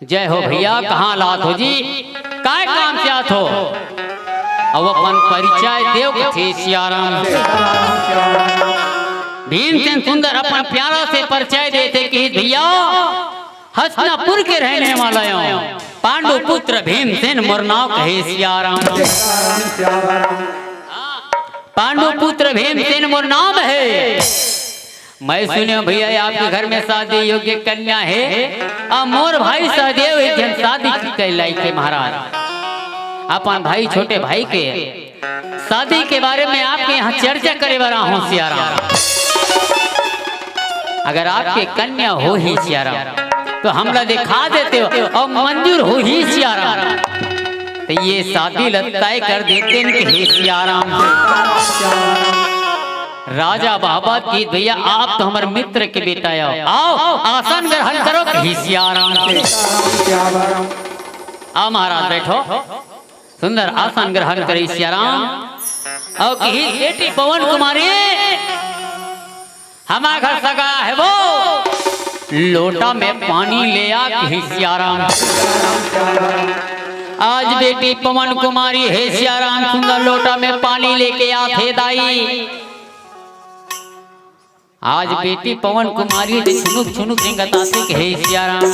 जय हो भैया कहाँ लात हो जी काय काम से आत हो अब अपन परिचय देव के थे सियाराम। भीमसेन सुंदर अपन प्यारा से परिचय देते कि भैया हसनापुर के रहने वाला पांडु पुत्र भीमसेन मोर नाम कहे सियाराम। पांडु पुत्र भीमसेन मोर नाम है। मैं सुनियो भैया आपके घर में शादी योग्य कन्या है और मोर भाई सहदेव एक शादी की कहलाई के महाराज। अपन भाई छोटे भाई के शादी के बारे में आपके यहाँ चर्चा करे वाला हूँ सियाराम। अगर आपके कन्या हो ही सियाराम तो हमला दिखा देते हो और मंजूर हो ही सियाराम तो ये शादी तय कर देते हैं सियाराम। राजा बाबा की भैया आप तो हमारे मित्र के बेटा आओ आसन ग्रहण करो सियाराम। आओ महाराज बैठो सुंदर आसन ग्रहण करे सियाराम। और कही बेटी पवन कुमारी हमारे घर सगा है वो लोटा में पानी ले आ सियाराम। आज बेटी पवन कुमारी है सियाराम सुंदर लोटा में पानी लेके आते दाई। आज बेटी पवन कुमारी छुनुक छुनुक रिंगताते है सियाराम।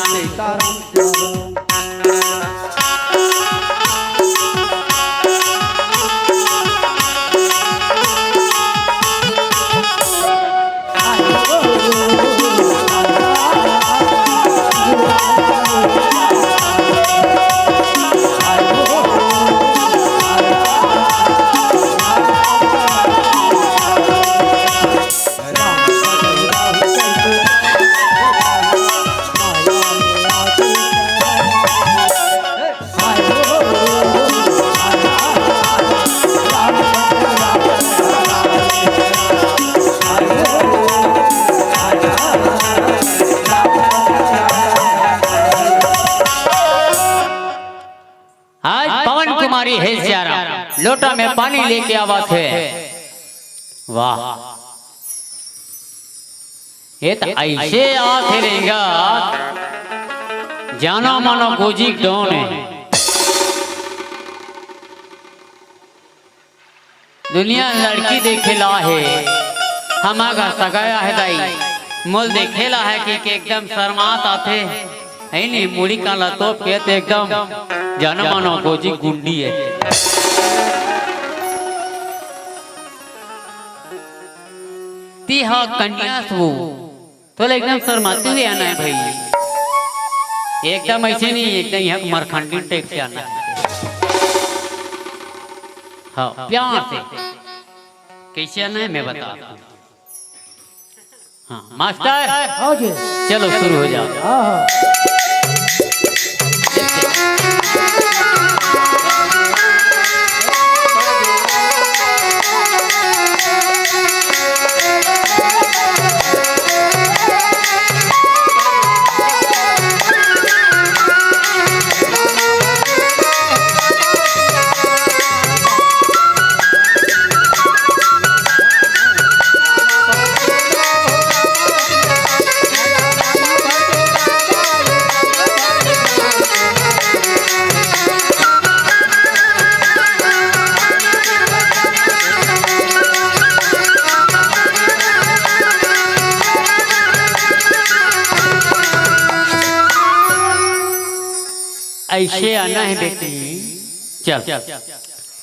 लोटा में पानी लेके आवा थे। वाह ये तो ऐसे आते रहेगा जाना मानो गोजी डॉन है। दुनिया लड़की देखेला है हमारा सगाया है दाई मोल देखेला है कि एकदम शर्मात आते है नहीं मुड़ी का लतोप कहते एकदम जाना मानो गोजी गुंडी है। तीहा कन्या तो एकदम शर्माते हुए आना है भाई एकदम ऐसे नहीं एकदम यहाँ मरखंडी टाइप से आना है। हाँ प्यार से कैसे आना है मैं बता। हाँ मास्टर चलो शुरू हो जाओ। ऐसे आना है बेटी चल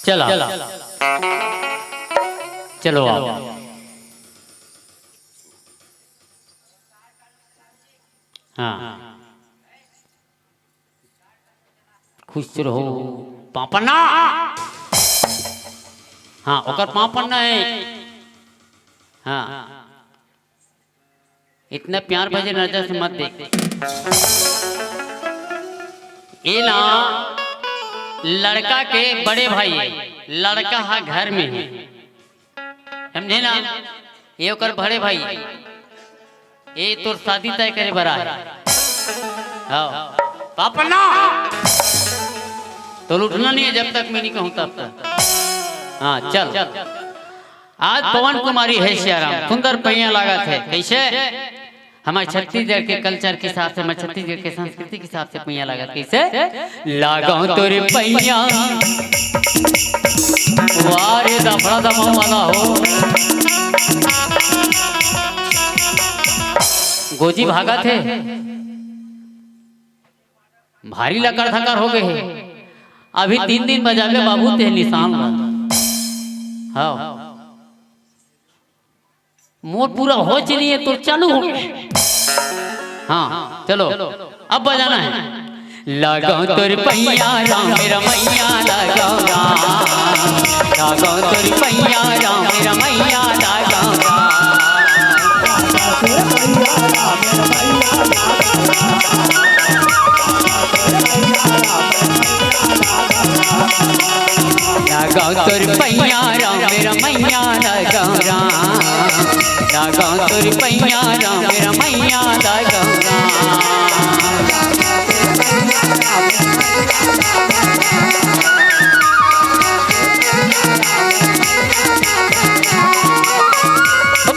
चलो चलो हाँ खुश रहो पापन्ना। हाँ ओकर पापन्ना है। हाँ इतना प्यार भजे नजर से मत देख। ये ना लड़का के बड़े भाई लड़का हा घर में है समझे ना ये ओकर बड़े भाई ये तो शादी तय करे बरा है। हाँ पापा ना तो उठना नहीं है जब तक मैं नहीं कहूँ तब तक। हाँ चल। आज पवन कुमारी है श्याराम सुंदर पैया लागत है। कैसे हमारे छत्तीसगढ़ के कल्चर के हिसाब से, हमारे छत्तीसगढ़ के संस्कृति के हिसाब से पैया लागत कैसे लगाओ तोरे पैया वारे दफड़ा दमा वाला हो। गोजी भागा थे, भारी लकड़ थकर हो गए हैं। अभी 3 दिन बजावे बाबू ते निशान हाँ मोर पूरा हो चलिए तो चालू हो गए। हाँ चलो अब बजाना है। लगाओ तोर पैया राम मेरा मैया लगाओ राम, लगाओ तोर पैया राम मेरा मैया लगाओ लगाओ तोर पैया राम मेरा मैया लगाओ राम, लगाओ तोर पैया राम मेरा मैया लगाओ राम।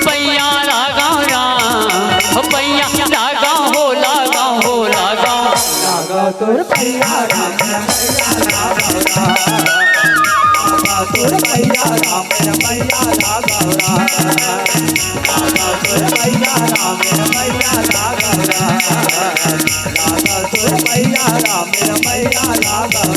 पैया लगाओ राम पैया लगाओ हो लगाओ हो लगाओ लगाओ तोर पैया राम तोर पैया राम मेरा मैया लगाओ राम, लगाओ तोर पैया राम मेरा मैया लगाओ राम, लगाओ तोर पैया राम मेरा मैया लगाओ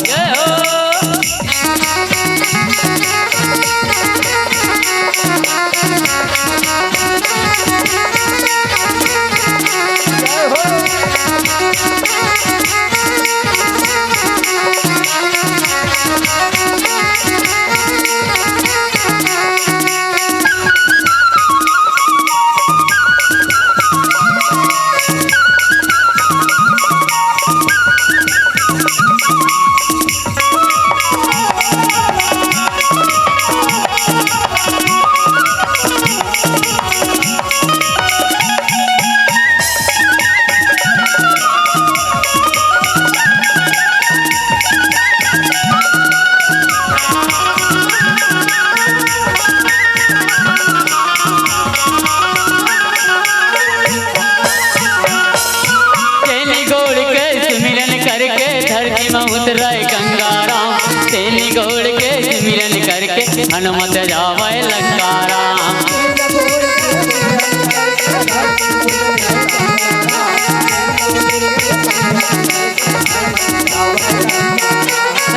हनुमत जावे लंकारा।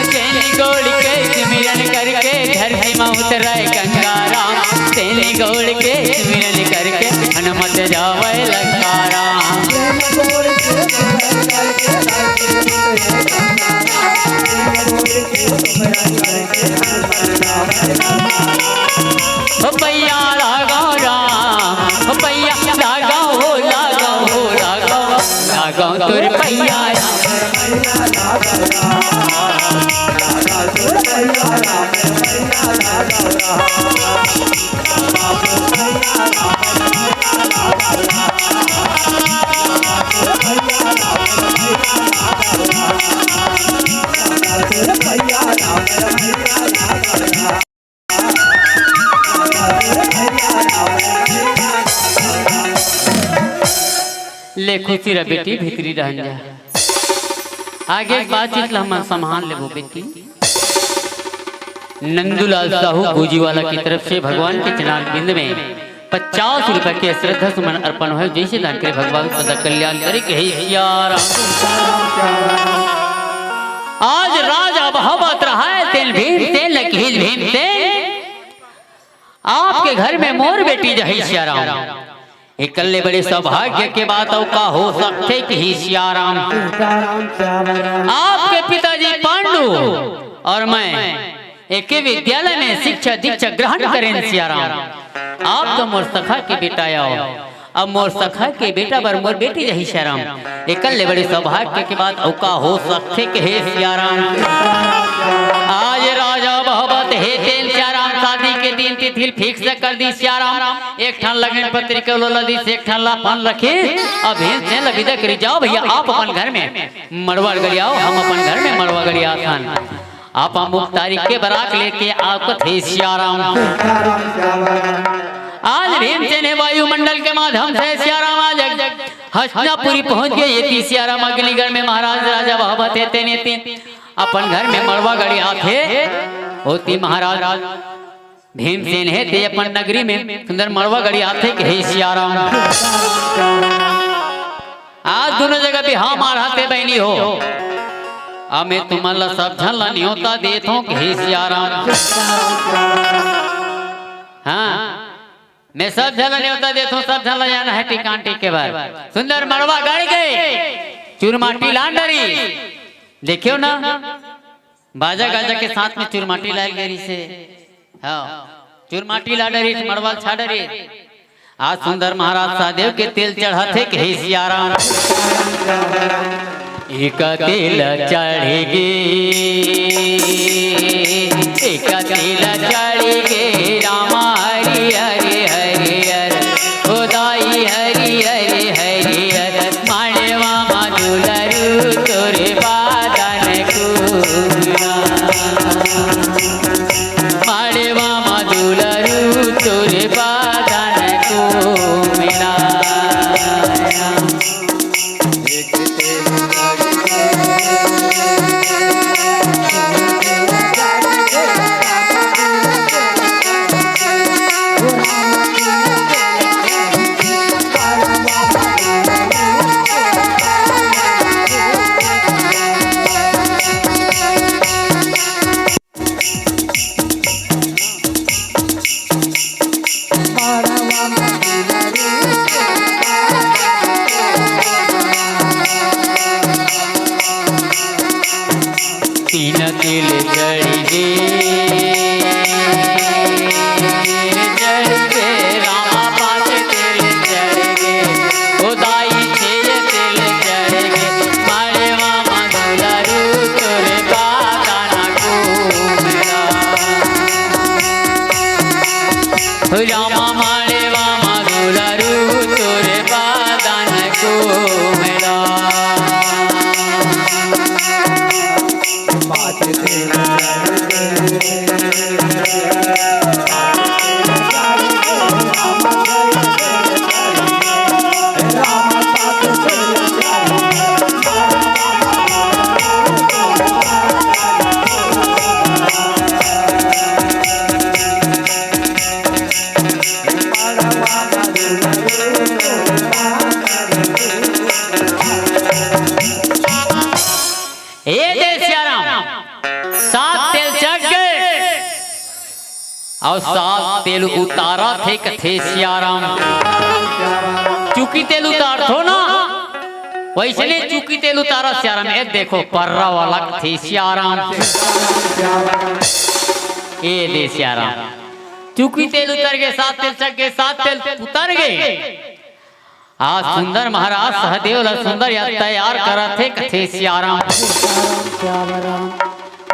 तेली गोड़ के सिमरन करके धरती में उतरे गंगारा, तेली गोड़ के सिमरन करके हनुमत जावे लंकारा। पैया लगाओ राम पैया लगाओ हो लगाओ हो लगाओ, लगाओ तोर पैया ले खुशी रह बेटी भिकरी रह जा। आगे बातचीत हम संभाल ले बेटी। नंदूलाल साहू गोजीवाला की तरफ से भगवान के चरण बिंद में 50 रुपए के श्रद्धा सुमन अर्पण है। जैसे दान करे भगवान सदा कल्याण करे के यार। आज राजा बहावत रहा है तेल भीम तेल लकीज भीम तेल। आपके घर में मोर बेटी जही श्याराम इकल्ले बड़े सौभाग्य के बात का हो सकते कि ही श्याराम। आपके पिताजी पांडु और मैं एक विद्यालय में शिक्षा दीक्षा ग्रहण करें श्याराम। आप तो मोर सखा के बेटा आओ, अब मोर सखा के बेटा बर मोर बेटी रही श्याराम। इकल्ले बड़े सौभाग्य के बात का हो सकते कि हे श्याराम। आज राजा बहावत है तेल श्याराम शादी के दिन तिथि फिक्स कर दी श्याराम। एक ठन लगन पत्रिका लदी से एक ठन लाफान रखे अब भेज से लविदा करी जाओ भैया आप अपन घर में मड़वा गड़ियाओ, हम अपन घर में मड़वा गड़िया आसान। आप अमुक तारीख के बरात लेके आपको थे सियाराम। आज भीमसेन ने वायुमंडल के माध्यम से सियाराम आज हस्तिनापुरी पहुंच गए। ये सियाराम अग्निगढ़ में महाराज राजा बाबा थे ने अपन घर में मड़वा गड़ी आथे होती। महाराज भीमसेन है ते अपन नगरी में सुंदर मड़वा गड़ी आथे के हे सियाराम। आज दोनों जगह भी हाँ मारते बहनी हो। अब मैं तुम्हारा सब झल नहीं होता देता हूँ हे सियाराम। हाँ मैं सब झल नहीं होता देता हूँ, सब झल जाना है टिकांटी के बाद। सुंदर मड़वा गड़ गए चूरमाटी लांडरी देखियो ना, बाजा गाजा के साथ में चूरमाटी लाल गेरी से। हाँ चूरमाटी लाडरी मड़वाल छाडरी। आज सुंदर महाराज सादेव के तेल चढ़ाते के हे सियाराम। एक तेल चढ़ेगे एक तेल चढ़ेगे रामा हरि हरि हरि हरि खुदाई हरि हरि हरि हरि माणवा मधुलरु तोरे बादन कुना माणवा मधुलरु तोरे बादन कुना। तीन तिल चढ़ी गे रामा पास तिल चढ़ गे खुदाई थे तिल चढ़ गे माड़वा मधुलरु तोरे बादन कुना रामा माड़वा मधुलरु तोरे बादन कुना। और सात तेल उतारा थे कथे सियाराम। चूकी तेल उतार थो ना वैसे ने चूकी तेल उतारा सियाराम। एक देखो पर्रा वाला थे सियाराम। ये दे सियाराम चूकी तेल उतर गए सात तेल चढ़ गए सात तेल उतर गए। आज सुंदर महाराज सहदेव सुंदर या तैयार करा थे कथे सियाराम।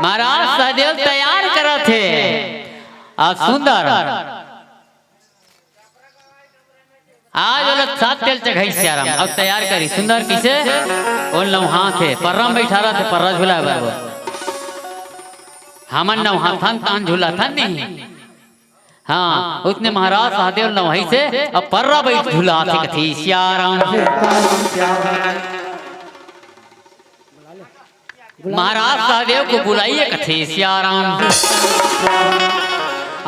महाराज सहदेव तैयार करा थे आज सुंदर आज वाला सात तेल चढ़ाई सियाराम। अब तैयार करी सुंदर किसे उन नौहा थे पर्रा में बैठा रहा थे पर्रा झूला बाबू हमन नौहा थन तान झूला था नहीं। हाँ उसने महाराज सहदेव नौही से अब पर्रा बैठ झूला थे कथी सियाराम। महाराज सहदेव को बुलाइए कथी सियाराम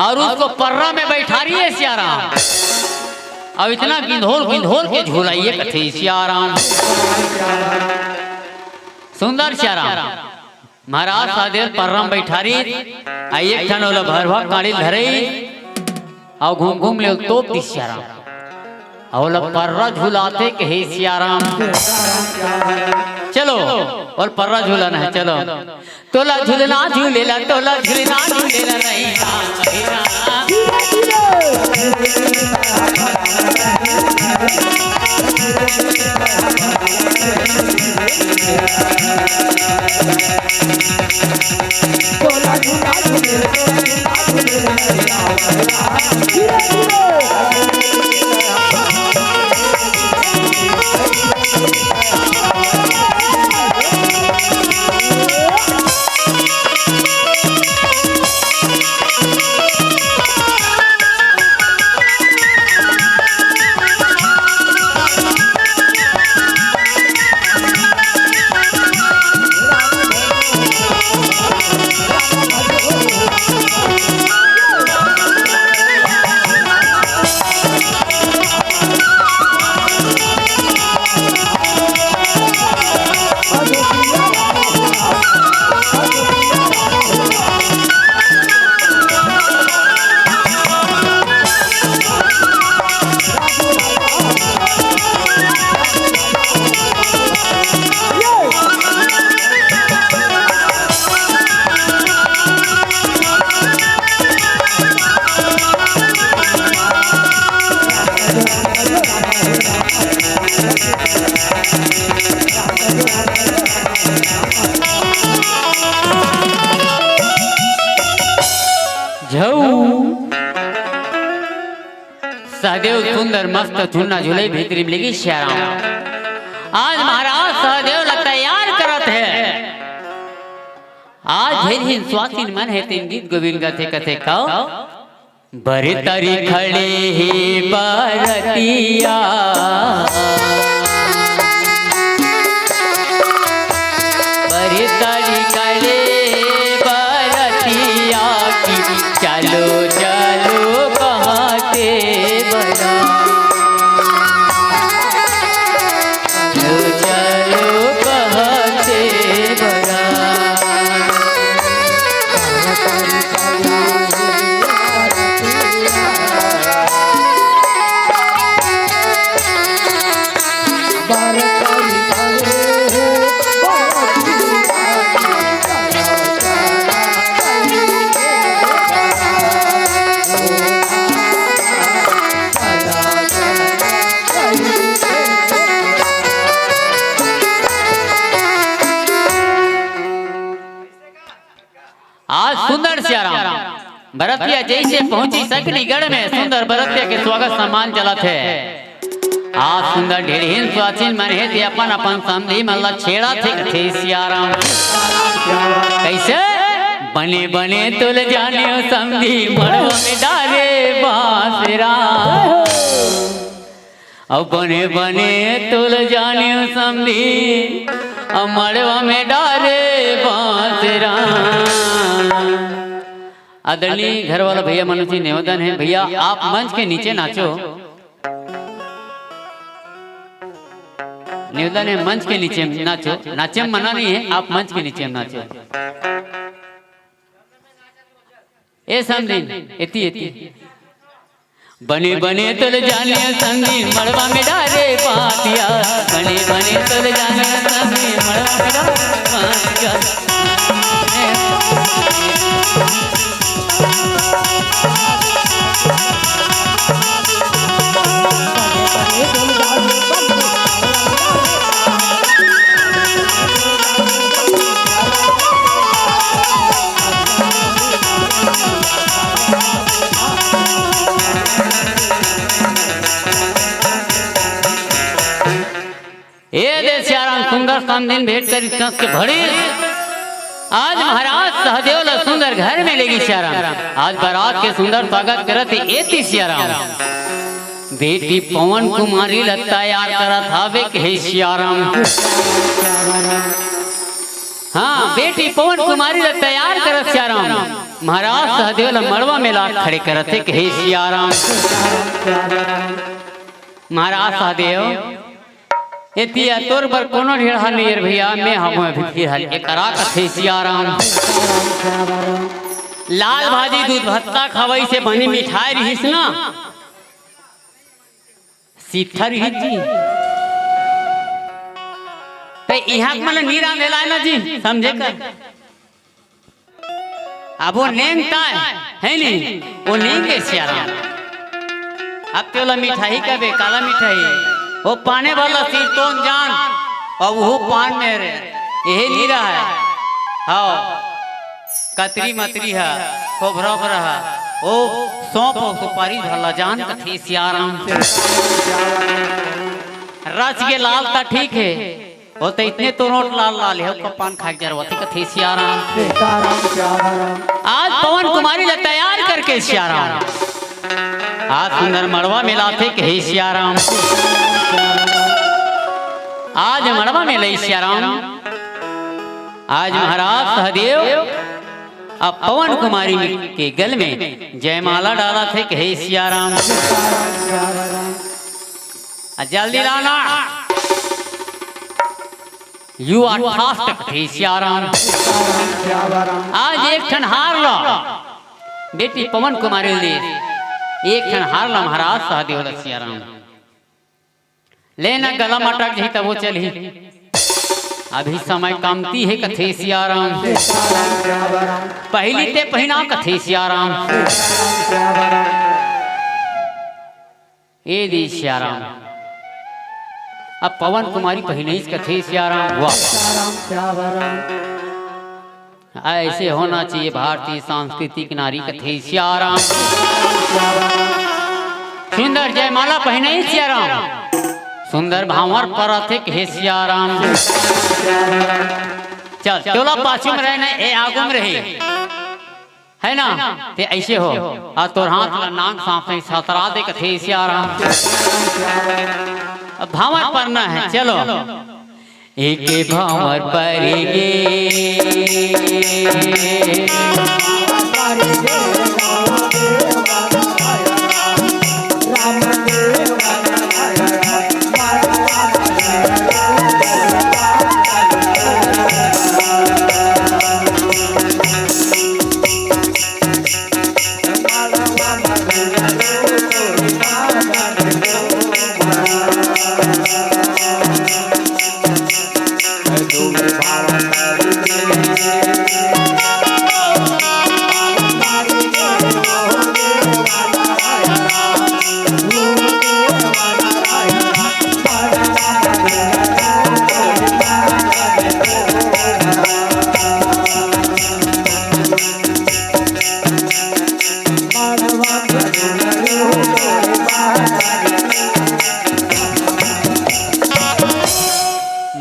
और उसको पर्रा में बैठा रही है सियाराम। अब इतना गिंधोल के झूलाइए कथे सियाराम। सुंदर सियाराम महाराज सहदेव पर्रा में बैठा रही एक ठन ओला भरवा काड़ी धरे और घूम घूम ले तो सियाराम और पर्रा झूलाते के हे सियाराम। चलो और पर्रा झूलाना है चलो तोला झूलना झूलेला तोला झूलना झूलेला नहीं तोला झूला झूले सहदेव सुंदर मस्त झूलना झूले भीतरी में लगी श्याराम। आज महाराज सहदेव ला तैयार करत है। आज हिन स्वासीन मन है तीन गीत गोविंद गाथे कथे कहो बरे तरी खड़े ही बरतिया बरे तरी खड़े बरतिया की चलो चलो कहते बड़ा चलो चलो कहते बड़ा आज सुंदर श्याराम बरतिया जैसे पहुंची सकलीगढ़ में सुंदर बरतिया के स्वागत सम्मान चलत है। आज सुंदर ढेरहीन स्वाचीन मन है ते अपन अपन समधी मल्ला छेड़ा थे श्याराम कैसे बने बने तुल जाने समधी मड़वा में डाले बांसरा और बने बने तुल जाने समधी मड़वा में डाले बांसरा। आदरणीय घर वाला भैया मनोज जी निवेदन है भैया आप मंच के नीचे नाचो। निवेदन है मंच के नीचे नाचो। नाचे में मना नहीं है आप मंच के नीचे नाचो। ए समझी एती एती बने बने तुल जाने संगी मड़वा में डाले पातिया बने बने तुल जाने संगी मड़वा में डाले पातिया। सुंदर दिन भेंट कर के भड़ी आज महाराज सहदेव ला सुंदर घर में लेगी श्याराम। आज बारात के सुंदर स्वागत करत एती श्याराम बेटी पवन कुमारी ला तैयार करत हावे के श्याराम। हाँ बेटी पवन कुमारी ला तैयार करत श्याराम महाराज सहदेव ला मड़वा में ला खड़े करत के श्याराम। महाराज सहदेव एतिया तोर पर कोनो ढेढ़ा नहीं है भैया मैं हम भिखिर हल एकरा कथे सियाराम। लाल भाजी दूध भत्ता खवई से बनी मिठाई रहिस ना सीथर ही जी ते इहां मन नीरा मेला ना जी समझे कर अब वो नेंगता है नहीं वो नेंगे सियाराम। अब तो ला मिठाई का बे काला मिठाई वो पाने वाला सिर तो जान और वो पान में यही नहीं रहा है। हाँ कतरी मतरी है खोबरा रहा ओ सौंप सुपारी भला जान कथे सियाराम रच के लाल ता ठीक है वो तो इतने तो नोट लाल लाल है उसका पान खा जरवती कथे सियाराम। आज पवन कुमारी ला तैयार करके सियाराम आज सुंदर मड़वा मिलाते के सियाराम। आज मड़वा में लई श्याराम आज महाराज सहदेव अब पवन कुमारी के गल में जयमाला डाला थे कहे सियाराम। जल्दी लाना यू आर फास्ट कहे सियाराम। आज एक ठन हार लो बेटी पवन कुमारी ले एक ठन हार लो महाराज सहदेव सियाराम लेना गला मटक जी तब वो चली अभी समय कामती है कथे सियाराम। पहली ते पहना कथे सियाराम ए दी सियाराम। अब पवन कुमारी पहले कथे सियाराम वाह ऐसे होना चाहिए भारतीय सांस्कृतिक नारी कथे सियाराम। सुंदर जयमाला पहने ही सियाराम सुंदर भावर पर थे हे सियाराम। चल टोला पाछू में रहना ए आगू में रही है ना ते ऐसे हो आ तोर हाथ ला नाक सांप सतरा दे कथे सियाराम। अब भावर पढ़ना है चलो एक भावर परेगे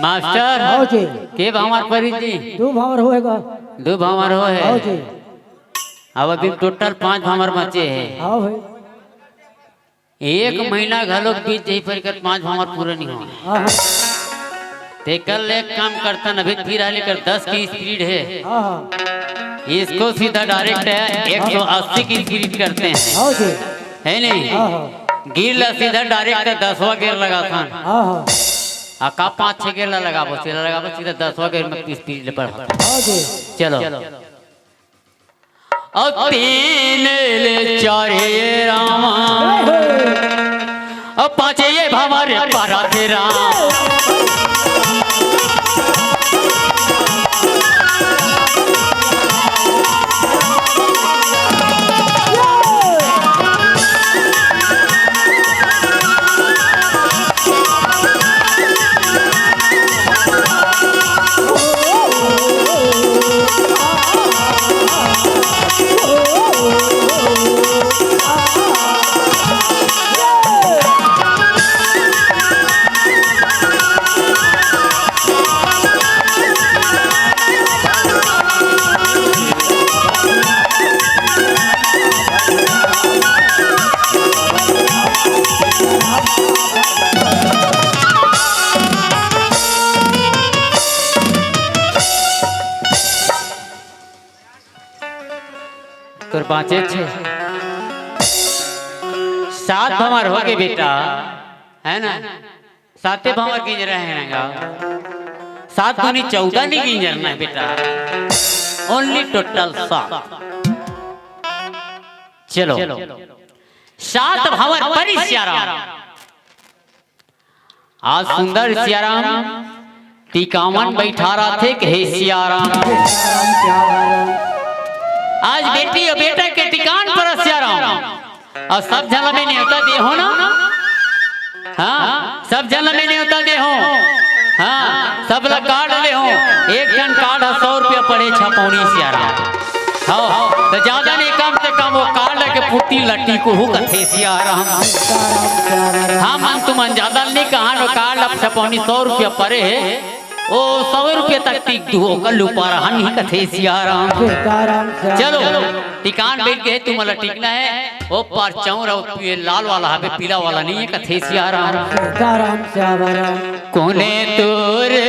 मास्टर आओ जी के भावर परी जी दो भावर होएगा। दो भावर हो है आओ जी अब अभी टोटल 5 भावर बचे हैं। आओ भाई एक महीना घलो बीत जाई पर कर 5 भावर पूरे नहीं हो हाँ ते कल एक काम करता अभी फिर आ लेकर 10 की स्पीड है हाँ इसको सीधा डायरेक्ट 180 की स्पीड करते हैं आओ जी है नहीं हाँ गिर ला सीधा डायरेक्ट 10वां गियर लगा था हाँ आका 5-6 गियर लगाबो सीधा 10वां गियर में स्पीड ले पड़ आओ जी चलो और 3 ले 4 ये रामा और 5 ये भावर पारा तेरा तोर 5-6 7 भंवर हो गए बेटा है ना 7 भंवर गिंज रहे हैं 7 दूनी 14 नहीं गिंजरना है बेटा ओनली टोटल 7 चलो 7 भंवर परी सियाराम आज सुंदर सियाराम टिकावन बैठा रहा थे कि हे सियाराम आज बेटी और बेटा के टिकान पर सियाराम और सब जल में न्योता दे हो ना हाँ सब जल में न्योता दे हो हाँ सब लोग कार्ड ले हो एक जन कार्ड 100 रुपया पड़े छपौनी सियाराम हाँ तो ज्यादा नहीं कम से कम वो कार्ड के पुटी लट्टी को हो कथे सियाराम हाँ मन तुम ज्यादा नहीं कहा कार्ड अब छपौनी 100 रुपया पड़े है ओ 100 रुपये तक टिक दू कल ऊपर हनी कथे सियाराम चलो टिकान बैठ गए तुम वाला टिकना है ओ पर चौर ये लाल वाला है पीला वाला नहीं है कथे सियाराम कोने तोरे